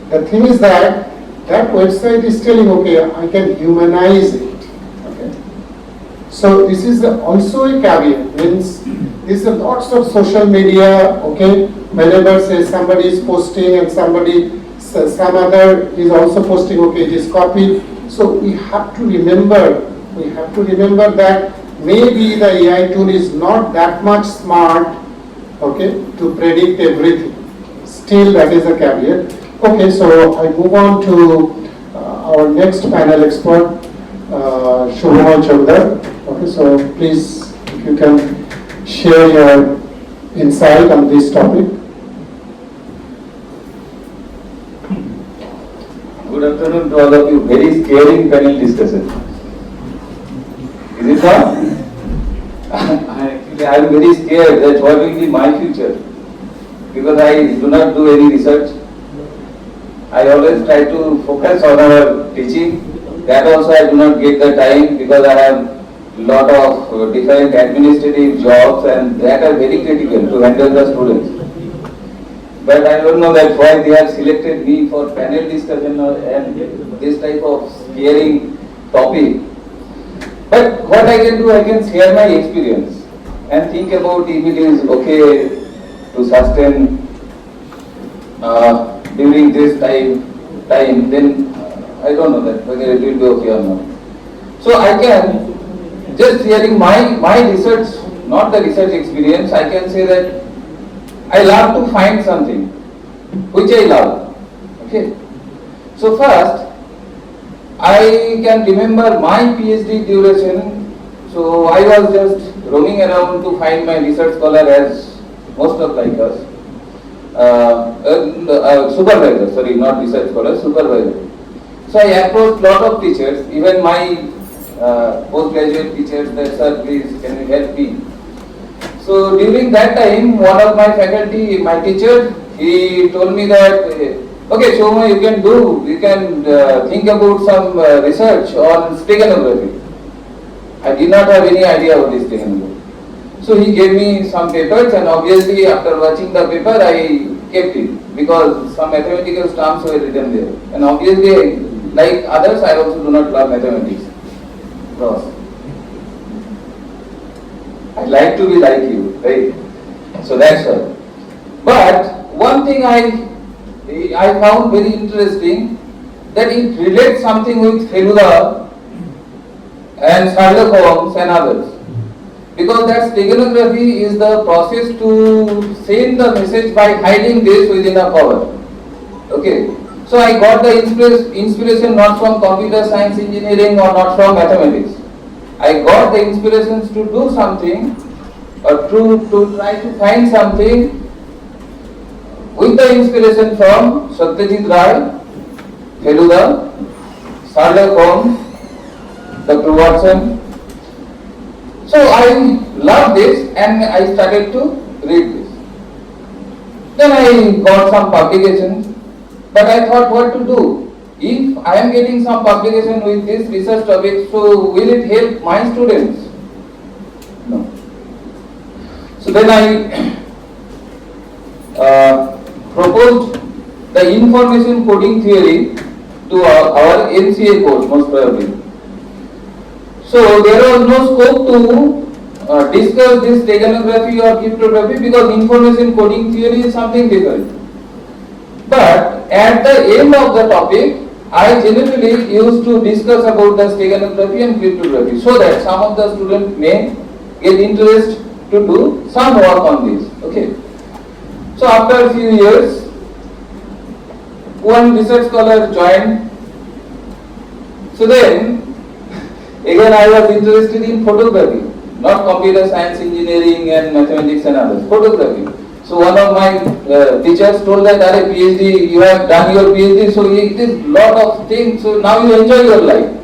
the thing is that that website is telling, okay, I can humanize it. Okay, so this is also a caveat. Means there's lots of social media. Okay, whenever say somebody is posting and some other is also posting. Okay, it is copied. So we have to remember that maybe the AI tool is not that much smart, okay, to predict everything. Still, that is a caveat. Okay, so I move on to our next panel expert, Shubhamal Chandar. Okay, so please, if you can share your insight on this topic. Good afternoon to all of you. Very scaring panel discussion. Is it not? Actually, I am very scared that what will be my future, because I do not do any research. I always try to focus on our teaching. That also I do not get the time because I have lot of different administrative jobs and that are very critical to handle the students. But I don't know that why they have selected me for panel discussion and this type of scaring topic. But what I can do, I can share my experience and think about if it is okay to sustain during this time, then I don't know that whether it will be okay or not. So I can, just sharing my research, not the research experience, I can say that I love to find something which I love. Okay. So first, I can remember my PhD duration. So I was just roaming around to find my research scholar, as most of like us. Supervisor, sorry, not research scholar, supervisor. So I approached lot of teachers, even my postgraduate teachers, that sir, please, can you help me? So during that time, one of my faculty, my teacher, he told me that, okay, Shoma, you can think about some research on steganography. I did not have any idea about this steganography. So he gave me some papers, and obviously after watching the paper, I kept it because some mathematical terms were written there. And obviously, like others, I also do not love mathematics. I like to be like you, right? So that's all. But one thing I found very interesting, that it relates something with Feluda and Sherlock Holmes and others. Because that steganography is the process to send the message by hiding this within a cover. Okay. So I got the inspiration not from computer science engineering or not from mathematics. I got the inspirations to do something or to try to find something with the inspiration from Satyajit Ray, Feluda, Sherlock Holmes, Dr. Watson. So I loved this and I started to read this. Then I got some publications, but I thought what to do. If I am getting some publication with this research topic, so will it help my students? No. So then I proposed the information coding theory to our NCA course, most probably. So there was no scope to discuss this steganography or cryptography because information coding theory is something different. But at the end of the topic, I generally used to discuss about the steganography and cryptography so that some of the students may get interest to do some work on this. Okay. So after a few years, one research scholar joined. So then, again I was interested in photography, not computer science, engineering and mathematics and others, photography. So one of my teachers told that, PhD, you have done your PhD, so it is lot of things, so now you enjoy your life.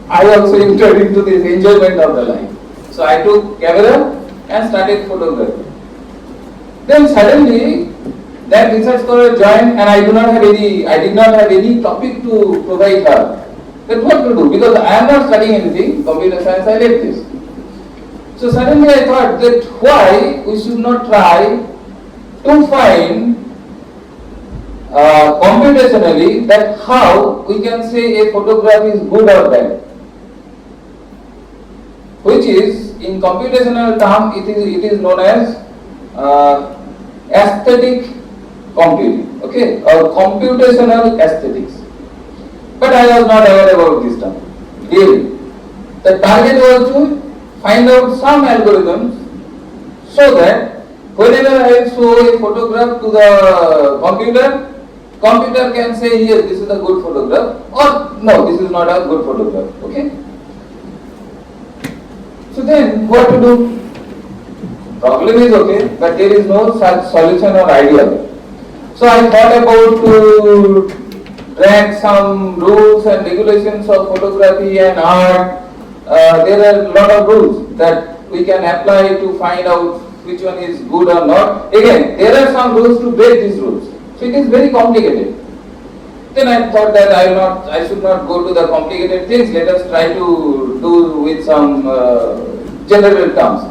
I also entered into this enjoyment of the life. So I took camera and started photography. Then suddenly, that research scholar joined and I did not have any topic to provide her. Then what to do? Because I am not studying anything, computer science, I left this. So suddenly I thought that why we should not try to find computationally that how we can say a photograph is good or bad. Which is, in computational term, it is known as aesthetic computing, okay, or computational aesthetics. But I was not aware about this term. Really, the target was to find out some algorithms so that whenever I show a photograph to the computer can say yes, this is a good photograph, or no, this is not a good photograph. Okay. So then, what to do? Problem is okay, but there is no such solution or idea. So I thought about to drag some rules and regulations of photography and art. There are a lot of rules that we can apply to find out which one is good or not. Again, there are some rules to break these rules. So it is very complicated. Then I thought that I should not go to the complicated things. Let us try to do with some general terms,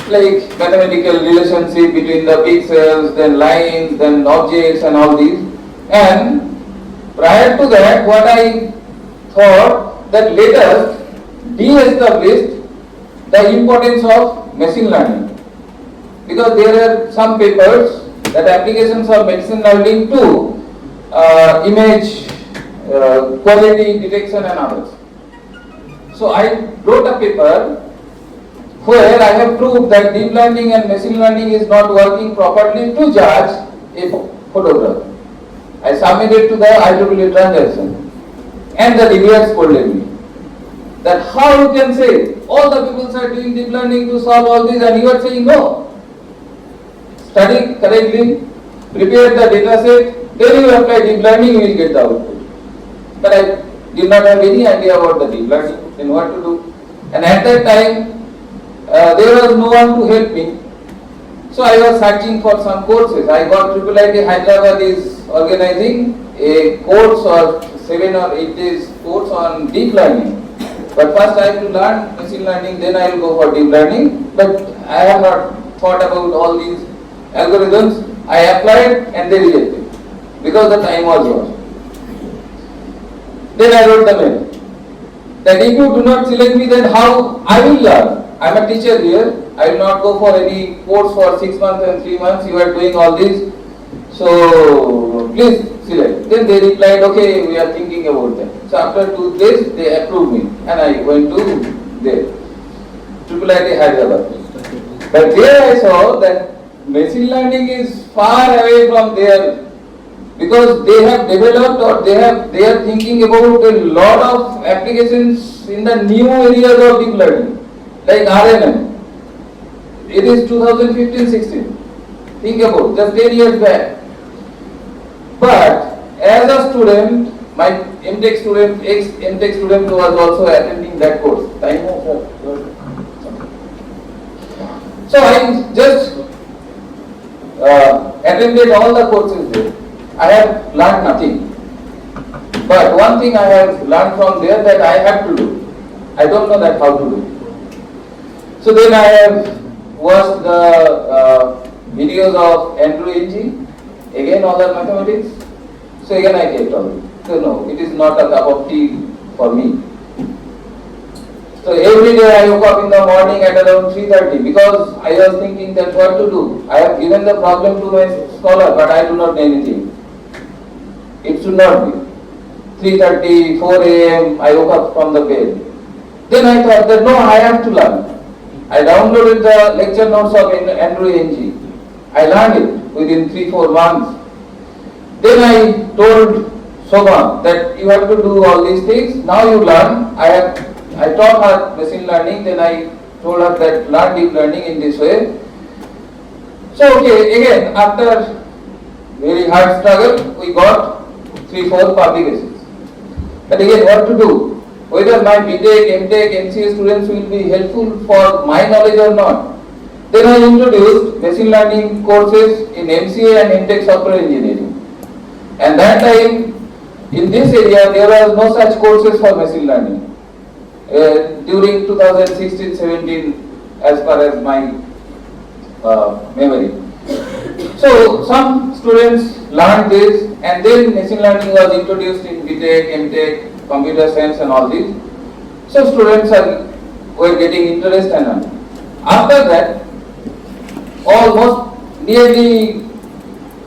like mathematical relationship between the pixels, then lines, then objects, and all these. And prior to that, what I thought that let us de-establish the importance of machine learning, because there are some papers that applications of machine learning to image quality detection and others. So I wrote a paper where I have proved that deep learning and machine learning is not working properly to judge a photograph. I submitted to the IEEE transaction, and the reviewers scolded me that how you can say all the people are doing deep learning to solve all this and you are saying no. Study correctly, prepare the data set, then you apply deep learning, you will get the output. But I did not have any idea about the deep learning, then what to do. And at that time, there was no one to help me. So I was searching for some courses. I got IIIT Hyderabad is organizing a course or 7 or 8 days course on deep learning. But first I have to learn machine learning, then I will go for deep learning. But I have not thought about all these algorithms. I applied and they rejected because the time was lost. Then I wrote the mail that if you do not select me, then how I will learn. I am a teacher here. I will not go for any course for 6 months and 3 months. You are doing all this. So please select. Then they replied, okay, we are thinking about that. So after 2 days, they approved me and I went to there, IIIT Hyderabad. But there I saw that machine learning is far away from there, because they have developed or they are thinking about a lot of applications in the new areas of deep learning, like RNN. It is 2015-16. Think about just 10 years back. But as a student, my MTech student, ex-MTech student was also attending that course. So I just attended all the courses there. I have learned nothing. But one thing I have learned from there that I have to do. I don't know that how to do. So then I have watched the videos of Andrew Ng, again all the mathematics. So again I kept on. So no, it is not a cup of tea for me. So every day I woke up in the morning at around 3:30 because I was thinking that what to do. I have given the problem to my scholar, but I do not know anything. It should not be. 3:30, 4 a.m. I woke up from the bed. Then I thought that no, I have to learn. I downloaded the lecture notes of Andrew Ng. I learned it within 3-4 months. Then I told Shobha that you have to do all these things. Now you learn. I taught her machine learning. Then I told her that learn deep learning in this way. So okay, again after very hard struggle, we got 3-4 publications. But again, what to do? Whether my BTech, MTech, MCA students will be helpful for my knowledge or not. Then I introduced machine learning courses in MCA and MTech software engineering. And that time, in this area, there was no such courses for machine learning. During 2016-17, as far as my memory. So some students learned this, and then machine learning was introduced in BTech, MTech, computer science and all these. So students were getting interest and after that, almost nearly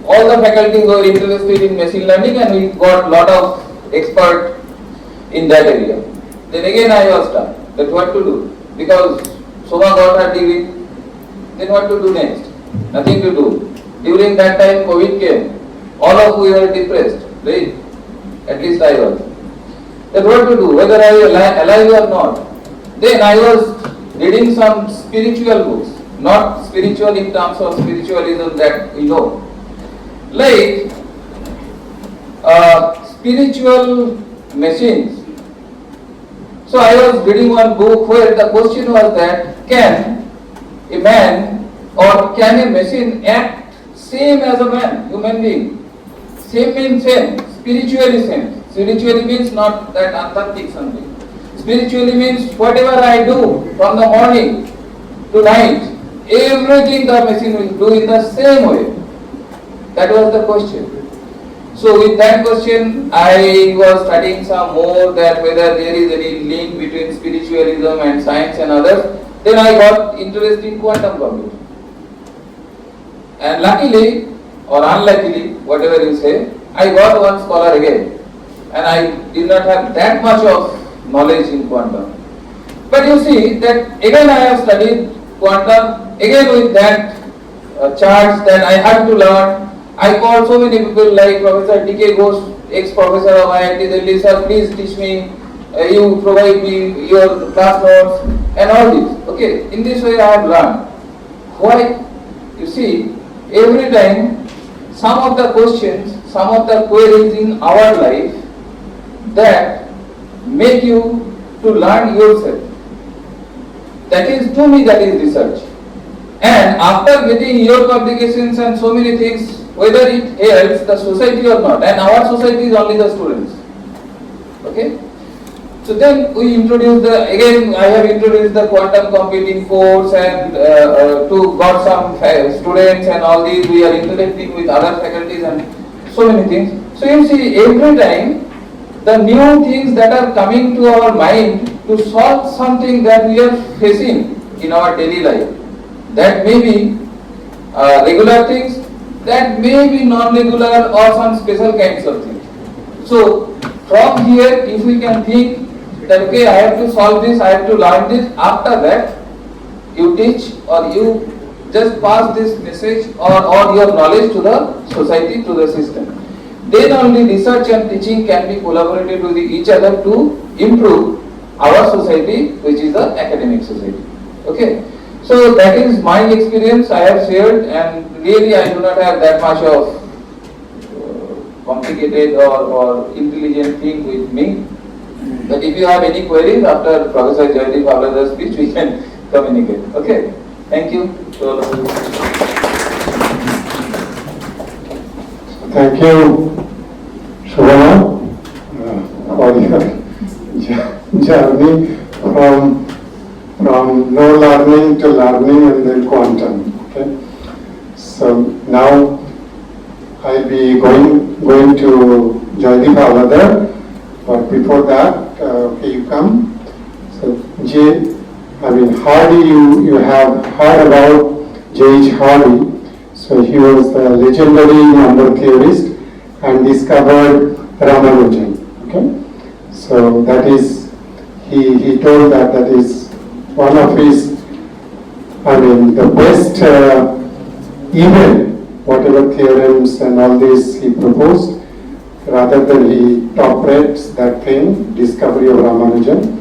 all the faculties were interested in machine learning, and we got lot of expert in that area. Then again I was stuck that what to do, because Soma got her degree. Then what to do next? Nothing to do. During that time COVID came. All of we were depressed, right? At least I was. Then what to do? Whether I am alive or not? Then I was reading some spiritual books. Not spiritual in terms of spiritualism that we know. Like spiritual machines. So I was reading one book where the question was that can a man or can a machine act same as a man, human being? Same means same, spiritually same. Spiritually means not that authentic something. Spiritually means whatever I do from the morning to night, everything the machine will do in the same way. That was the question. So with that question, I was studying some more that whether there is any link between spiritualism and science and others. Then I got interested in quantum computing. And luckily or unluckily, whatever you say, I got one scholar again. And I did not have that much of knowledge in quantum. But you see that again I have studied quantum, again with that charge that I had to learn. I called so many people like Professor D.K. Ghosh, ex-professor of IIT Delhi, sir, please teach me, you provide me your class notes and all this. Okay, in this way I have learned. Why? You see, every time some of the questions, some of the queries in our life that make you to learn yourself. That is, to me, that is research. And after getting your publications and so many things, whether it helps the society or not, and our society is only the students. Okay? So then we introduced again I have introduced the quantum computing course and to got some students and all these, we are interacting with other faculties and so many things. So you see, every time the new things that are coming to our mind to solve something that we are facing in our daily life. That may be regular things, that may be non-regular or some special kinds of things. So from here, if we can think that okay, I have to solve this, I have to learn this, after that you teach or you just pass this message or your knowledge to the society, to the system. Then only research and teaching can be collaborated with each other to improve our society, which is the academic society. Okay. So that is my experience I have shared, and really I do not have that much of complicated or intelligent thing with me. But if you have any queries after Professor Jaydeep Avladhar's speech, we can communicate. Okay. Thank you to all of you. Thank you, Shubham, for your journey from no learning to learning and then quantum. Okay. So now I'll be going to Jaydeep Avladhar, but before that, okay, you come. So Hardy, you have heard about J.H. Hardy. So he was the legendary number theorist and discovered Ramanujan. Okay. So that is, he told that is one of his, the best event what whatever theorems and all this he proposed, rather than he top rates that thing, discovery of Ramanujan.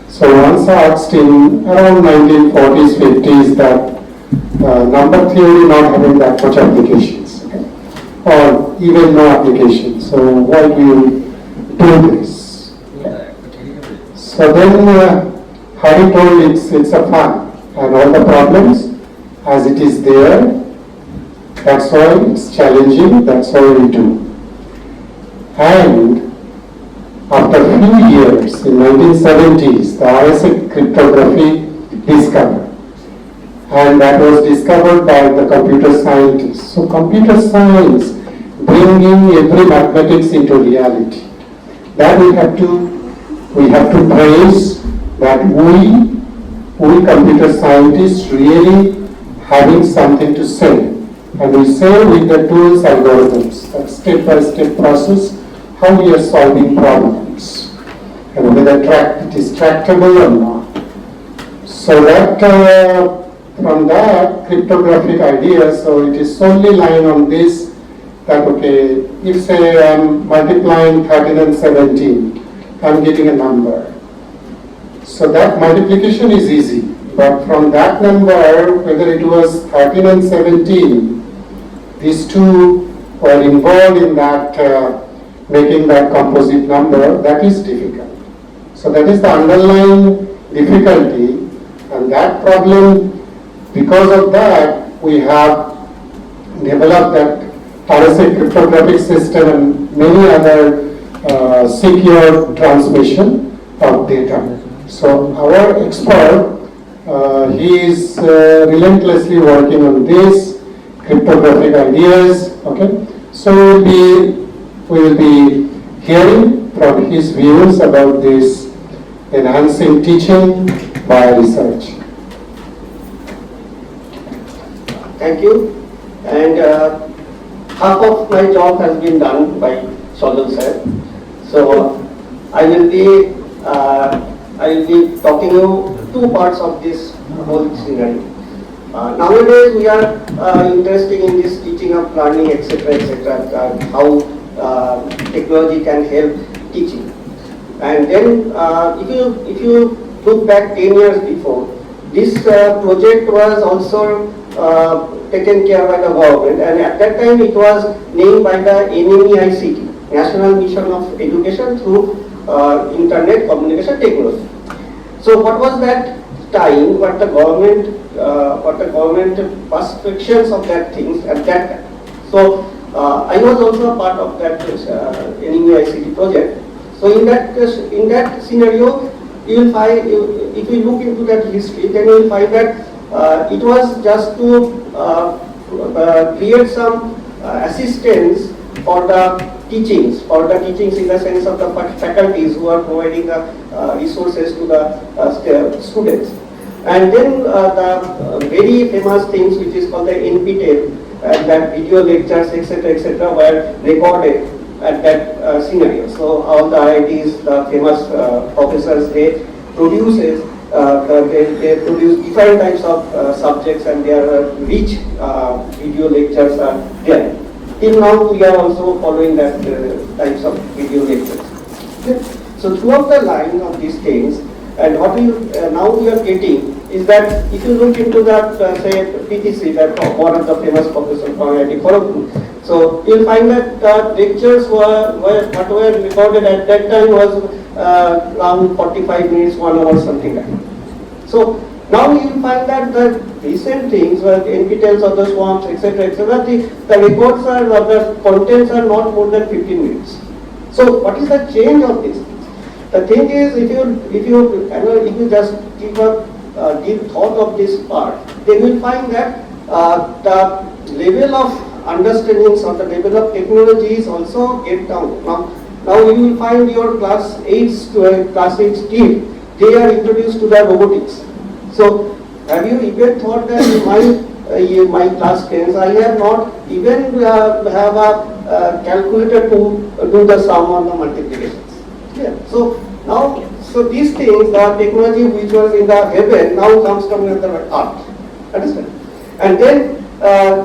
So once asked in around 1940s, 50s that number theory not having that much applications, okay? Or even no application. So why do you do this? Okay? So then Hari told it's a fun and all the problems as it is there. That's why it's challenging. That's why we do. And after a few years, in 1970s, the RSA cryptography discovered. And that was discovered by the computer scientists. So computer science bringing every mathematics into reality. That we have to praise that we computer scientists really having something to say. And we say with the tools, algorithms, that step-by-step process, how we are solving problems, and whether it is tractable or not. So that from that cryptographic idea, so it is solely lying on this, that okay, if say I'm multiplying 13 and 17, I'm getting a number. So that multiplication is easy, but from that number, whether it was 13 and 17, these two were involved in that making that composite number, that is difficult. So that is the underlying difficulty, and that problem, because of that, we have developed that RSA cryptographic system and many other secure transmission of data. So our expert, he is relentlessly working on these cryptographic ideas, okay? So we will be hearing from his views about this enhancing teaching by research. Thank you. And half of my job has been done by Shalal sir. So I will be talking you two parts of this whole scenario. Nowadays we are interested in this teaching of learning, etc., how technology can help teaching. And then if you look back 10 years before, this project was also taken care by the government, and at that time it was named by the NMEICT, National Mission of Education through Internet Communication Technology. So what was that time, what the government perspectives of that things at that time. So I was also a part of that NMEICT project. So in that scenario, you will find, if you look into that history, then you will find that it was just to create some assistance for the teachings in the sense of the faculties who are providing the resources to the students. And then the very famous things which is called the NPTEL, that video lectures, etc., were recorded at that scenario. So all the IITs, the famous professors, they produce different types of subjects, and their rich video lectures are there. Till now we are also following that types of video lectures. Okay. So throughout the line of these things, and what we now we are getting is that if you look into that say PTC, that one of the famous professors from IIT Kharagpur, so you'll find that lectures what were recorded at that time was around 45 minutes, 1 hour, something like that. So now you will find that the recent things, like NPTELs or the swamps, etc., the records are, the contents are not more than 15 minutes. So what is the change of this? The thing is, if you just give a deep thought of this part, then you will find that the level of understanding or the level of technology is also get down. Now you will find your class 8 kid, they are introduced to the robotics. So have you even thought that my class 10s, I have not even have a calculator to do the sum on the multiplications. Yeah. So now, so these things, the technology which was in the heaven now comes from the earth. Understand? And then,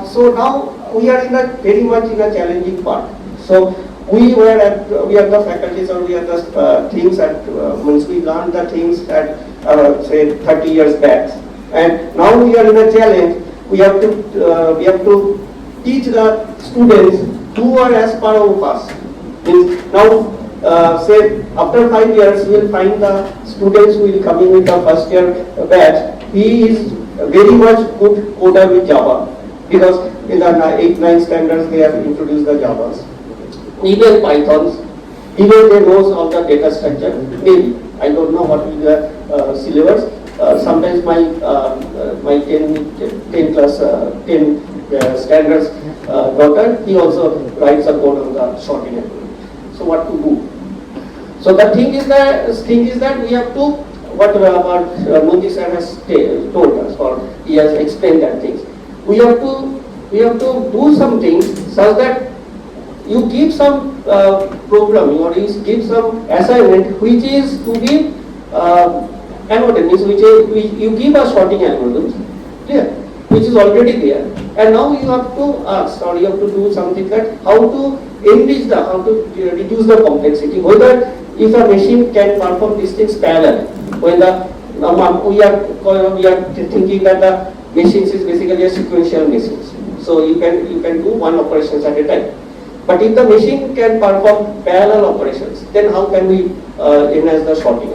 so now we are in a very much in a challenging part. So we are the faculties, or we are the things at once we learned the things at say 30 years back, and now we are in a challenge. We have to teach the students who are as per our past. Means now say after 5 years we will find the students who will come in with the first year batch. He is very much good coder with Java, because in the 8-9 standards they have introduced the Javas. Even Pythons, even they knows all the data structure. Maybe I don't know what will be the syllabus. Sometimes my 10 class 10 standards daughter, he also writes a code on the shorthand. So what to do? So the thing is that we have to, what Modi sir has told us, or he has explained that things. We have to do some things such that you give some programming, or you give some assignment which is to be algorithms, which you give a sorting algorithms, clear, which is already there, and now you have to ask, or you have to do something that how to enrich the, how to reduce the complexity, whether if a machine can perform these things parallel. When we are thinking that the machines is basically a sequential machines, so you can do one operations at a time. But if the machine can perform parallel operations, then how can we enhance the sorting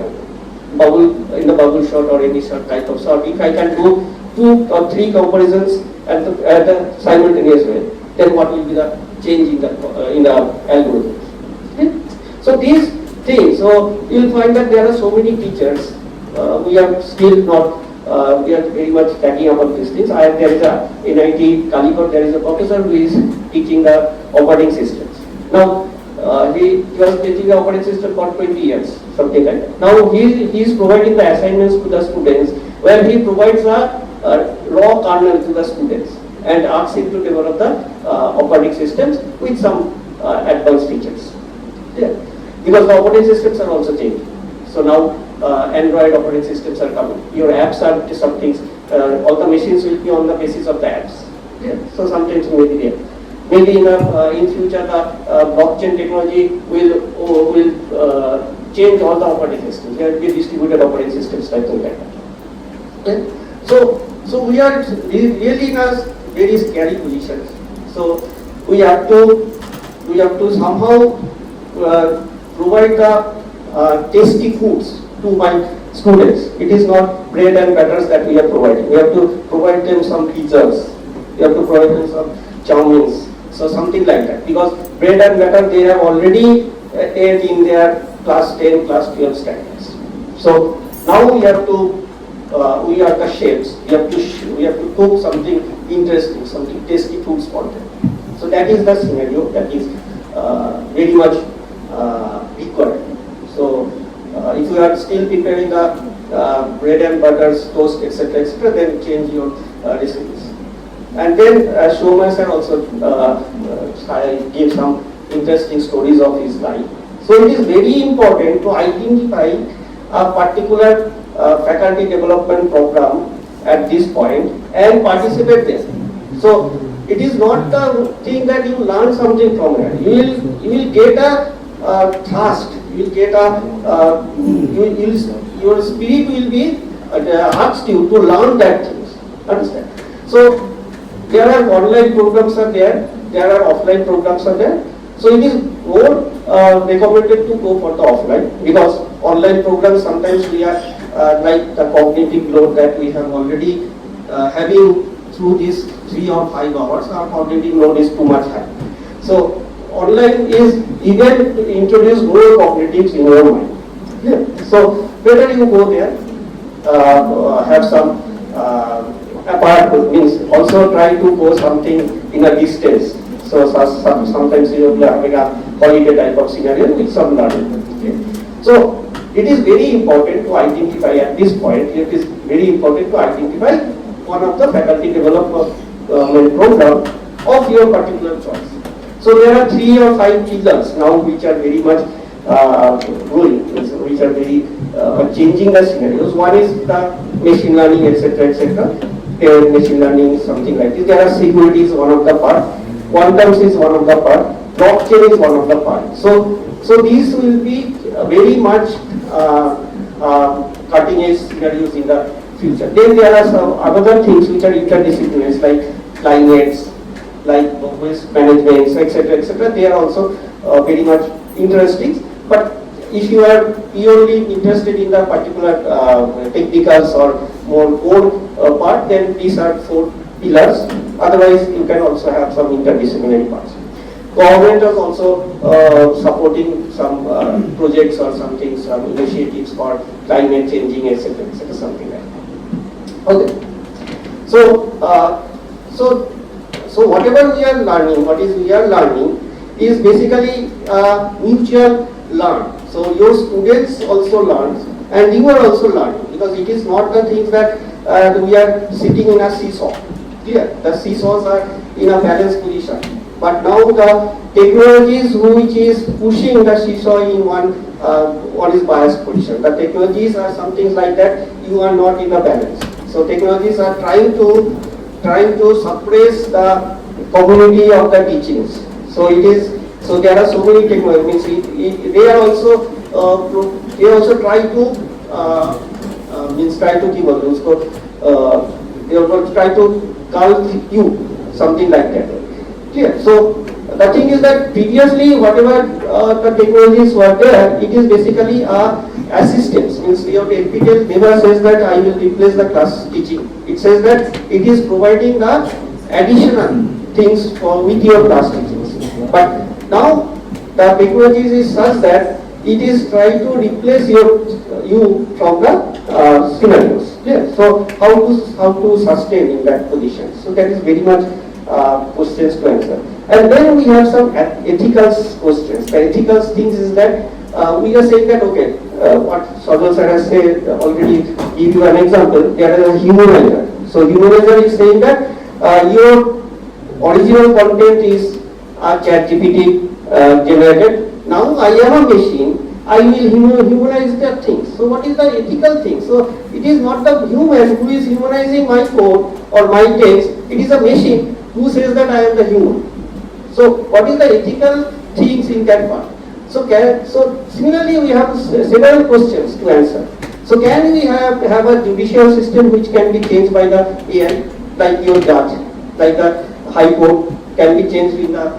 bubble in the bubble sort, or any sort type of sort? If I can do 2 or 3 comparisons at the simultaneous way, then what will be the change in the algorithm? Okay? So these things. So you will find that there are so many teachers. We are still not. We are very much tagging about these things. There is a in IT Calicut, there is a professor who is teaching the operating systems. Now he was teaching the operating system for 20 years, something like that. Now he is providing the assignments to the students, where he provides a raw kernel to the students and asks him to develop the operating systems with some advanced features. Yeah. Because the operating systems are also changing. So now Android operating systems are coming. Your apps are some things. All the machines will be on the basis of the apps. Yeah. So sometimes maybe there. Maybe in future the blockchain technology will change all the operating systems. There will be distributed operating systems, type of like that. Okay. So we are really in a very scary position. So we have to somehow provide the tasty foods to my students. It is not bread and butters that we are providing. We have to provide them some pizzas. We have to provide them some chow-meins. So something like that. Because bread and butter they have already ate in their class 10, class 12 standards. So now we have to, we are the chefs. We have to cook something interesting, something tasty foods for them. So that is the scenario that is very much required. So if you are still preparing the bread and butters, toast, etc., then change your recipes. And then Shoma sir also gave some interesting stories of his life. So it is very important to identify a particular faculty development program at this point and participate there. So it is not the thing that you learn something from here. You will get a task. You will get your spirit will be asked you to learn that things. Understand? So there are online programs are there. There are offline programs are there. So it is more recommended to go for the offline, because online programs sometimes we are like the cognitive load that we have already having through these 3 or 5 hours. Our cognitive load is too much high. So online is even to introduce more cognitives in your mind. Yeah. So better you go there, have some apart, means also try to go something in a distance. So sometimes you will be having a holiday type of scenario with some learning. Okay. So it is very important to identify at this point. It is very important to identify one of the faculty development program of your particular choice. So there are 3 or 5 pillars now which are very much growing, which are very changing the scenarios. One is the machine learning, etc., etc. Machine learning, something like this. There are security is one of the part. quantums is one of the part, blockchain is one of the part. So these will be very much cutting edge scenarios in the future. Then there are some other things which are interdisciplinary, like climates, like waste management, etc. They are also very much interesting. But if you are purely interested in the particular technicals or more core part, then these are 4 pillars. Otherwise, you can also have some interdisciplinary parts. Government is also supporting some projects or something, some initiatives for climate changing, etc., something like that. Okay. So whatever we are learning, is basically mutual learn. So your students also learn, and you are also learning, because it is not the thing that we are sitting in a seesaw. Clear? The seesaws are in a balanced position. But now the technologies which is pushing the seesaw in one is biased position. The technologies are something like that, you are not in the balance. So technologies are trying to suppress the community of the teachings. So there are so many technologies. They also try to try to gull you, something like that. Clear? So the thing is that previously whatever the technologies were there, it is basically assistance. Means your NPTEL never says that I will replace the class teaching. It says that it is providing the additional things with your class teachings. But now the technologies is such that it is trying to replace you from the scenarios. Yeah. So how to sustain in that position? So that is very much questions to answer. And then we have some ethical questions. The ethical things is that we are saying that okay, what Sajal sir has said already. Give you an example. There is a humanizer. So humanizer is saying that your original content is ChatGPT generated. Now I am a machine. I will humanize that thing. So what is the ethical thing? So it is not the human who is humanizing my code or my text. It is a machine who says that I am the human. So what is the ethical things in that part? So similarly we have several questions to answer. So can we have a judicial system which can be changed by the AI, like your judge, like the High Court can be changed in a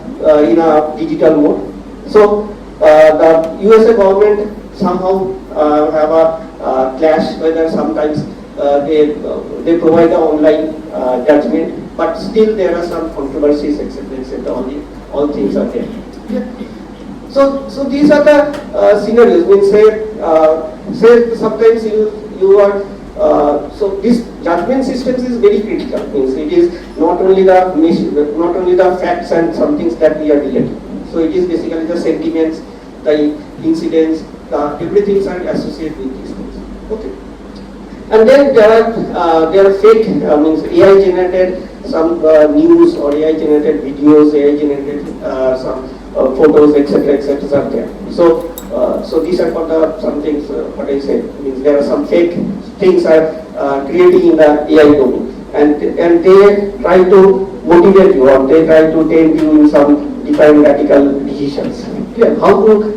digital mode. So the USA government somehow have a clash whether sometimes they provide the online judgment, but still there are some controversies, etc. All things are there. Yeah. So these are the scenarios. Means say sometimes you are so this judgment systems is very critical. Means it is not only the facts and some things that we are relating. So it is basically the sentiments, the incidents, everything are associated with these things. Okay. And then there are fake means AI generated some news or AI generated videos, AI generated some photos, etc. are there. So these are for the some things. What I said means there are some fake things are creating in the AI domain, and they try to motivate you or they try to take you in some defined radical decisions. Yeah. How to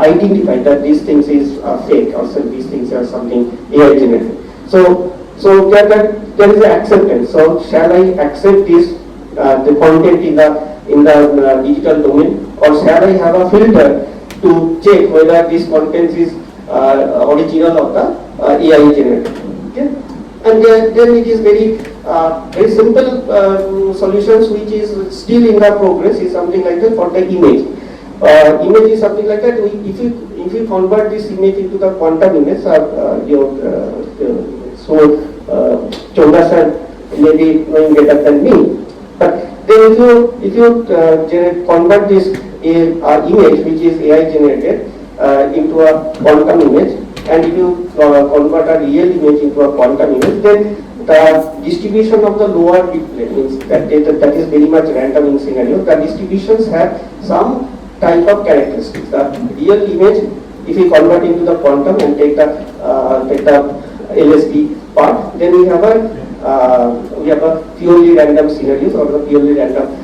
identify that these things is fake or these things are something AI generated. So there is an acceptance. So shall I accept this the content in the digital domain, or shall I have a filter to check whether this content is original of the AI generated? Okay? And then it is very simple solutions which is still in the progress is something like that for the image. Image is something like that. If you convert this image into the quantum image, Chonda sir may be knowing better than me. But then if you convert this image which is AI generated into a quantum image, and if you convert a real image into a quantum image, then the distribution of the lower bit plane means that is very much random in scenario. The distributions have some type of characteristics. The real image, if you convert into the quantum and take the LSB part, then we have a purely random scenarios or the purely random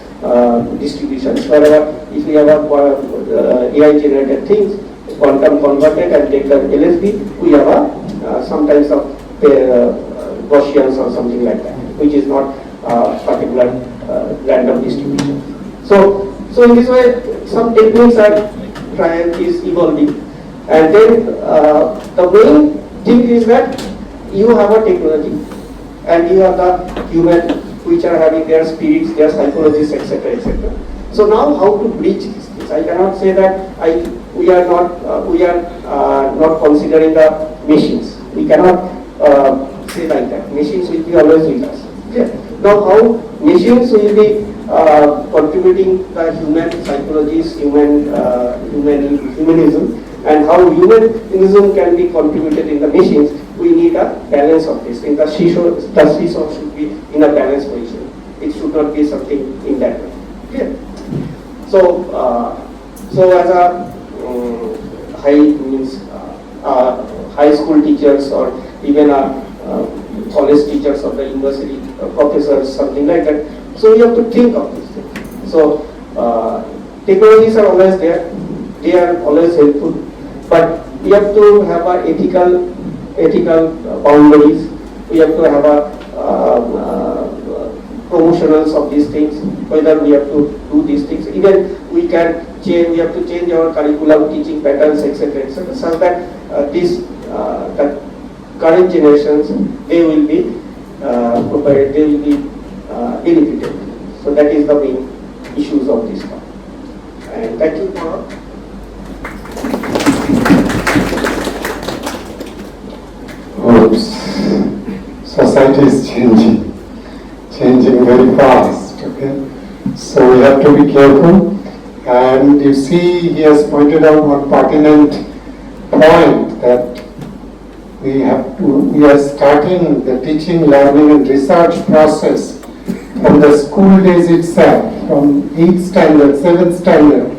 distributions. Wherever if we have AI generated things, quantum converted and take the LSB, we have some types of Gaussians or something like that, which is not particular random distribution. So in this way, some techniques is evolving, and then the main thing is that you have a technology, and you have the human which are having their spirits, their psychologists, etc., etc. So now, how to bridge these things? I cannot say that we are not considering the machines. We cannot say like that. Machines will be always with us. Okay. Now, how machines will be contributing the human psychologies, humanism, and how humanism can be contributed in the machines. We need a balance of this. In the seesaw should be in a balanced position. It should not be something in that way. Okay. So as a high school teachers or even college teachers of the university professors, something like that. So we have to think of this thing. So technologies are always there; they are always helpful, but we have to have our ethical boundaries. We have to have promotionals of these things. Whether we have to do these things, even we can change. We have to change our curriculum, teaching patterns, etc., etc., so that the current generations they will be benefited. So that is the main issues of this one. And thank you for. Society is changing very fast, okay? So we have to be careful. And you see, he has pointed out one pertinent point, that we are starting the teaching, learning and research process from the school days itself, from 8th standard, 7th standard.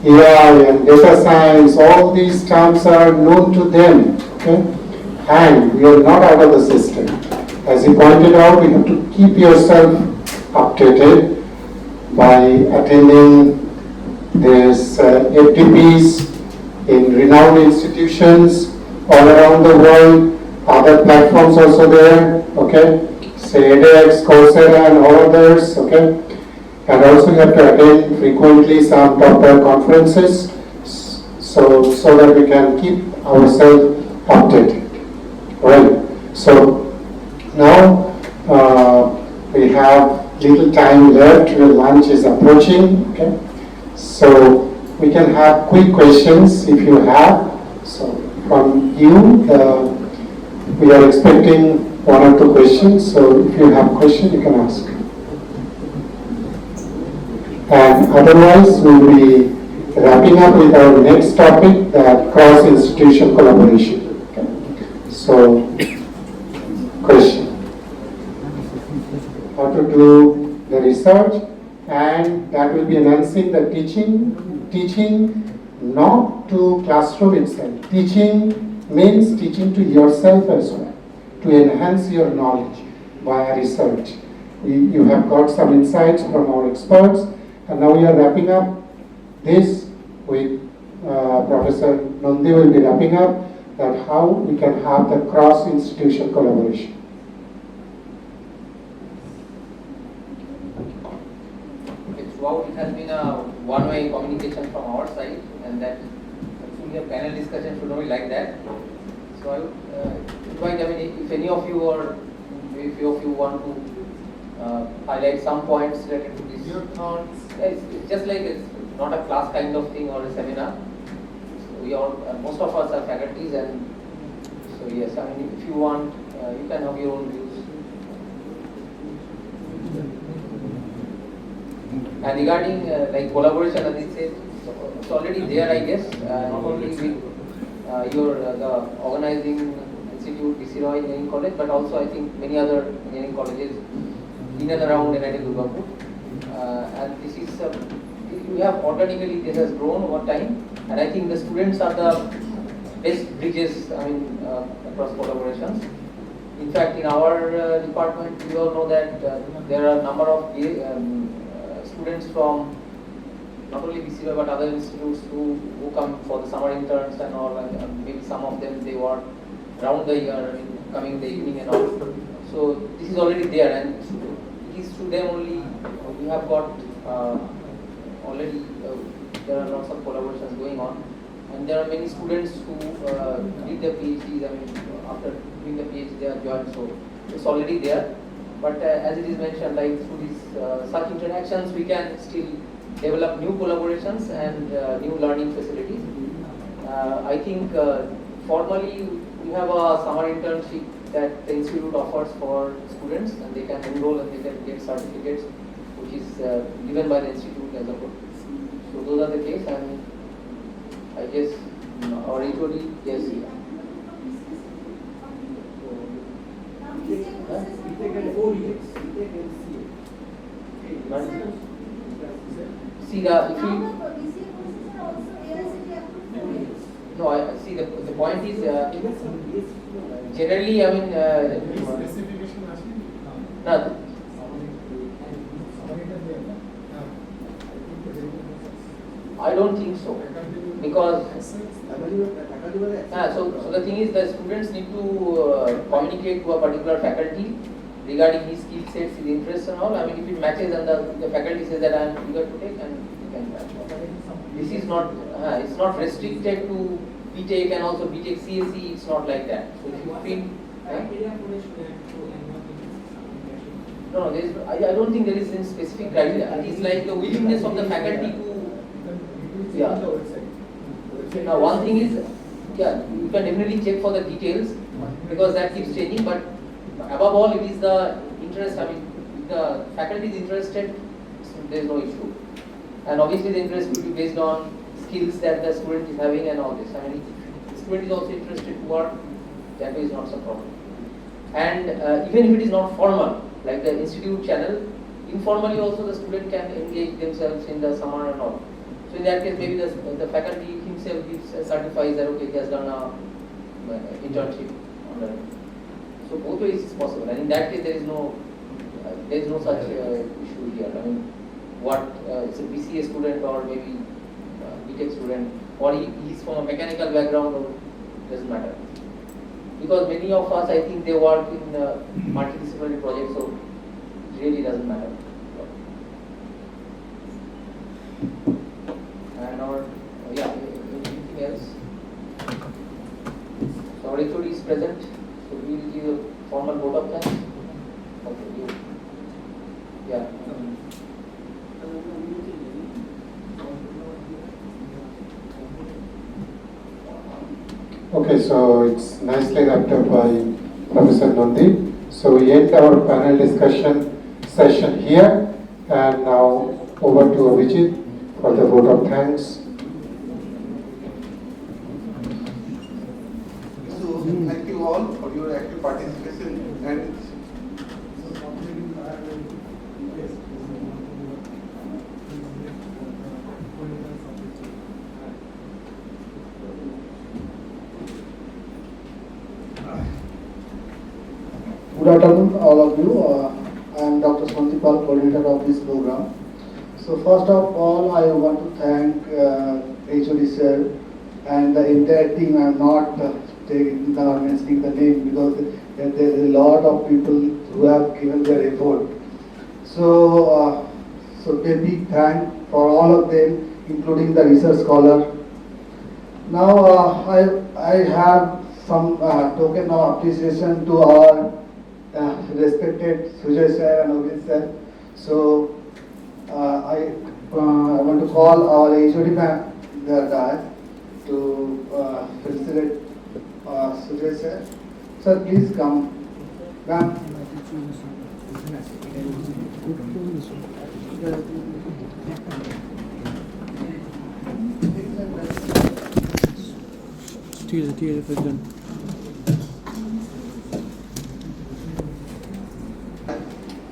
AI and data science, all these terms are known to them, okay? And we are not out of the system. As he pointed out, you have to keep yourself updated by attending these FDPs in renowned institutions all around the world, other platforms also there, okay? Say edX, Coursera and all others, okay? And also you have to attend frequently some top-tier conferences so that we can keep ourselves updated. Right. So now we have little time left till lunch is approaching. Okay. So we can have quick questions if you have. So from you, we are expecting 1 or 2 questions. So if you have questions, you can ask. And otherwise, we will be wrapping up with our next topic, that cross-institution collaboration. So, question. How to do the research, and that will be enhancing the teaching not to classroom itself. Teaching means teaching to yourself as well, to enhance your knowledge via research. You have got some insights from our experts, and now we are wrapping up this with Professor Nandi will be wrapping up that how we can have the cross-institution collaboration. Okay, throughout it has been a one-way communication from our side, and that actually a panel discussion should not be like that. So I would invite, if any of you or if few of you want to highlight some points related to this. Your thoughts. It's just like it's not a class kind of thing or a seminar. We all, most of us are faculties, and so yes, if you want, you can have your own views. And regarding like collaboration, as I said, it's already there, I guess. Not only with the organizing institute, DC Roy Engineering College, but also I think many other engineering colleges in and around NIT Durgapur. And this is we have organically this has grown over time. And I think the students are the best bridges, across collaborations. In fact, in our department, we all know that there are a number of students from not only BCY but other institutes who come for the summer interns and all, and maybe some of them they work round the year, I mean, coming in the evening and all. So this is already there, and it is through them only we have got already there are lots of collaborations going on, and there are many students who did their PhDs. I mean, after doing the PhD they are joined, so it's already there. But as it is mentioned, like through these such interactions, we can still develop new collaborations and new learning facilities. I think formally we have a summer internship that the institute offers for students, and they can enroll and they can get certificates, which is given by the institute as a whole. So those are the case, and I guess our HOD, yes. See, if you no, I see the point is generally, I mean, no. I don't think so, because so the thing is, the students need to communicate to a particular faculty regarding his skill sets, his interests and all. I mean, if it matches and the faculty says that I am eager to take, and you can try. This is not, it's not restricted to BTech and also BTech CSE, it's not like that. So if you feel, no, there is, I don't think there is any specific criteria. It is like the willingness of the faculty to, yeah. Now one thing is, yeah, you can definitely check for the details because that keeps changing, but above all it is the interest. I mean, if the faculty is interested, there is no issue. And obviously the interest will be based on skills that the student is having and all this. I mean, if the student is also interested to work, that way is not a problem. And even if it is not formal, like the institute channel, informally also the student can engage themselves in the summer and all. So in that case, maybe the faculty himself certifies that okay, he has done a internship on that. So both ways is possible, and in that case there is no such issue here. I mean, what it's a BCA student or maybe BTech student, or he is from a mechanical background, or doesn't matter. Because many of us, I think, they work in multidisciplinary projects, so it really doesn't matter. And our, yeah, anything else? So our HOD is present, so we will give a formal vote of thanks. Okay, you. Yeah. Okay, so it's nicely wrapped up by Professor Nandi. So we end our panel discussion session here, and now over to Abhijit for the vote of thanks. So thank you all for your active participation and good afternoon, all of you. I am Dr. Swantipal, coordinator of this program. So first of all, I want to thank HOD sir and the entire team. I am not mentioning the name because there is a lot of people who have given their effort. So, so a big thank for all of them, including the research scholar. Now, I have some token of appreciation to our respected Sujay sir and Obin sir. So I want to call our HOD ma'am to felicitate Sujay sir. Sir, please come. Ma'am.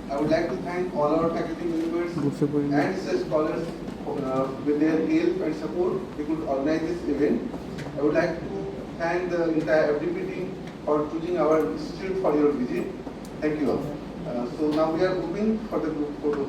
I would like to thank all our faculty members and research scholars with their help and support. They could organize this event. I would like to thank the entire FDP team for choosing our institute for your visit. Thank you all. So now we are moving for the group photo.